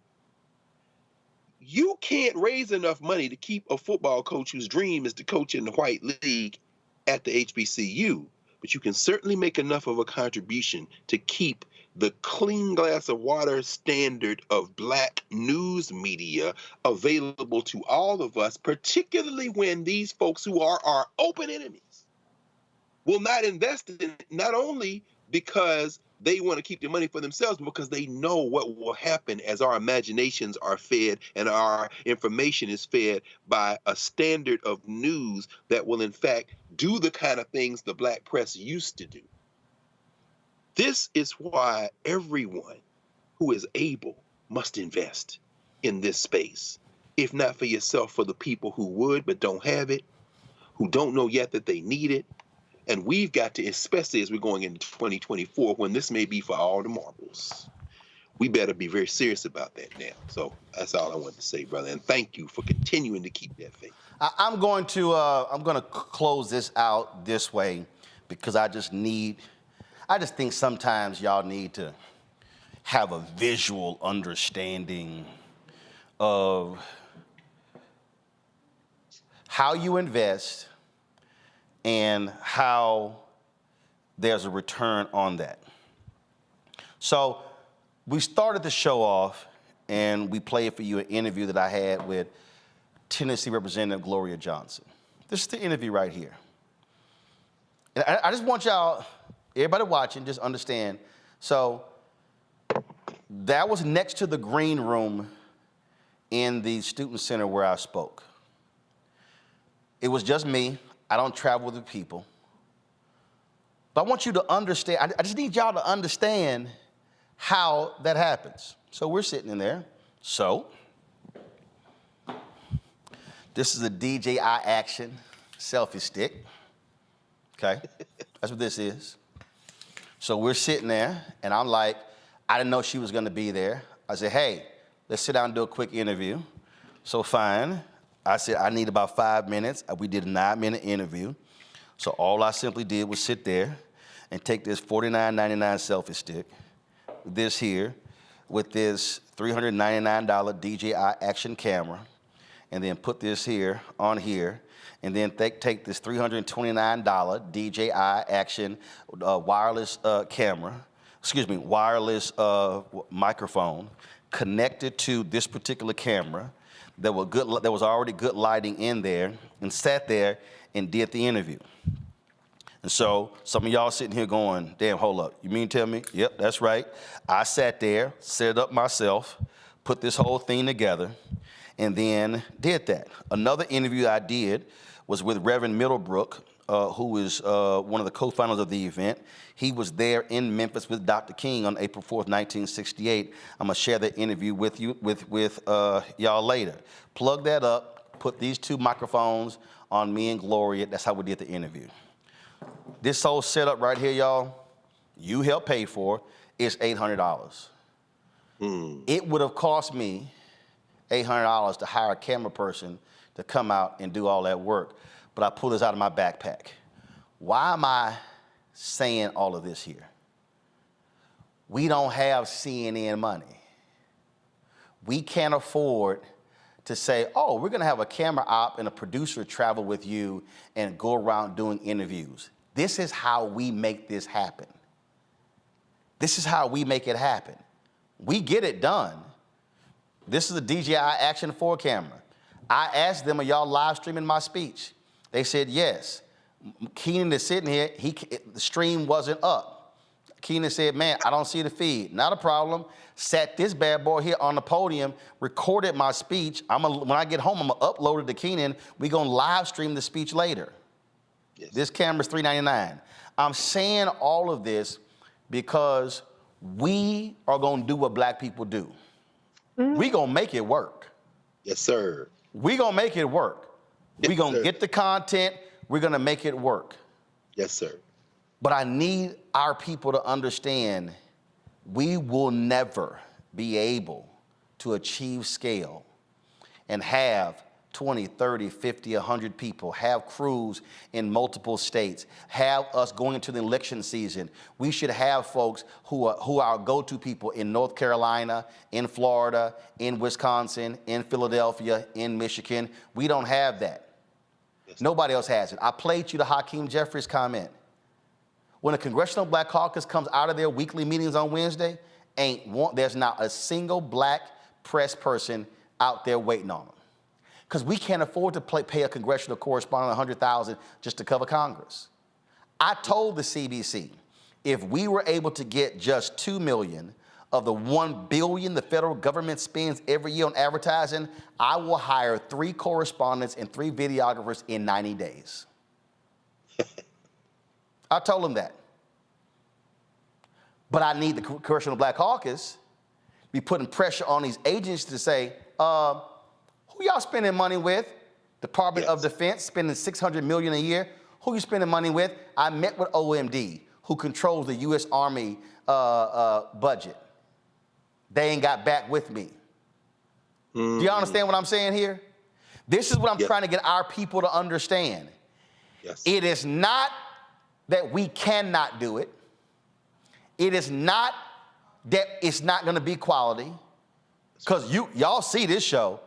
Speaker 10: You can't raise enough money to keep a football coach whose dream is to coach in the white league at the HBCU, but you can certainly make enough of a contribution to keep the clean glass of water standard of black news media available to all of us, particularly when these folks who are our open enemies will not invest in it, not only because they want to keep the money for themselves, because they know what will happen as our imaginations are fed and our information is fed by a standard of news that will, in fact, do the kind of things the black press used to do. This is why everyone who is able must invest in this space. If not for yourself, for the people who would but don't have it, who don't know yet that they need it. And we've got to, especially as we're going into 2024, when this may be for all the marbles, we better be very serious about that now. So that's all I wanted to say, brother. And thank you for continuing to keep that faith.
Speaker 1: I'm going to close this out this way, because I just think sometimes y'all need to have a visual understanding of how you invest and how there's a return on that. So we started the show off, and we played for you an interview that I had with Tennessee Representative Gloria Johnson. This is the interview right here. And I just want y'all, everybody watching, just understand. So that was next to the green room in the student center where I spoke. It was just me. I don't travel with people. But I want you to understand, I just need y'all to understand how that happens. So we're sitting in there. So this is a DJI Action selfie stick. Okay, that's what this is. So we're sitting there, and I'm like, I didn't know she was gonna be there. I said, hey, let's sit down and do a quick interview. So fine. I said, I need about 5 minutes. We did a 9-minute interview. So all I simply did was sit there and take this $49.99 selfie stick, this here, with this $399 DJI Action camera, and then put this here on here, and then take this $329 DJI Action wireless wireless microphone, connected to this particular camera that was already good lighting in there, and sat there and did the interview. And so some of y'all sitting here going, damn, hold up, you mean to tell me? Yep, that's right. I sat there, set it up myself, put this whole thing together, and then did that. Another interview I did was with Reverend Middlebrook, who is one of the co-founders of the event. He was there in Memphis with Dr. King on April 4th, 1968. I'm gonna share that interview with you, with y'all later. Plug that up, put these 2 microphones on me and Gloria. That's how we did the interview. This whole setup right here, y'all, you helped pay for, is $800. It would have cost me $800 to hire a camera person to come out and do all that work, but I pulled this out of my backpack. Why am I saying all of this here? We don't have CNN money. We can't afford to say, oh, we're gonna have a camera op and a producer travel with you and go around doing interviews. This is how we make this happen. This is how we make it happen. We get it done. This is a DJI Action 4 camera. I asked them, are y'all live streaming my speech? They said yes. Keenan is sitting here, the stream wasn't up. Keenan said, man, I don't see the feed. Not a problem. Sat this bad boy here on the podium, recorded my speech. When I get home, I'm gonna upload it to Keenan. We gonna live stream the speech later. Yes. This camera's $399. I'm saying all of this because we are gonna do what black people do. We gonna make it work.
Speaker 10: Yes, sir.
Speaker 1: We gonna make it work. We gonna get the content, we're gonna make it work.
Speaker 10: Yes, sir.
Speaker 1: But I need our people to understand we will never be able to achieve scale and have 20, 30, 50, 100 people, have crews in multiple states, have us going into the election season. We should have folks who are our go-to people in North Carolina, in Florida, in Wisconsin, in Philadelphia, in Michigan. We don't have that. Yes. Nobody else has it. I played you the Hakeem Jeffries comment. When a Congressional Black Caucus comes out of their weekly meetings on Wednesday, there's not a single black press person out there waiting on them. Because we can't afford to pay a congressional correspondent $100,000 just to cover Congress. I told the CBC, if we were able to get just $2 million of the $1 billion the federal government spends every year on advertising, I will hire 3 correspondents and 3 videographers in 90 days. I told them that. But I need the Congressional Black Caucus be putting pressure on these agencies to say, who y'all spending money with? Department of Defense spending $600 million a year. Who you spending money with? I met with OMD, who controls the U.S. Army budget. They ain't got back with me. Do you understand what I'm saying here? This is what I'm trying to get our people to understand. Yes. It is not that we cannot do it. It is not that it's not gonna be quality. Because y'all see this show.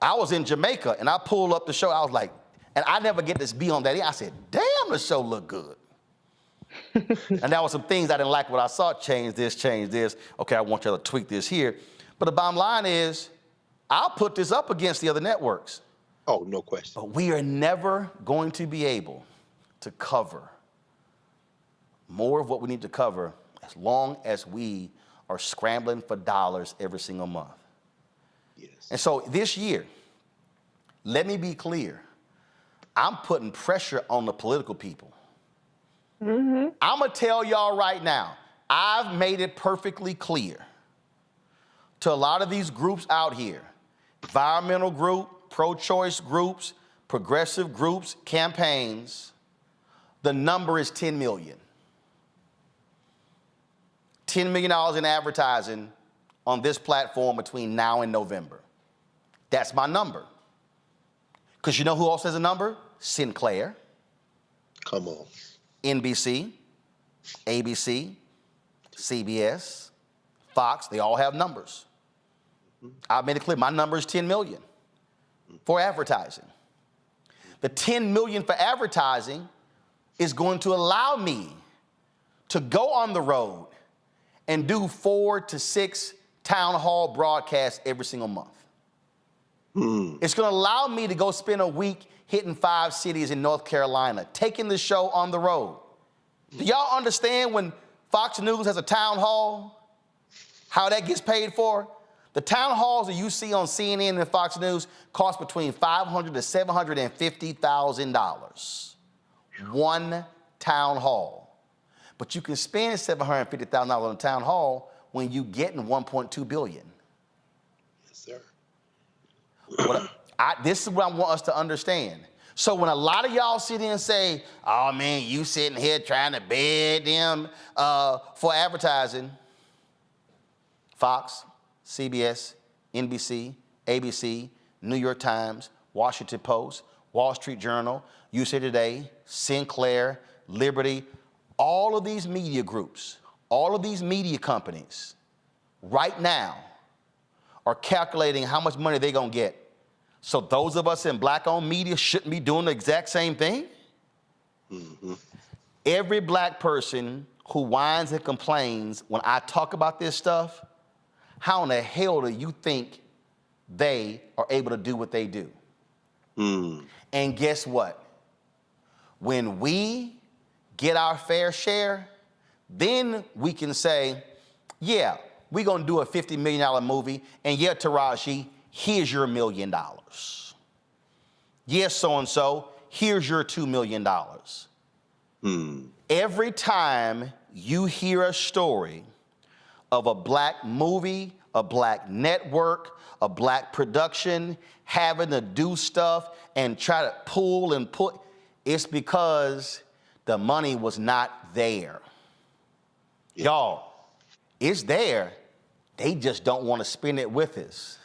Speaker 1: I was in Jamaica and I pulled up the show. I was like, and I never get to be on that. I said, damn, the show looked good. And there were some things I didn't like what I saw. Change this. Okay, I want y'all to tweak this here. But the bottom line is, I'll put this up against the other networks.
Speaker 10: Oh, no question.
Speaker 1: But we are never going to be able to cover more of what we need to cover as long as we are scrambling for dollars every single month. And so this year, let me be clear, I'm putting pressure on the political people. I'm gonna tell y'all right now, I've made it perfectly clear to a lot of these groups out here, environmental group, pro-choice groups, progressive groups, campaigns, the number is 10 million. $10 million in advertising on this platform between now and November. That's my number. Because you know who else has a number? Sinclair.
Speaker 10: Come on.
Speaker 1: NBC, ABC, CBS, Fox, they all have numbers. I made it clear, my number is 10 million for advertising. The 10 million for advertising is going to allow me to go on the road and do 4 to 6 town hall broadcasts every single month. It's gonna allow me to go spend a week hitting 5 cities in North Carolina, taking the show on the road. Do y'all understand when Fox News has a town hall, how that gets paid for? The town halls that you see on CNN and Fox News cost between $500,000 to $750,000. One town hall. But you can spend $750,000 on a town hall when you getting $1.2 billion.
Speaker 10: Yes, sir.
Speaker 1: This is what I want us to understand. So when a lot of y'all sit here and say, oh man, you sitting here trying to beg them for advertising, Fox, CBS, NBC, ABC, New York Times, Washington Post, Wall Street Journal, USA Today, Sinclair, Liberty, all of these media groups, all of these media companies right now are calculating how much money they're gonna get. So those of us in black-owned media shouldn't be doing the exact same thing? Every black person who whines and complains when I talk about this stuff, how in the hell do you think they are able to do what they do? And guess what? When we get our fair share, then we can say, yeah, we're gonna do a $50 million movie, and yeah, Taraji, here's your $1 million. Yes, so-and-so, here's your $2 million. Every time you hear a story of a black movie, a black network, a black production having to do stuff and try to pull and put, it's because the money was not there. Y'all, it's there. They just don't want to spend it with us.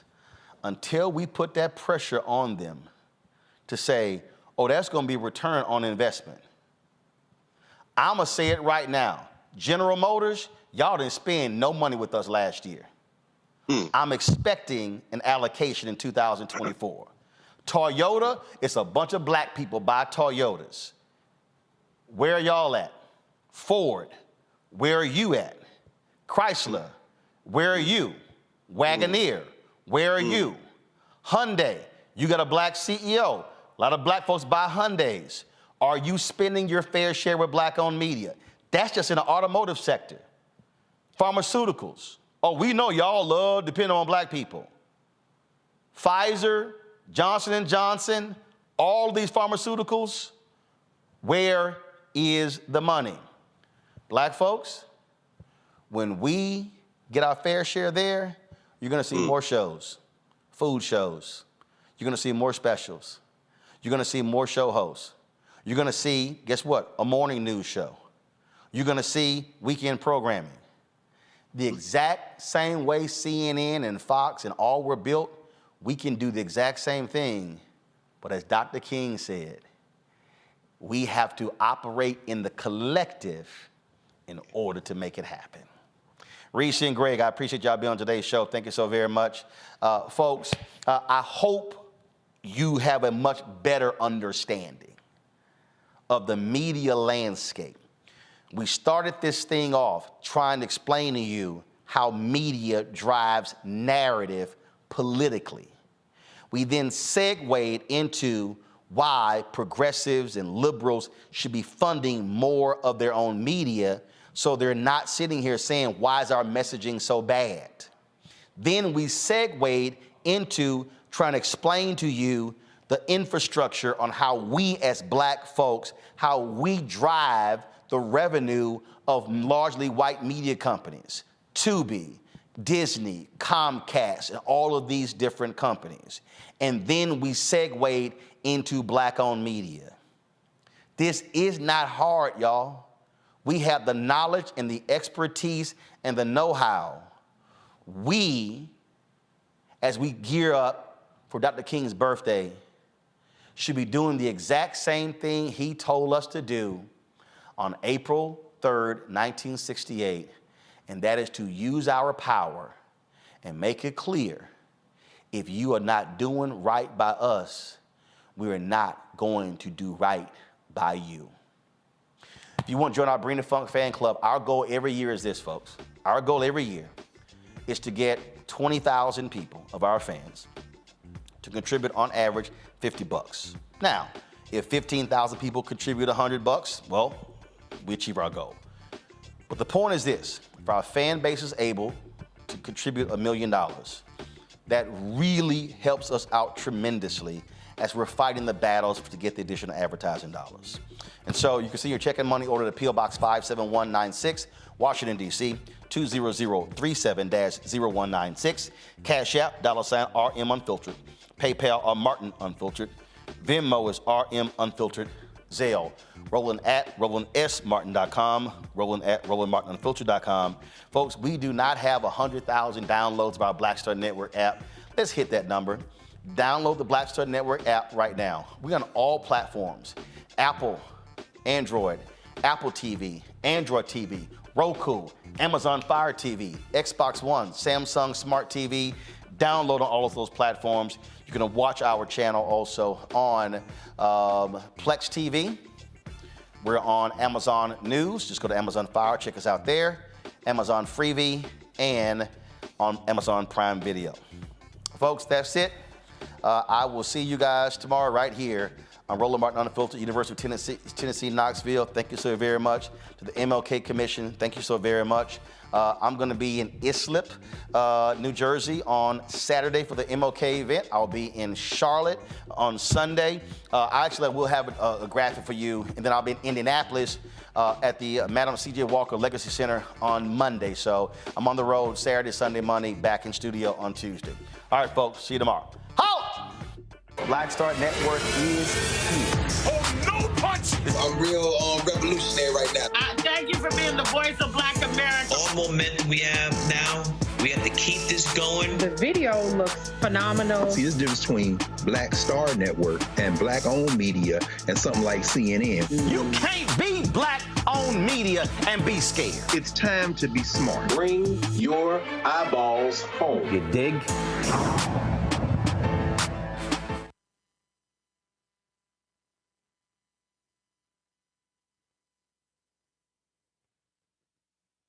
Speaker 1: Until we put that pressure on them to say, oh, that's going to be return on investment. I'm going to say it right now. General Motors, y'all didn't spend no money with us last year. I'm expecting an allocation in 2024. Toyota, it's a bunch of black people buy Toyotas. Where are y'all at? Ford, where are you at? Chrysler, where are you? Wagoneer, where are you? Hyundai, you got a black CEO. A lot of black folks buy Hyundais. Are you spending your fair share with black-owned media? That's just in the automotive sector. Pharmaceuticals. Oh, we know y'all love depending on black people. Pfizer, Johnson & Johnson, all these pharmaceuticals, where is the money? Black folks, when we get our fair share there, you're gonna see more shows, food shows. You're gonna see more specials. You're gonna see more show hosts. You're gonna see, guess what? A morning news show. You're gonna see weekend programming. The exact same way CNN and Fox and all were built, we can do the exact same thing. But as Dr. King said, we have to operate in the collective in order to make it happen. Reese and Greg, I appreciate y'all being on today's show. Thank you so very much. Folks, I hope you have a much better understanding of the media landscape. We started this thing off trying to explain to you how media drives narrative politically. We then segued into why progressives and liberals should be funding more of their own media so they're not sitting here saying, why is our messaging so bad? Then we segued into trying to explain to you the infrastructure on how we as black folks, how we drive the revenue of largely white media companies, Tubi, Disney, Comcast, and all of these different companies. And then we segued into black-owned media. This is not hard, y'all. We have the knowledge and the expertise and the know-how. We, as we gear up for Dr. King's birthday, should be doing the exact same thing he told us to do on April 3rd, 1968, and that is to use our power and make it clear, if you are not doing right by us, we are not going to do right by you. If you want to join our Bring the Funk fan club, our goal every year is this, folks. Our goal every year is to get 20,000 people of our fans to contribute on average $50. Now, if 15,000 people contribute $100, well, we achieve our goal. But the point is this: if our fan base is able to contribute $1 million, that really helps us out tremendously as we're fighting the battles to get the additional advertising dollars. And so you can see your check-in money order at P.O. Box 57196, Washington, D.C., 20037-0196. Cash App, $RM Unfiltered. PayPal, Martin Unfiltered. Venmo is RM Unfiltered. Zelle, Roland at RolandSMartin.com, Roland at RolandMartinUnfiltered.com. Folks, we do not have 100,000 downloads of our Black Star Network app. Let's hit that number. Download the Black Star Network app right now. We're on all platforms: Apple, Android, Apple TV, Android TV, Roku, Amazon Fire TV, Xbox One, Samsung Smart TV. Download on all of those platforms. You can watch our channel also on Plex TV. We're on Amazon News. Just go to Amazon Fire, check us out there. Amazon Freevee, and on Amazon Prime Video. Folks, that's it. I will see you guys tomorrow right here on Roland Martin Unfiltered, University of Tennessee, Knoxville. Thank you so very much. To the MLK Commission, thank you so very much. I'm going to be in Islip, New Jersey on Saturday for the MLK event. I'll be in Charlotte on Sunday. I will have a graphic for you, and then I'll be in Indianapolis at the Madam C.J. Walker Legacy Center on Monday. So I'm on the road Saturday, Sunday, Monday, back in studio on Tuesday. All right, folks, see you tomorrow. Halt! Black Star Network is here.
Speaker 2: Oh, no punch! I'm real revolutionary right now.
Speaker 12: Thank you for being the voice of Black America.
Speaker 13: All momentum we have now, we have to keep this going.
Speaker 8: The video looks phenomenal.
Speaker 11: See, there's a difference between Black Star Network and black-owned media and something like CNN.
Speaker 1: You can't be black-owned media and be scared.
Speaker 11: It's time to be smart.
Speaker 2: Bring your eyeballs home.
Speaker 1: You dig?